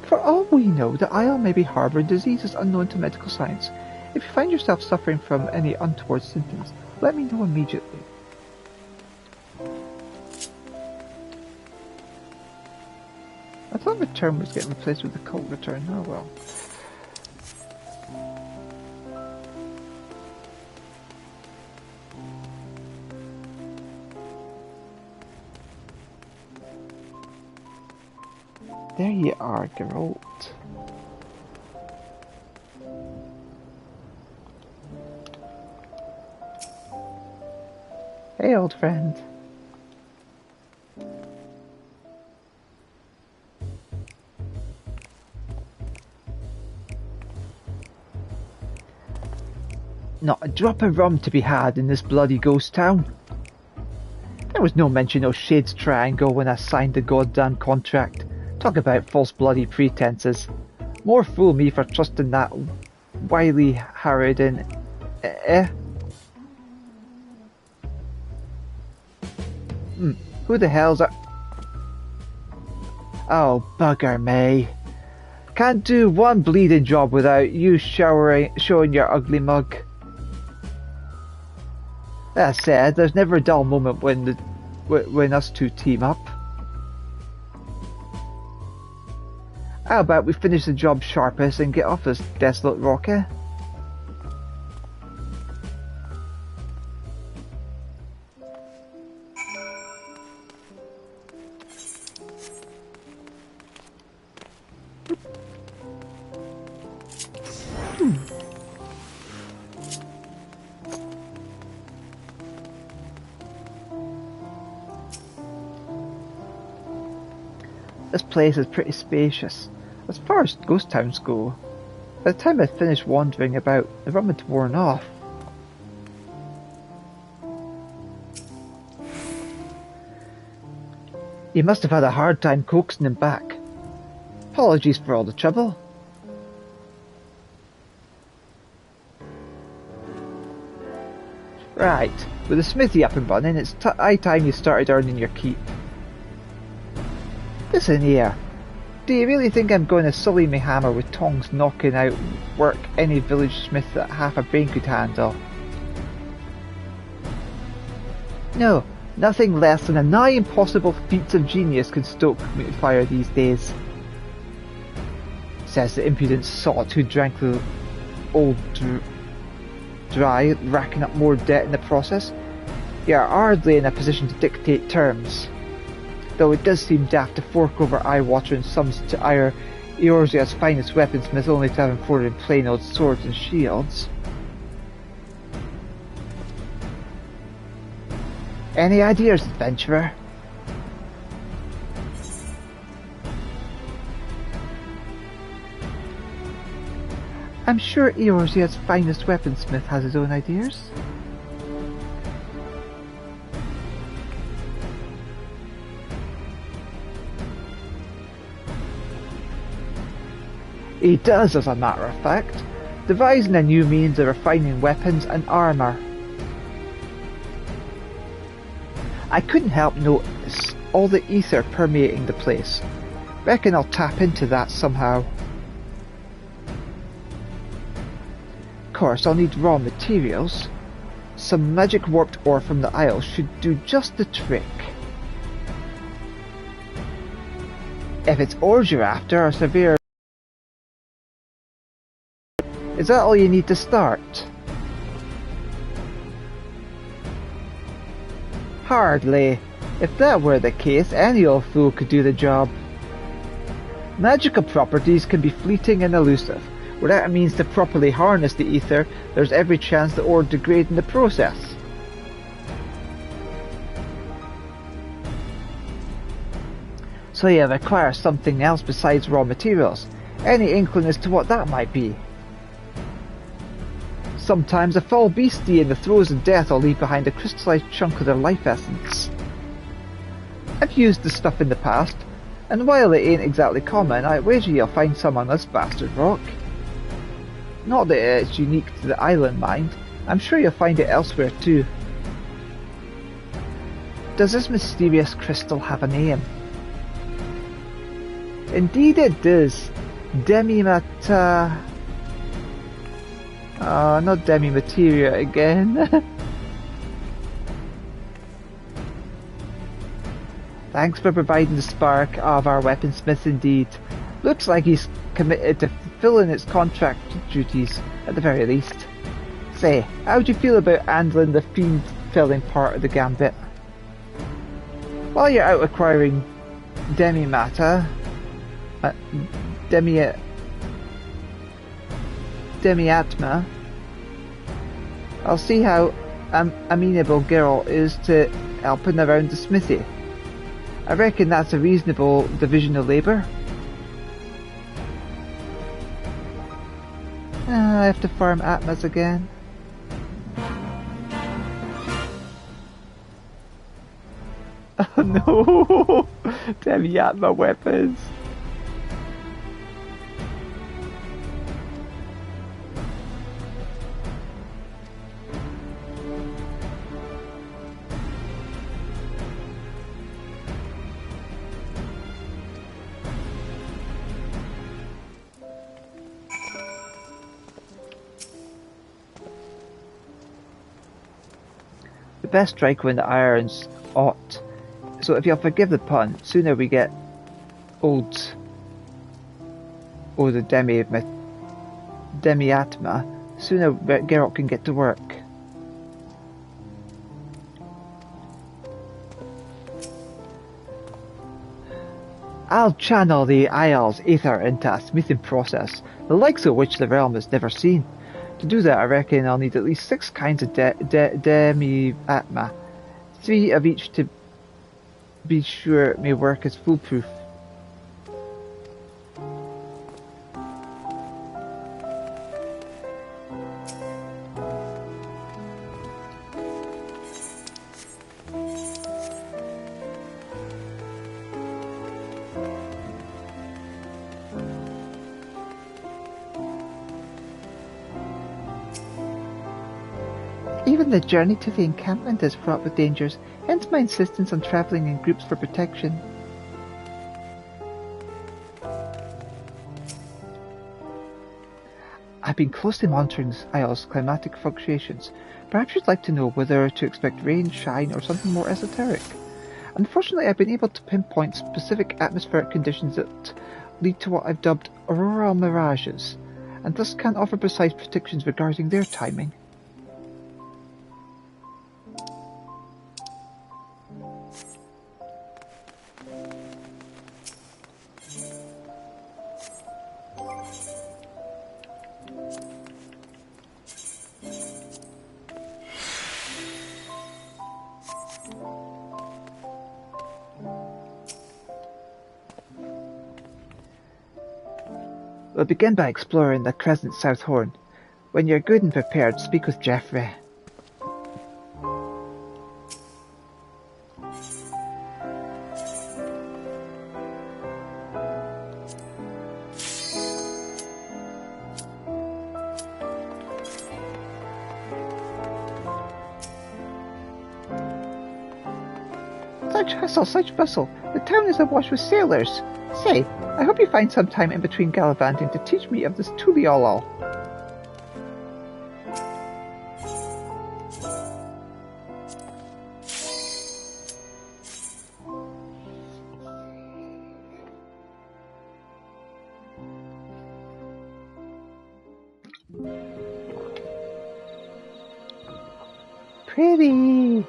For all we know, the Isle may be harbouring diseases unknown to medical science. If you find yourself suffering from any untoward symptoms, let me know immediately. I thought return was getting replaced with the cult return. Oh well. There you are, Geralt. Hey, old friend. Not a drop of rum to be had in this bloody ghost town. There was no mention of Shade's Triangle when I signed the goddamn contract. Talk about false bloody pretenses. More fool me for trusting that wily harridan. Who the hell's that? Oh, bugger me. Can't do one bleeding job without you showing your ugly mug. That said, there's never a dull moment when us two team up. How about we finish the job sharpest and get off this desolate rock, eh? This place is pretty spacious. As far as ghost towns go, by the time I finished wandering about, the rum had worn off. You must have had a hard time coaxing him back. Apologies for all the trouble. Right, with the smithy up and running, it's high time you started earning your keep. Listen here. Do you really think I'm going to sully my hammer with tongs knocking out work any village smith that half a brain could handle? No, nothing less than a nigh impossible feats of genius can stoke fire these days, says the impudent sot who drank the old dry, racking up more debt in the process. You are hardly in a position to dictate terms, though it does seem daft to fork over eye-watering sums to hire Eorzea's finest weaponsmith only to have him afforded plain old swords and shields. Any ideas, adventurer? I'm sure Eorzea's finest weaponsmith has his own ideas. He does, as a matter of fact, devising a new means of refining weapons and armour. I couldn't help notice all the ether permeating the place. Reckon I'll tap into that somehow. Of course, I'll need raw materials. Some magic warped ore from the Isle should do just the trick. If it's ores you're after, or severe... Is that all you need to start? Hardly. If that were the case, any old fool could do the job. Magical properties can be fleeting and elusive. Without a means to properly harness the ether, there's every chance the ore degrade in the process. So you require something else besides raw materials. Any inkling as to what that might be? Sometimes a foul beastie in the throes of death will leave behind a crystallized chunk of their life essence. I've used this stuff in the past, and while it ain't exactly common, I wager you'll find some on this bastard rock. Not that it's unique to the island, mind. I'm sure you'll find it elsewhere too. Does this mysterious crystal have a name? Indeed it does. Demimata... not demi-materia again. Thanks for providing the spark of our weaponsmith indeed. Looks like he's committed to fulfilling its contract duties, at the very least. Say, how do you feel about handling the fiend-filling part of the gambit? While you're out acquiring demimata, demiatma, I'll see how amenable girl is to helping around the smithy. I reckon that's a reasonable division of labour. I have to farm atmas again. Oh no! Demiatma weapons! Best strike when the iron's hot. So if you'll forgive the pun, sooner we get the demiatma, sooner Geralt can get to work. I'll channel the Isle's ether into a smithing process, the likes of which the realm has never seen. To do that, I reckon I'll need at least 6 kinds of demi-atma, 3 of each to be sure my work is foolproof. Even the journey to the encampment is fraught with dangers, hence my insistence on travelling in groups for protection. I've been closely monitoring this isle's climatic fluctuations. Perhaps you'd like to know whether to expect rain, shine, or something more esoteric. Unfortunately, I've been able to pinpoint specific atmospheric conditions that lead to what I've dubbed auroral mirages, and thus can't offer precise predictions regarding their timing. We'll begin by exploring the Crescent South Horn. When you're good and prepared, speak with Jeffrey. Such hustle, such bustle. The town is awash with sailors. Say, I hope you find some time in between gallivanting to teach me of this Tuliolol. Pretty.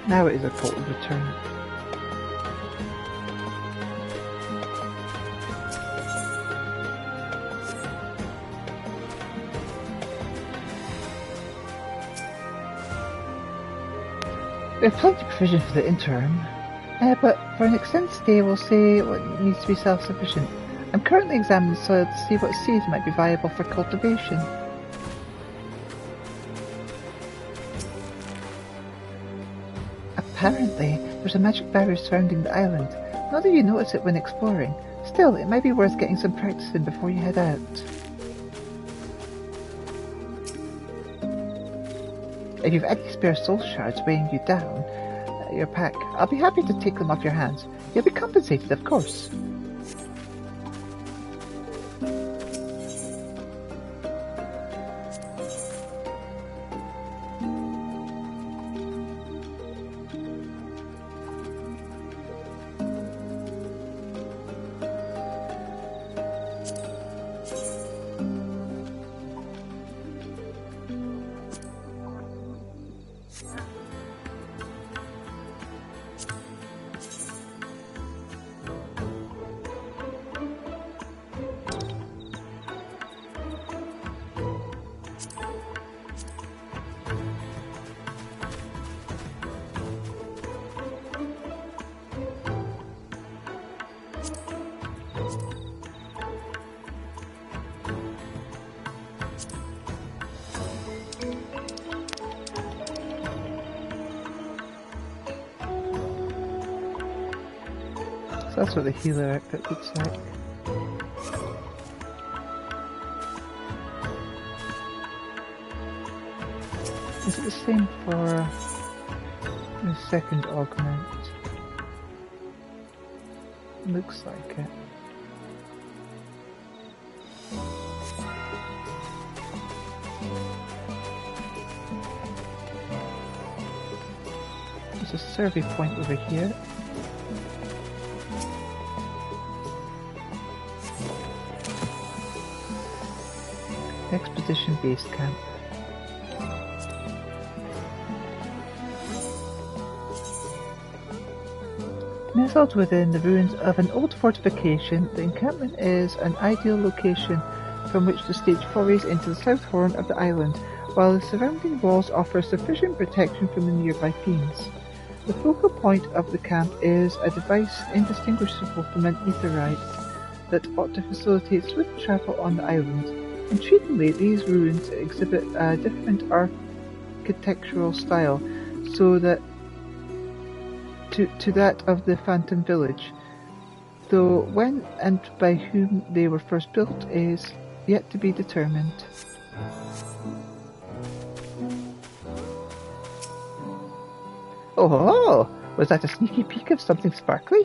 Now it is a call to return. We have plenty of provision for the interim, but for an extended stay we'll say what needs to be self-sufficient. I'm currently examining the soil to see what seeds might be viable for cultivation. Apparently, there's a magic barrier surrounding the island. Not that you notice it when exploring. Still, it might be worth getting some practice in before you head out. If you've any spare soul shards weighing you down, your pack, I'll be happy to take them off your hands. You'll be compensated, of course. So that's what the healer outfit looks like. Is it the same for the second augment? Looks like it. There's a survey point over here. Expedition base camp. Nestled within the ruins of an old fortification, the encampment is an ideal location from which to stage forays into the south horn of the island, while the surrounding walls offer sufficient protection from the nearby fiends. The focal point of the camp is a device indistinguishable from an aetheryte that ought to facilitate swift travel on the island. Intriguingly, these ruins exhibit a different architectural style, so that to that of the Phantom Village, though when and by whom they were first built is yet to be determined. Oh, was that a sneaky peek of something sparkly?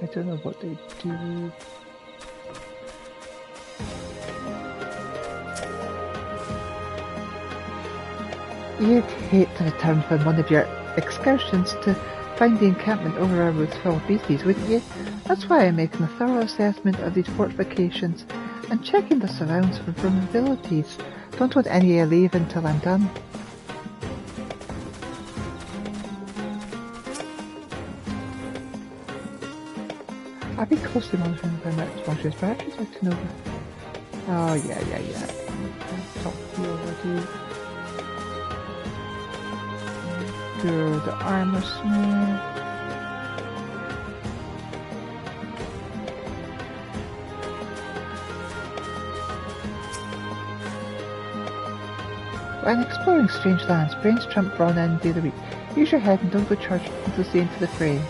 I don't know what they do. You'd hate to return from one of your excursions to find the encampment overrun full of beasties, wouldn't you? That's why I'm making a thorough assessment of these fortifications and checking the surrounds for vulnerabilities. Don't want any leave until I'm done. I've been closely monitoring the Marsh's batteries, I'd like to know. Oh, yeah. I've talked to you already. You're the armor smith. When exploring strange lands, brains trump brawn any day of the week. Use your head and don't go charging endlessly into the fray.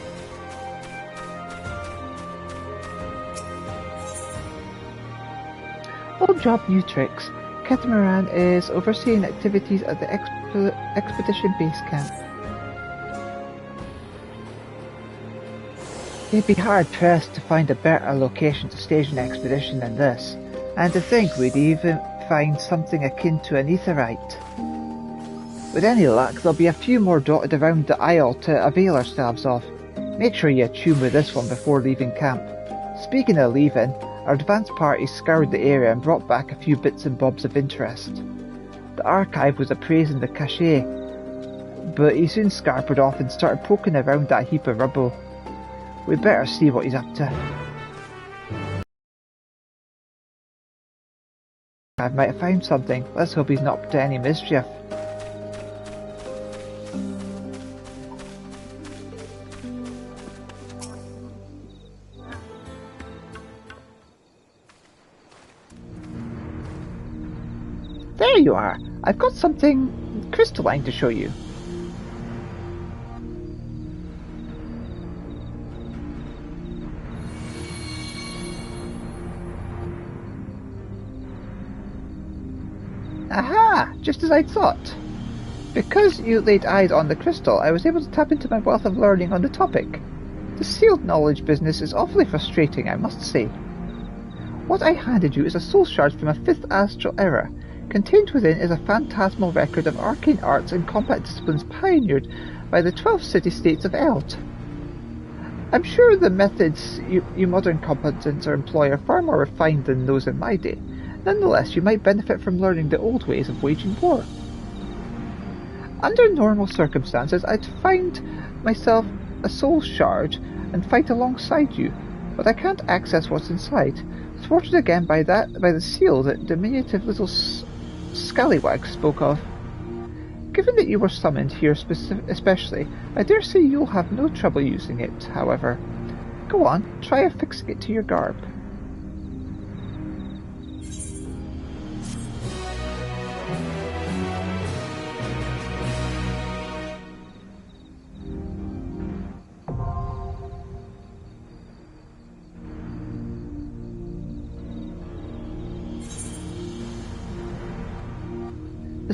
Old job, new tricks. Catamaran is overseeing activities at the expedition base camp. They'd be hard-pressed to find a better location to stage an expedition than this, and to think we'd even find something akin to an aetheryte. With any luck, there'll be a few more dotted around the isle to avail ourselves of. Make sure you attune with this one before leaving camp. Speaking of leaving, our advance party scoured the area and brought back a few bits and bobs of interest. The archive was appraising the cache, but he soon scampered off and started poking around that heap of rubble. We'd better see what he's up to. I might have found something. Let's hope he's not up to any mischief. There you are! I've got something crystalline to show you. Aha! Just as I thought. Because you laid eyes on the crystal, I was able to tap into my wealth of learning on the topic. The sealed knowledge business is awfully frustrating, I must say. What I handed you is a soul shard from a 5th astral era. Contained within is a phantasmal record of arcane arts and combat disciplines pioneered by the 12 city-states of Eld. I'm sure the methods you modern combatants employ are far more refined than those in my day. Nonetheless, you might benefit from learning the old ways of waging war. Under normal circumstances, I'd find myself a soul shard and fight alongside you, but I can't access what's inside. Thwarted again by the seal that diminutive little scallywag spoke of. Given that you were summoned here especially, I dare say you'll have no trouble using it, however. Go on, try affixing it to your garb.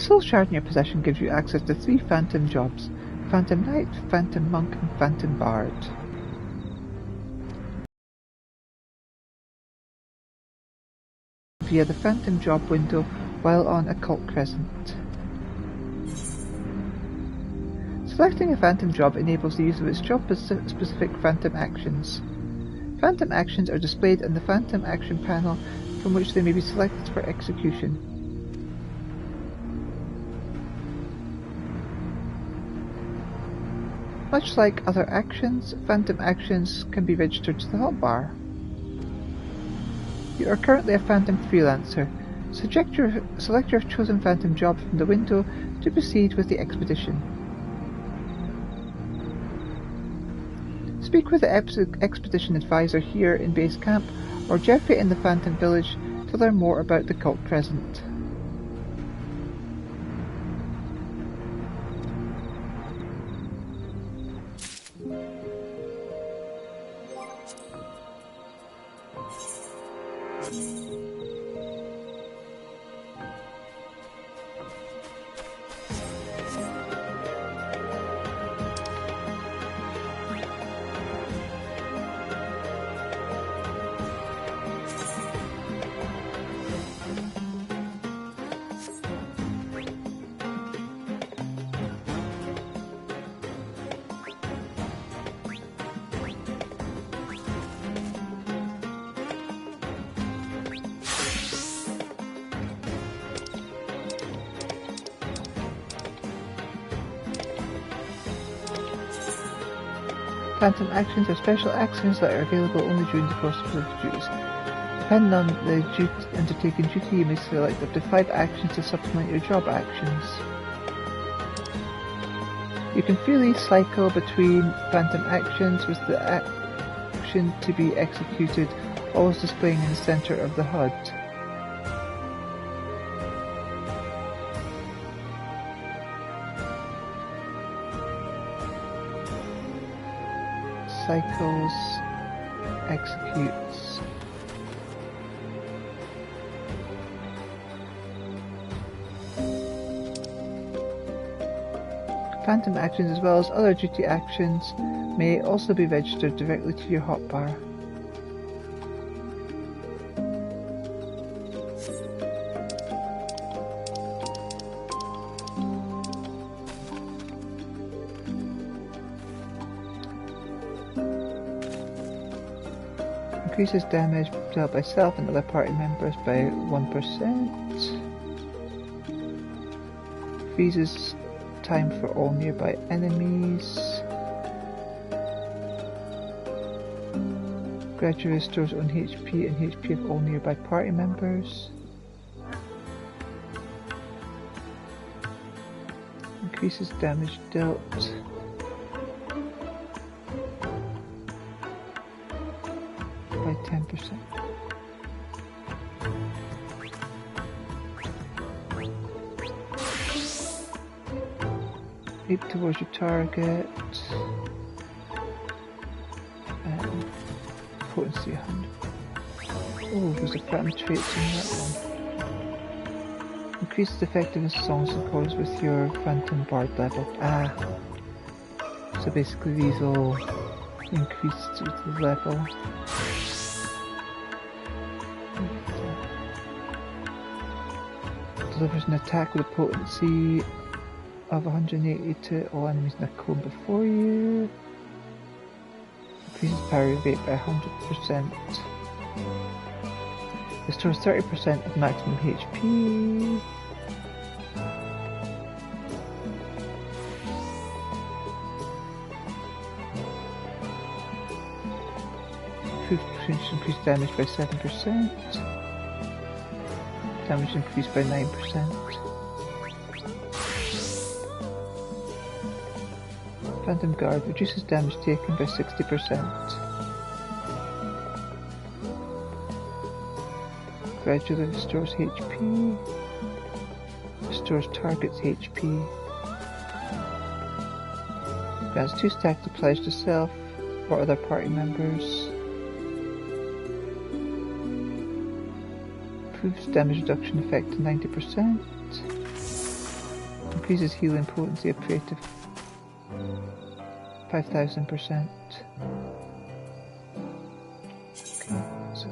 soul shard in your possession gives you access to 3 phantom jobs: Phantom Knight, Phantom Monk, and Phantom Bard. Via the Phantom Job window while on Occult Crescent. Selecting a Phantom Job enables the use of its job-specific Phantom actions. Phantom actions are displayed in the Phantom Action panel, from which they may be selected for execution. Much like other actions, Phantom actions can be registered to the hotbar. You are currently a Phantom Freelancer. Select your chosen Phantom job from the window to proceed with the expedition. Speak with the Expedition Advisor here in base camp, or Jeffrey in the Phantom Village to learn more about the Cult Crescent. Phantom actions are special actions that are available only during the course of your duties. Depending on the undertaken duty, you may select up to 5 actions to supplement your job actions. You can freely cycle between Phantom actions, with the action to be executed always displaying in the centre of the HUD. Cycles, executes. Phantom actions, as well as other duty actions, may also be registered directly to your hotbar. Increases damage dealt by self and other party members by 1%. Freezes time for all nearby enemies. Gradually restores on HP and HP of all nearby party members. Increases damage dealt. By 10%. Leap towards your target. Potency 100. Oh, there's a pattern traits in that one. Increases effectiveness of songs in accordance with your Phantom Bard level. So basically these all increase to the level. Delivers an attack with a potency of 180 to all enemies in a cone before you. Increases parry rate by 100%. Restores 30% of maximum HP. Increased damage by 7%. Damage increased by 9%. Phantom Guard reduces damage taken by 60%. Gradually restores HP. Restores target's HP. Grants 2 stacks of pledge to self or other party members. Improves damage reduction effect to 90%. increases healing potency of prey to 5,000%. Okay, so...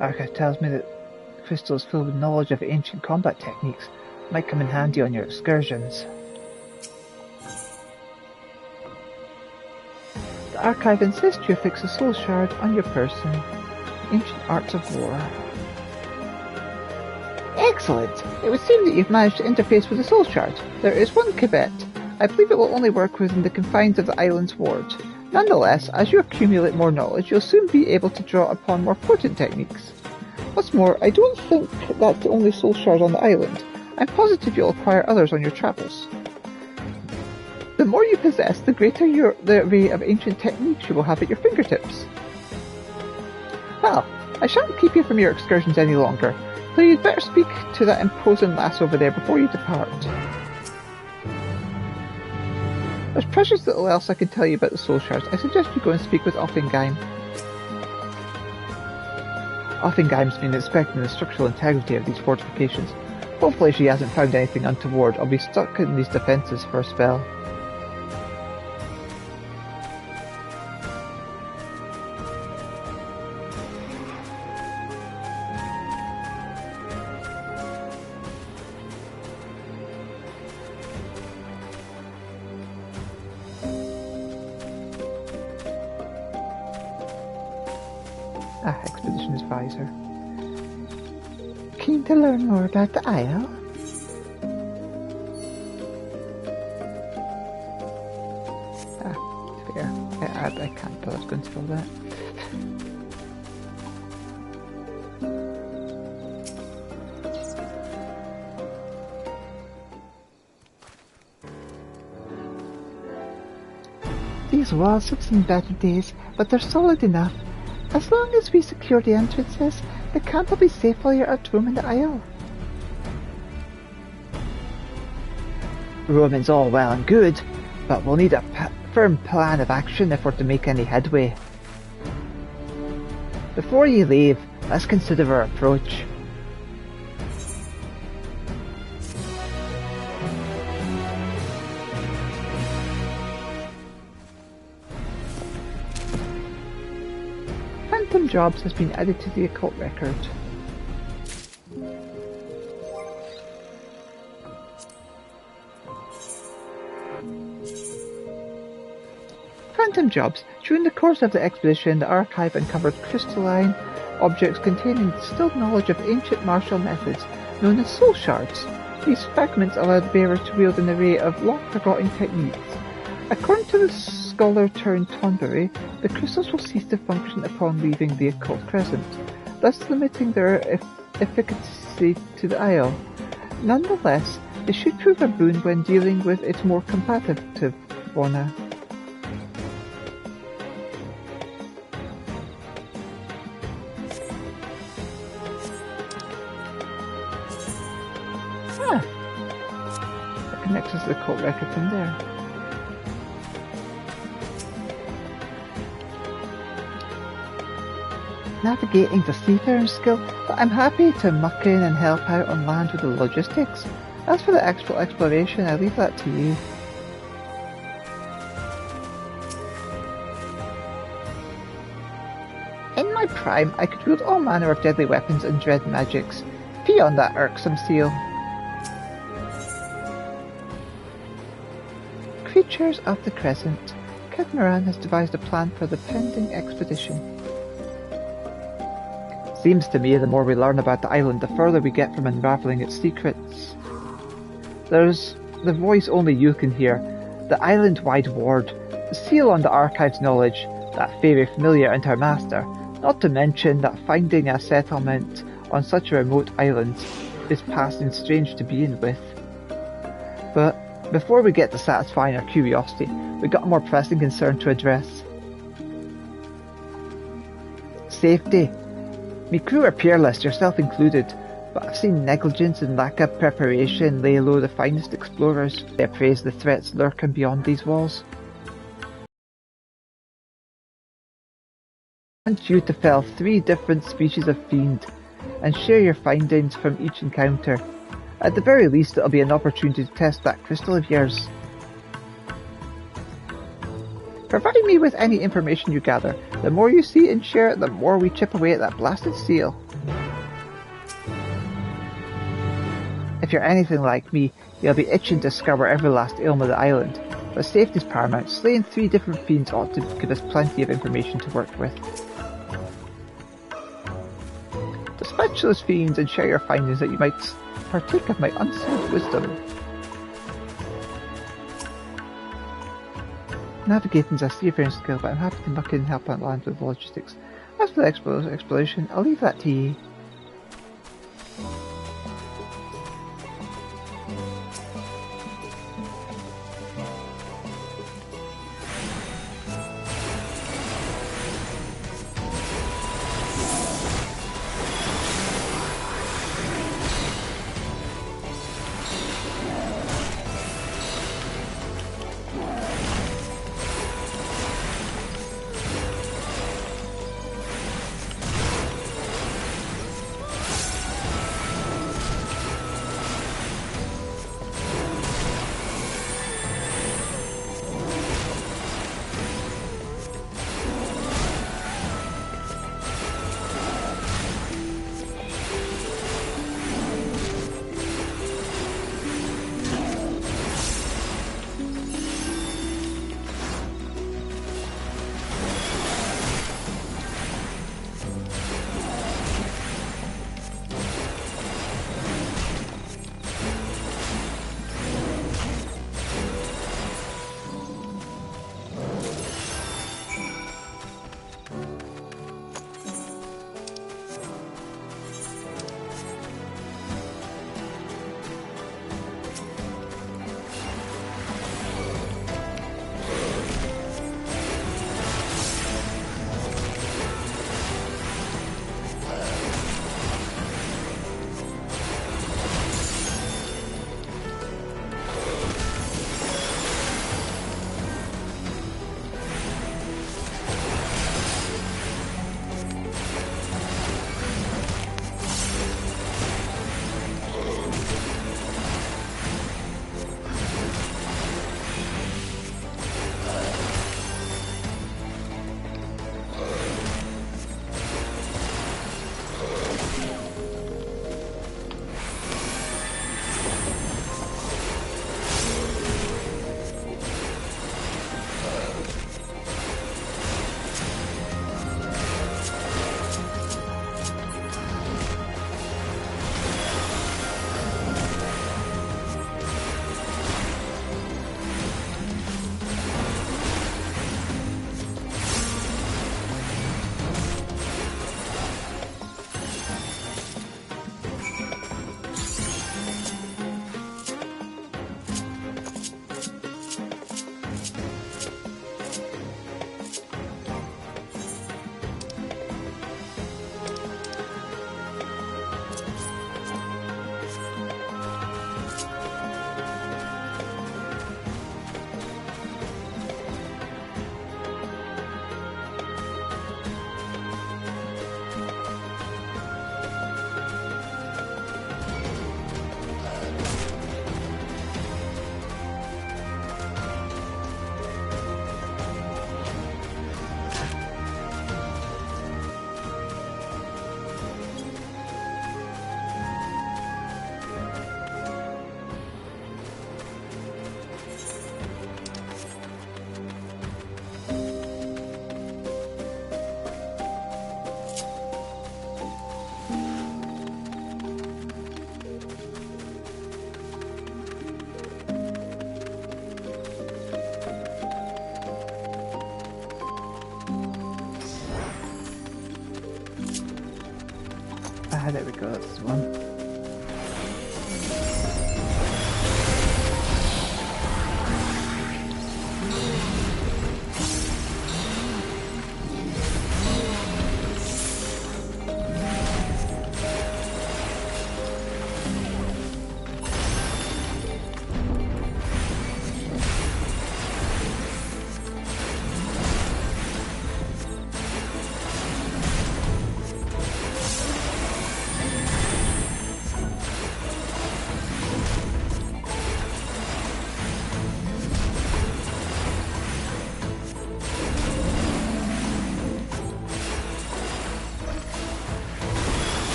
Archive tells me that crystals filled with knowledge of ancient combat techniques might come in handy on your excursions. The archive insists you affix a soul shard on your person. Ancient arts of war. Excellent! It would seem that you've managed to interface with the soul shard. There is one caveat. I believe it will only work within the confines of the island's ward. Nonetheless, as you accumulate more knowledge, you'll soon be able to draw upon more potent techniques. What's more, I don't think that's the only soul shard on the island. I'm positive you'll acquire others on your travels. The more you possess, the greater the array of ancient techniques you will have at your fingertips. Well, I shan't keep you from your excursions any longer, so you'd better speak to that imposing lass over there before you depart. There's precious little else I can tell you about the soul shards. I suggest you go and speak with Offenheim. Offenheim's been inspecting the structural integrity of these fortifications. Hopefully she hasn't found anything untoward. I'll be stuck in these defences for a spell. Expedition Advisor. Keen to learn more about the Isle? Fair. I can't bother going through that. These walls have seen better days, but they're solid enough. As long as we secure the entrances, the camp will be safe while you're at home in the Isle. Roaming's all well and good, but we'll need a firm plan of action if we're to make any headway. Before you leave, let's consider our approach. Phantom Jobs has been added to the occult record. Phantom Jobs. During the course of the expedition, the archive uncovered crystalline objects containing distilled knowledge of ancient martial methods, known as soul shards. These fragments allowed the bearer to wield an array of long-forgotten techniques. According to the scholar turned Tonberry, the crystals will cease to function upon leaving the occult crescent, thus limiting their efficacy to the Isle. Nonetheless, they should prove a boon when dealing with its more combative fauna. That connects us to the occult record from there. Navigating's a seafaring skill, but I'm happy to muck in and help out on land with the logistics. As for the actual exploration, I leave that to you. In my prime, I could wield all manner of deadly weapons and dread magics. Pee on that irksome seal. Creatures of the Crescent. Catamaran has devised a plan for the pending expedition. Seems to me the more we learn about the island, the further we get from unraveling its secrets. There's the voice only you can hear, the island-wide ward, the seal on the archive's knowledge, that fairy familiar and her master, not to mention that finding a settlement on such a remote island is passing strange to be in with. But before we get to satisfying our curiosity, we've got a more pressing concern to address. Safety. Me crew are peerless, yourself included, but I've seen negligence and lack of preparation lay low the finest explorers. They appraise the threats lurking beyond these walls. I want you to fell 3 different species of fiend, and share your findings from each encounter. At the very least, it'll be an opportunity to test that crystal of yours. Provide me with any information you gather. The more you see and share, the more we chip away at that blasted seal. If you're anything like me, you'll be itching to discover every last ailment of the island, but safety's paramount. Slaying 3 different fiends ought to give us plenty of information to work with. Dispatch those fiends and share your findings that you might partake of my unseen wisdom. Navigating's a seafaring skill, but I'm happy to muck in and help out land with the logistics. As for the exploration, I'll leave that to you. There we go, that's the one.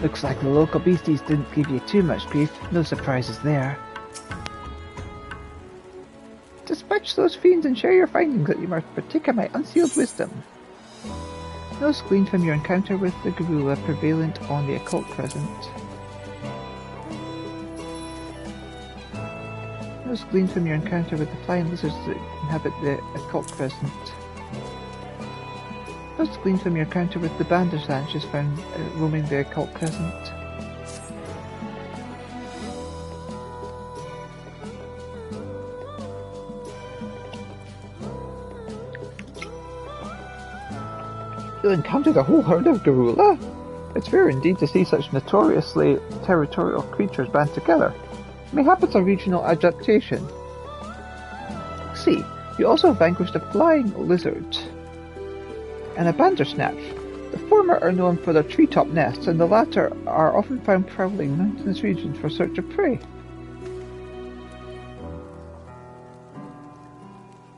Looks like the local beasties didn't give you too much grief. No surprises there. Dispatch those fiends and share your findings that you must partake of my unsealed wisdom. Notes gleaned from your encounter with the gorilla prevalent on the occult crescent. Notes gleaned from your encounter with the flying lizards that inhabit the occult crescent. Notes gleaned from your encounter with the bandersnatches found roaming the occult crescent. You encountered a whole herd of gorilla? It's rare indeed to see such notoriously territorial creatures band together. Mayhap it's a regional adaptation. See, you also vanquished a flying lizard and a bandersnatch. The former are known for their treetop nests, and the latter are often found prowling mountainous regions for search of prey.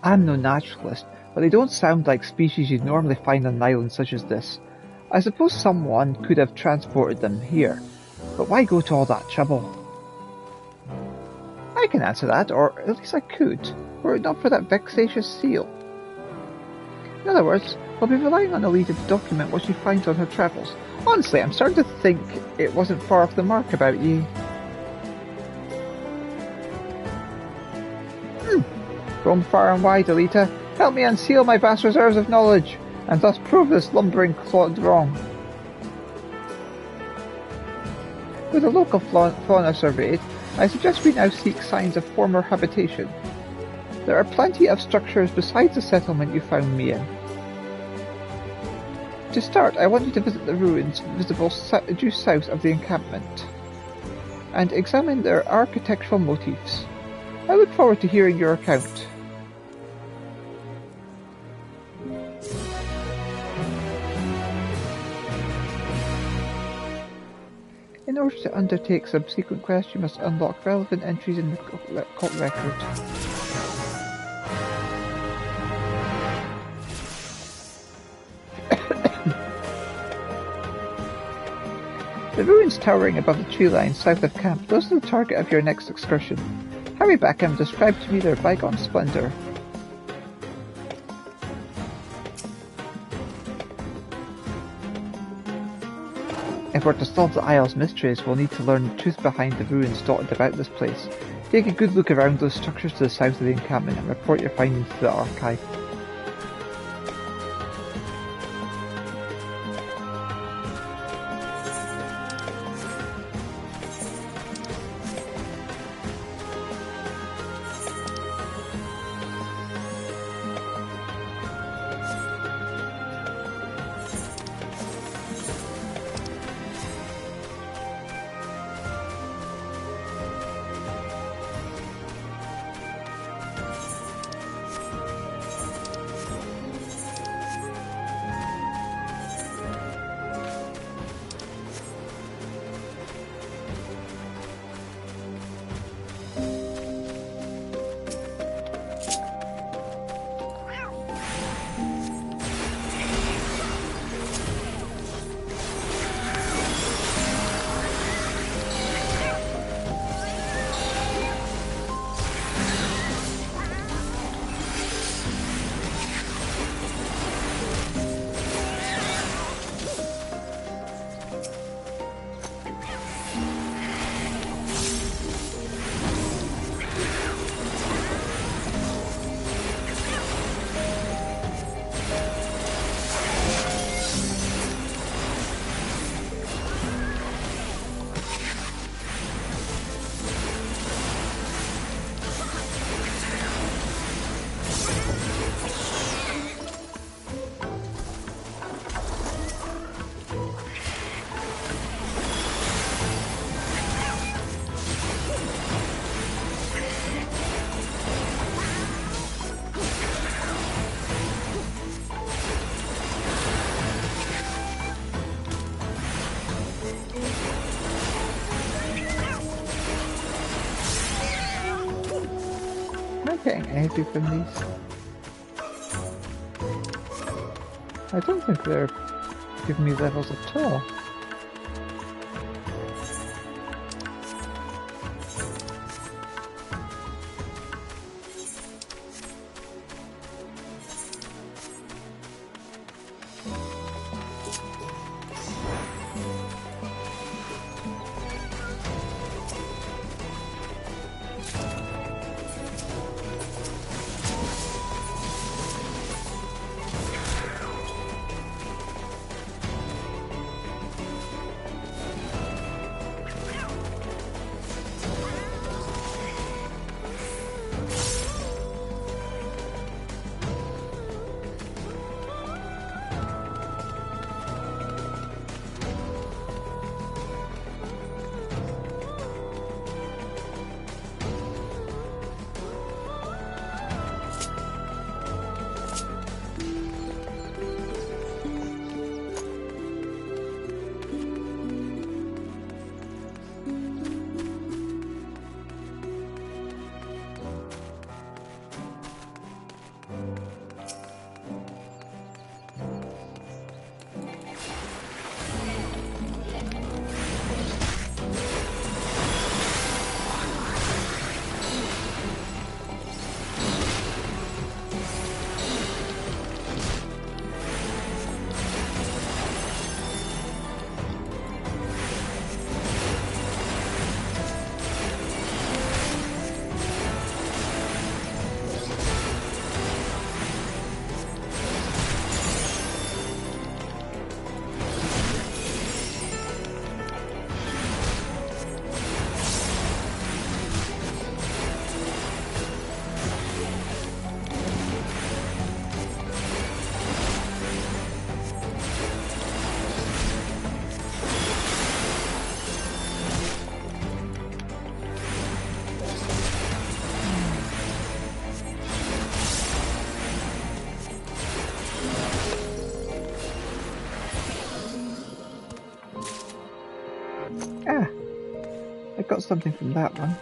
I'm no naturalist, but they don't sound like species you'd normally find on an island such as this. I suppose someone could have transported them here, but why go to all that trouble? I can answer that, or at least I could, were it not for that vexatious seal. In other words, we'll be relying on Elita to document what she finds on her travels. Honestly, I'm starting to think it wasn't far off the mark about you. Roam far and wide, Elita. Help me unseal my vast reserves of knowledge, and thus prove this lumbering clod wrong. With the local fauna surveyed, I suggest we now seek signs of former habitation. There are plenty of structures besides the settlement you found me in. To start, I want you to visit the ruins visible due south of the encampment, and examine their architectural motifs. I look forward to hearing your account. In order to undertake subsequent quests, you must unlock relevant entries in the cult record. The ruins towering above the tree line south of camp, those are the target of your next excursion. Hurry back and describe to me their bygone splendor. If we're to solve the Isle's mysteries, we'll need to learn the truth behind the ruins dotted about this place. Take a good look around those structures to the south of the encampment and report your findings to the archive. getting anything from these? I don't think they're giving me levels at all. Ah, I got something from that one.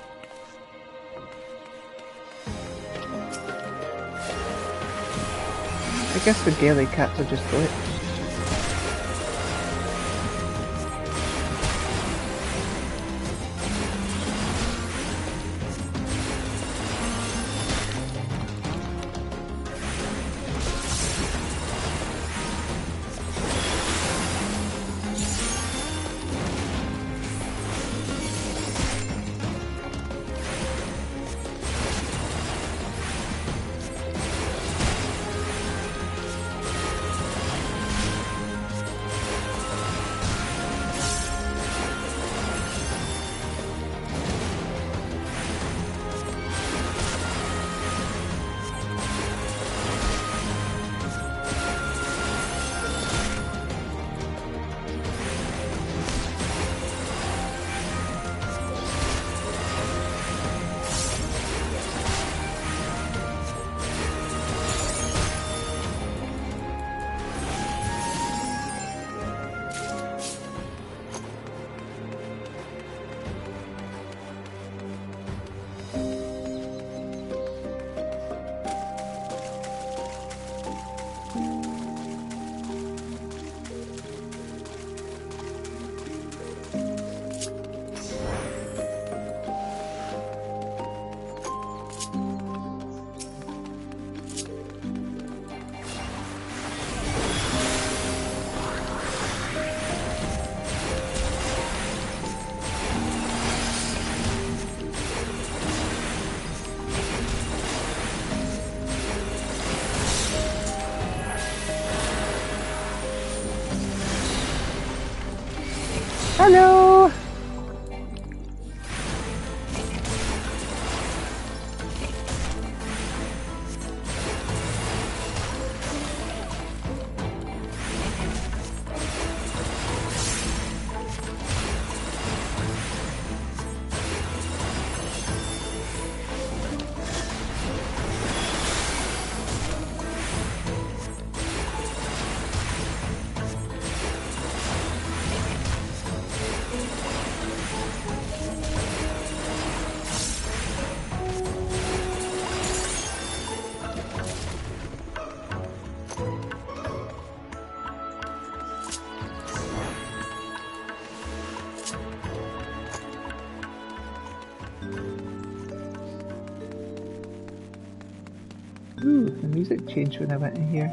I guess the Gaily cats are just glitched. Hello! Ooh, the music changed when I went in here.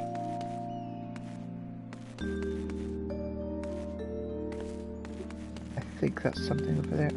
I think that's something over there.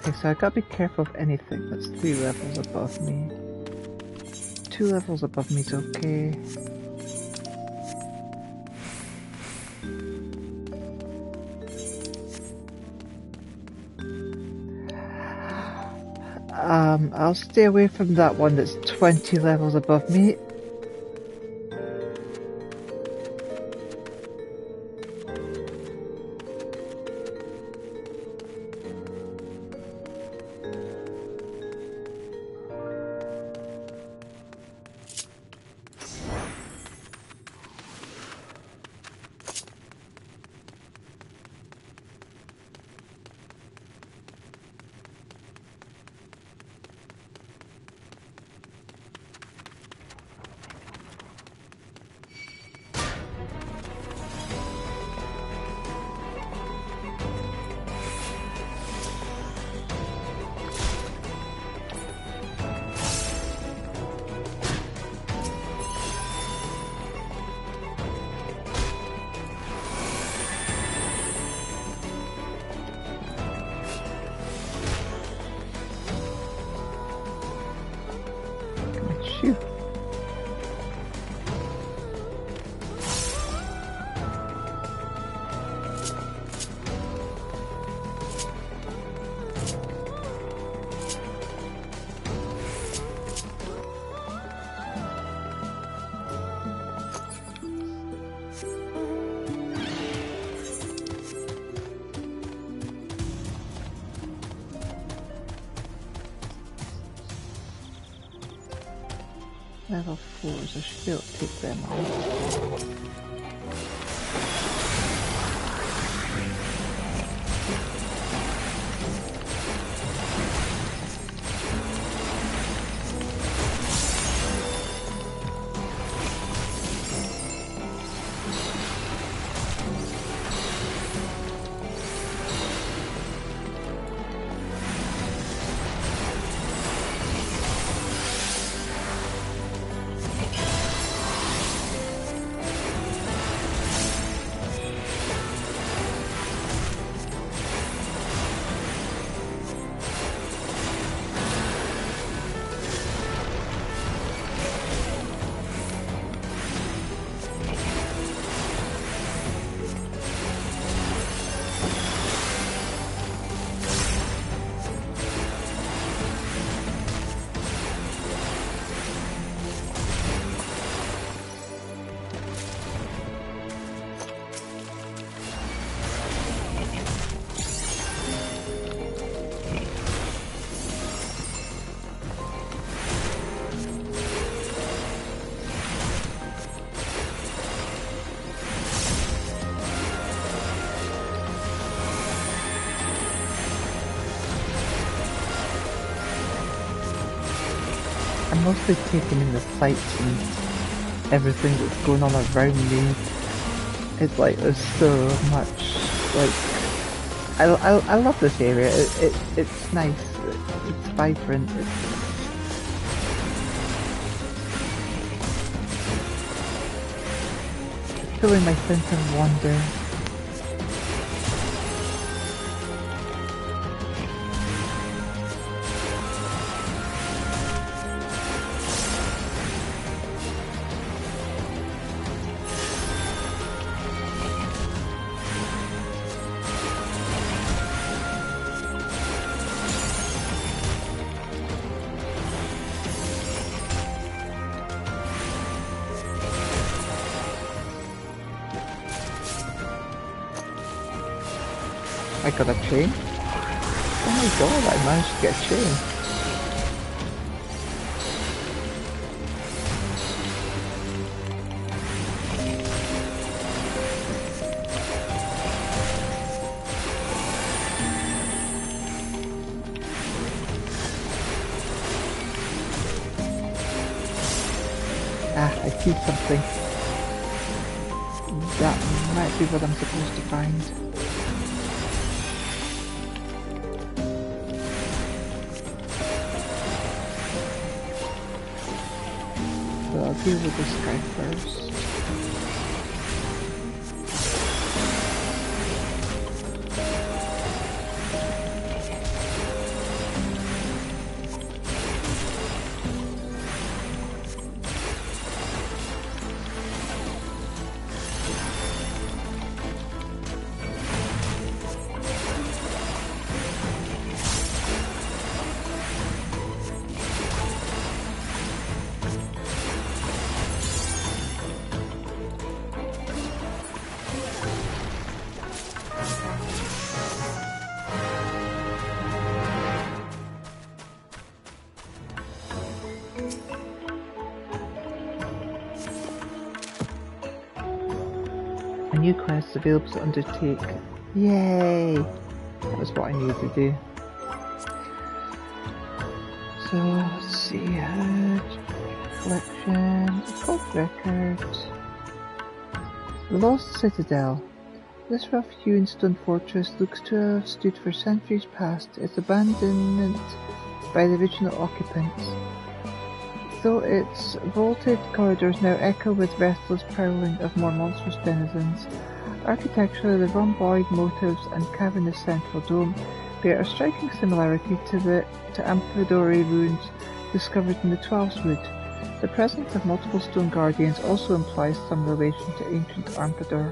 Okay, so I gotta be careful of anything that's 3 levels above me. 2 levels above me is okay. I'll stay away from that one that's 20 levels above me. Shoot. Level 4s, I should be able to take them on. I'm mostly taking in the sights and everything that's going on around me. It's like there's so much. Like I love this area. It's nice. It's vibrant. It's filling my sense of wonder. I got a chain? Oh my god, I managed to get a chain. Ah, I see something. That might be what I'm supposed to find. I'll deal with this guy first. new quests available to undertake. Yay! That was what I needed to do. So, let's see, collection, gold record. The Lost Citadel. This rough-hewn stone fortress looks to have stood for centuries past, its abandonment by the original occupants. Though its vaulted corridors now echo with restless prowling of more monstrous denizens, architecturally the rhomboid motifs and cavernous central dome bear a striking similarity to Amphodori ruins discovered in the Twelfth Wood. The presence of multiple stone guardians also implies some relation to ancient Amphodor.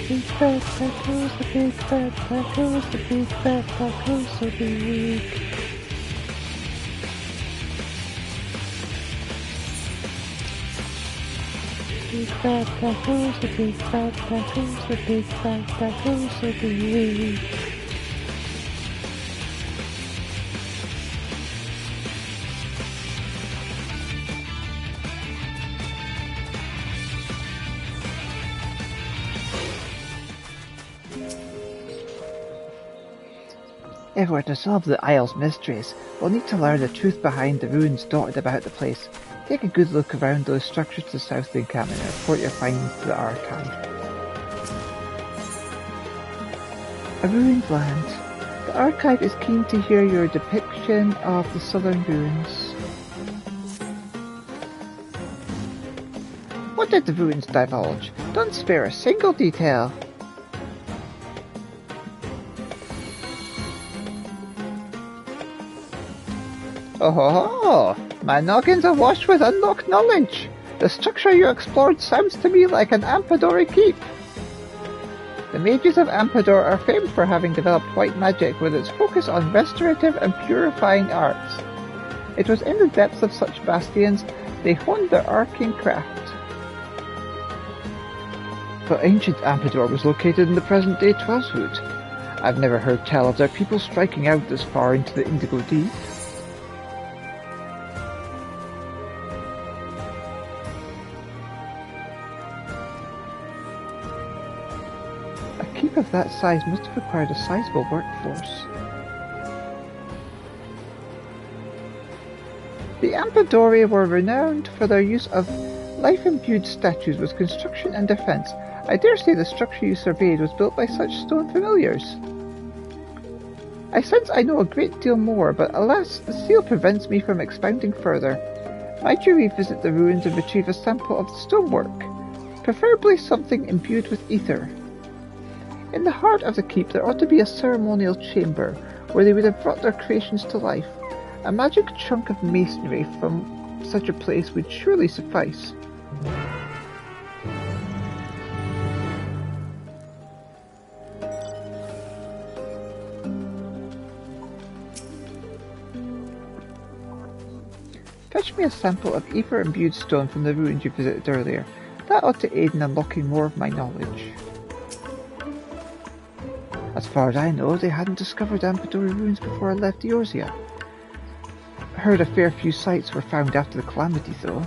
Big fat tacos, the big fat tacos, the big fat tacos so big. Big fat tacos, the big fat tacos, the big fat tacos so big. If we're to solve the Isle's mysteries, we'll need to learn the truth behind the ruins dotted about the place. Take a good look around those structures to the south of the encampment and report your findings to the archive. A ruined land. The archive is keen to hear your depiction of the southern ruins. What did the ruins divulge? Don't spare a single detail. Oh ho ho! My noggin's awash with unlocked knowledge! The structure you explored sounds to me like an Amphodori keep! The mages of Amphodor are famed for having developed white magic with its focus on restorative and purifying arts. It was in the depths of such bastions they honed their arcane craft. But ancient Amphodor was located in the present-day Twelfth Wood. I've never heard tell of their people striking out this far into the Indigo Deep. A keep of that size must have required a sizable workforce. The Amphodori were renowned for their use of life-imbued statues with construction and defense. I dare say the structure you surveyed was built by such stone familiars. I sense I know a great deal more, but alas, the seal prevents me from expounding further. Might you revisit the ruins and retrieve a sample of the stonework? Preferably something imbued with ether. In the heart of the keep there ought to be a ceremonial chamber, where they would have brought their creations to life. A magic chunk of masonry from such a place would surely suffice. Fetch me a sample of ether-imbued stone from the ruins you visited earlier. That ought to aid in unlocking more of my knowledge. As far as I know, they hadn't discovered Amphodori ruins before I left Eorzea. Heard a fair few sites were found after the calamity, though.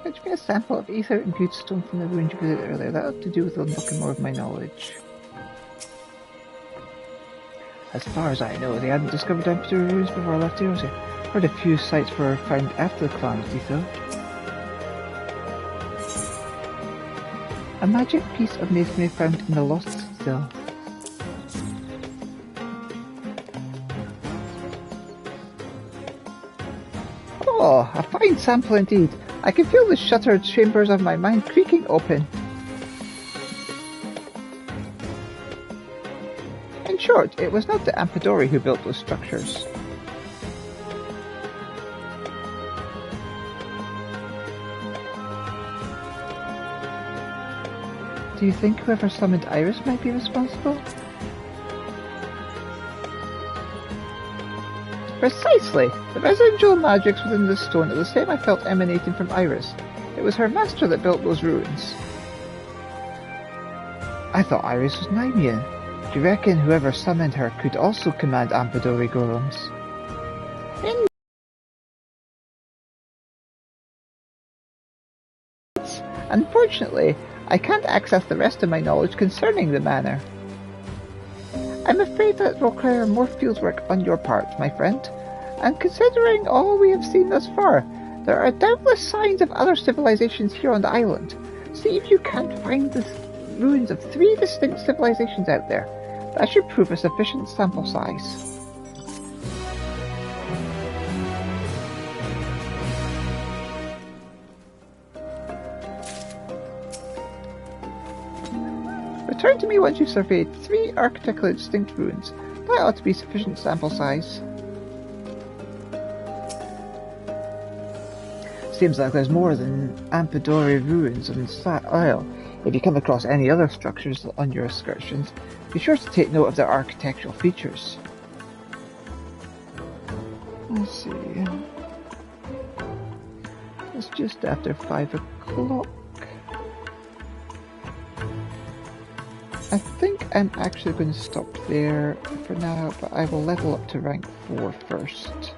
Fetch me a sample of ether and gutestone from the ruins you visited earlier. That ought to do with unlocking more of my knowledge. As far as I know, they hadn't discovered amphitheater ruins before I left Eosia. Heard a few sites were found after the calamity, though. A magic piece of masonry found in the lost citadel. Oh, a fine sample indeed. I can feel the shuttered chambers of my mind creaking open. In short, it was not the Amphidorii who built those structures. Do you think whoever summoned Iris might be responsible? Precisely! The residual magics within the stone are the same I felt emanating from Iris. It was her master that built those ruins. I thought Iris was Nymean. Do you reckon whoever summoned her could also command Amphidorii golems? Unfortunately, I can't access the rest of my knowledge concerning the manor. I'm afraid that will require more fieldwork on your part, my friend. And considering all we have seen thus far, there are doubtless signs of other civilizations here on the island. See if you can't find the ruins of 3 distinct civilizations out there. That should prove a sufficient sample size. Return to me once you've surveyed 3 architecturally distinct ruins. That ought to be sufficient sample size. Seems like there's more than Ampidori ruins on Sat Isle. If you come across any other structures on your excursions, be sure to take note of their architectural features. Let's see. It's just after 5 o'clock. I think I'm actually going to stop there for now, but I will level up to rank 4 first.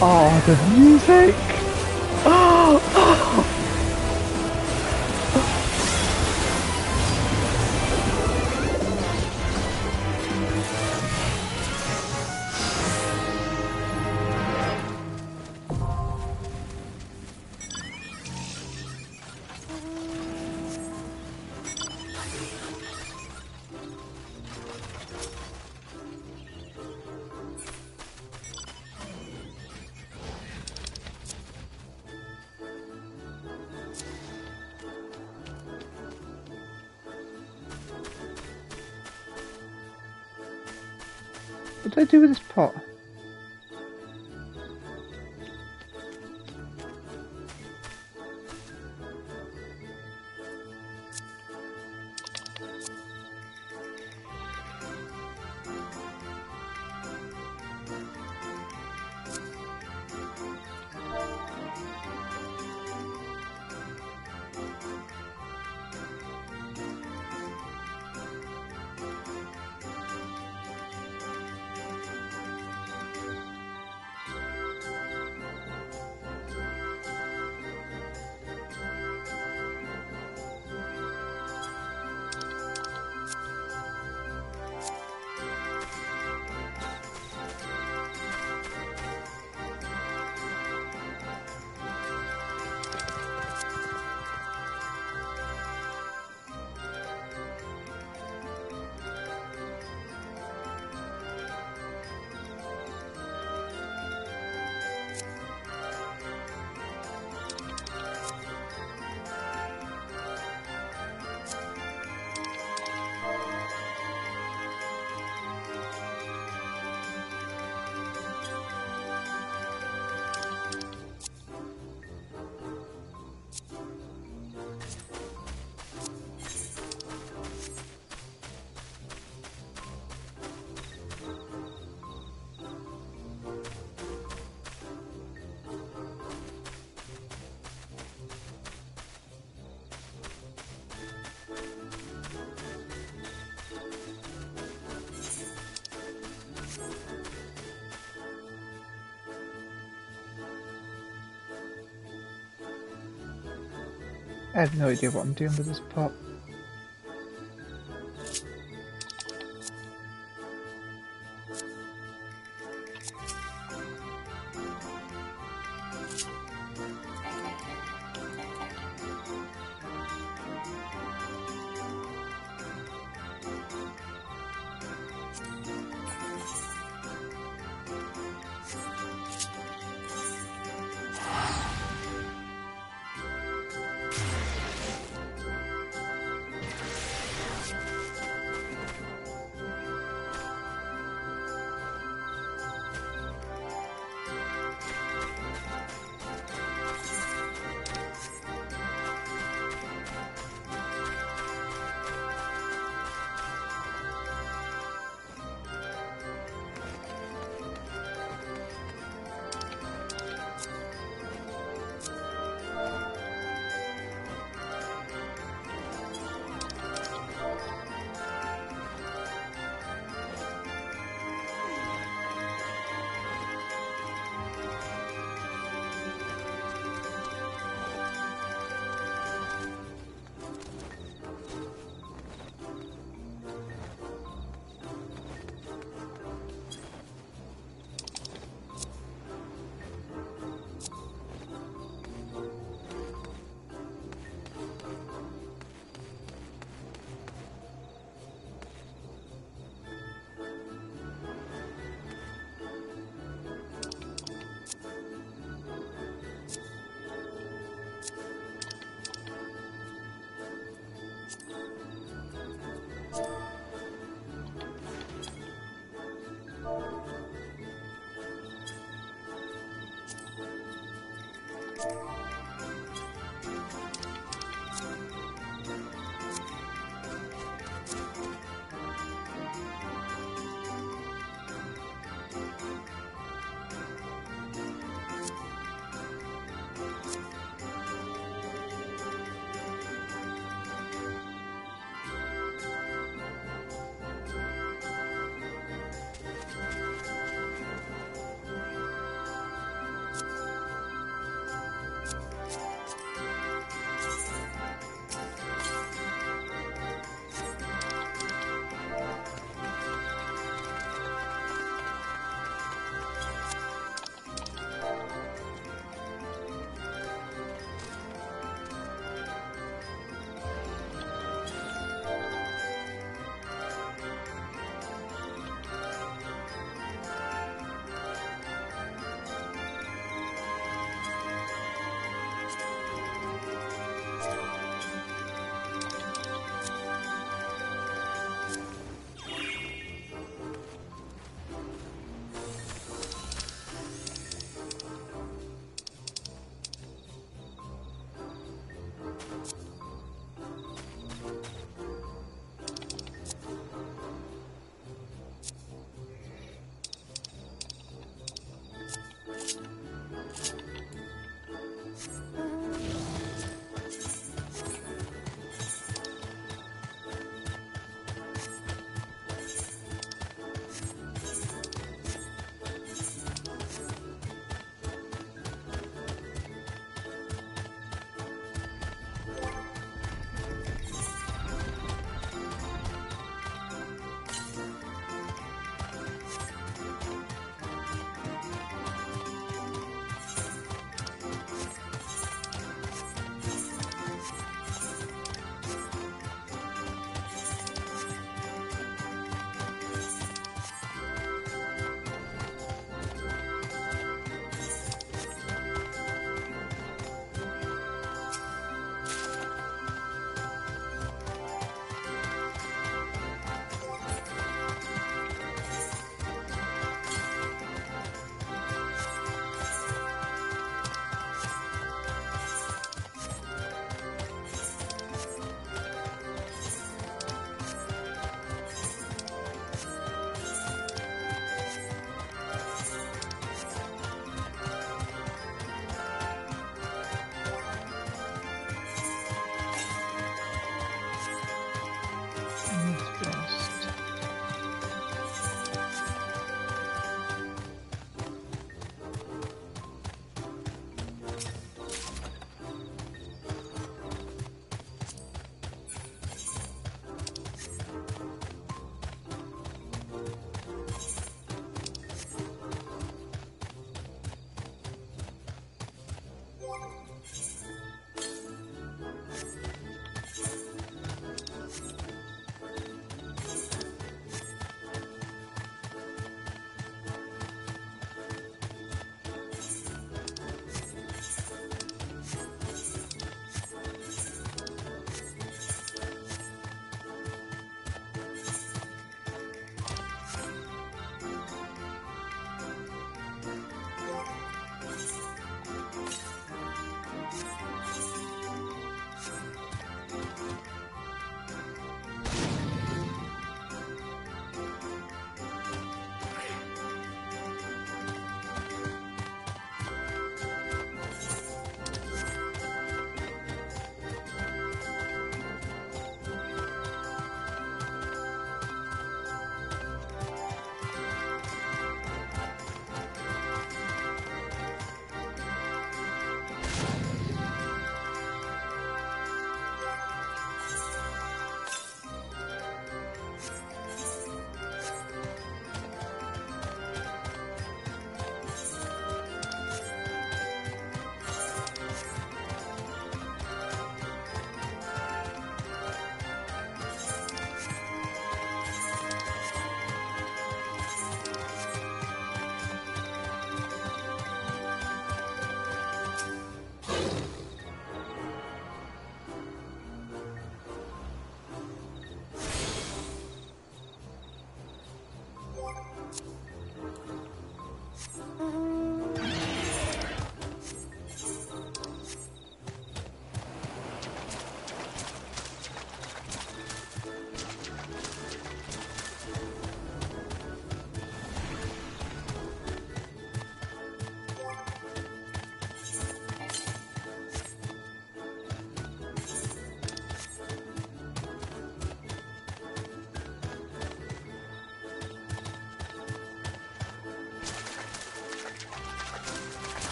Oh, the music! Oh, oh. What do I do with this pot? I have no idea what I'm doing with this pot.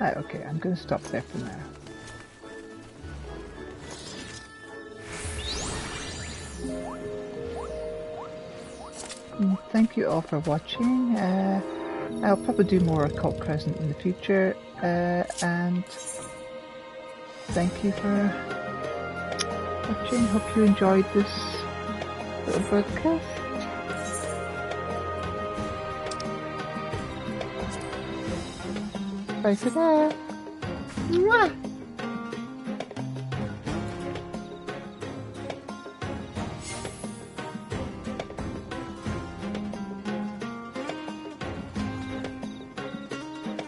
Right, okay, I'm going to stop there for now. Thank you all for watching. I'll probably do more Occult Crescent in the future, and thank you for watching. Hope you enjoyed this little broadcast. Bye for now. Mwah!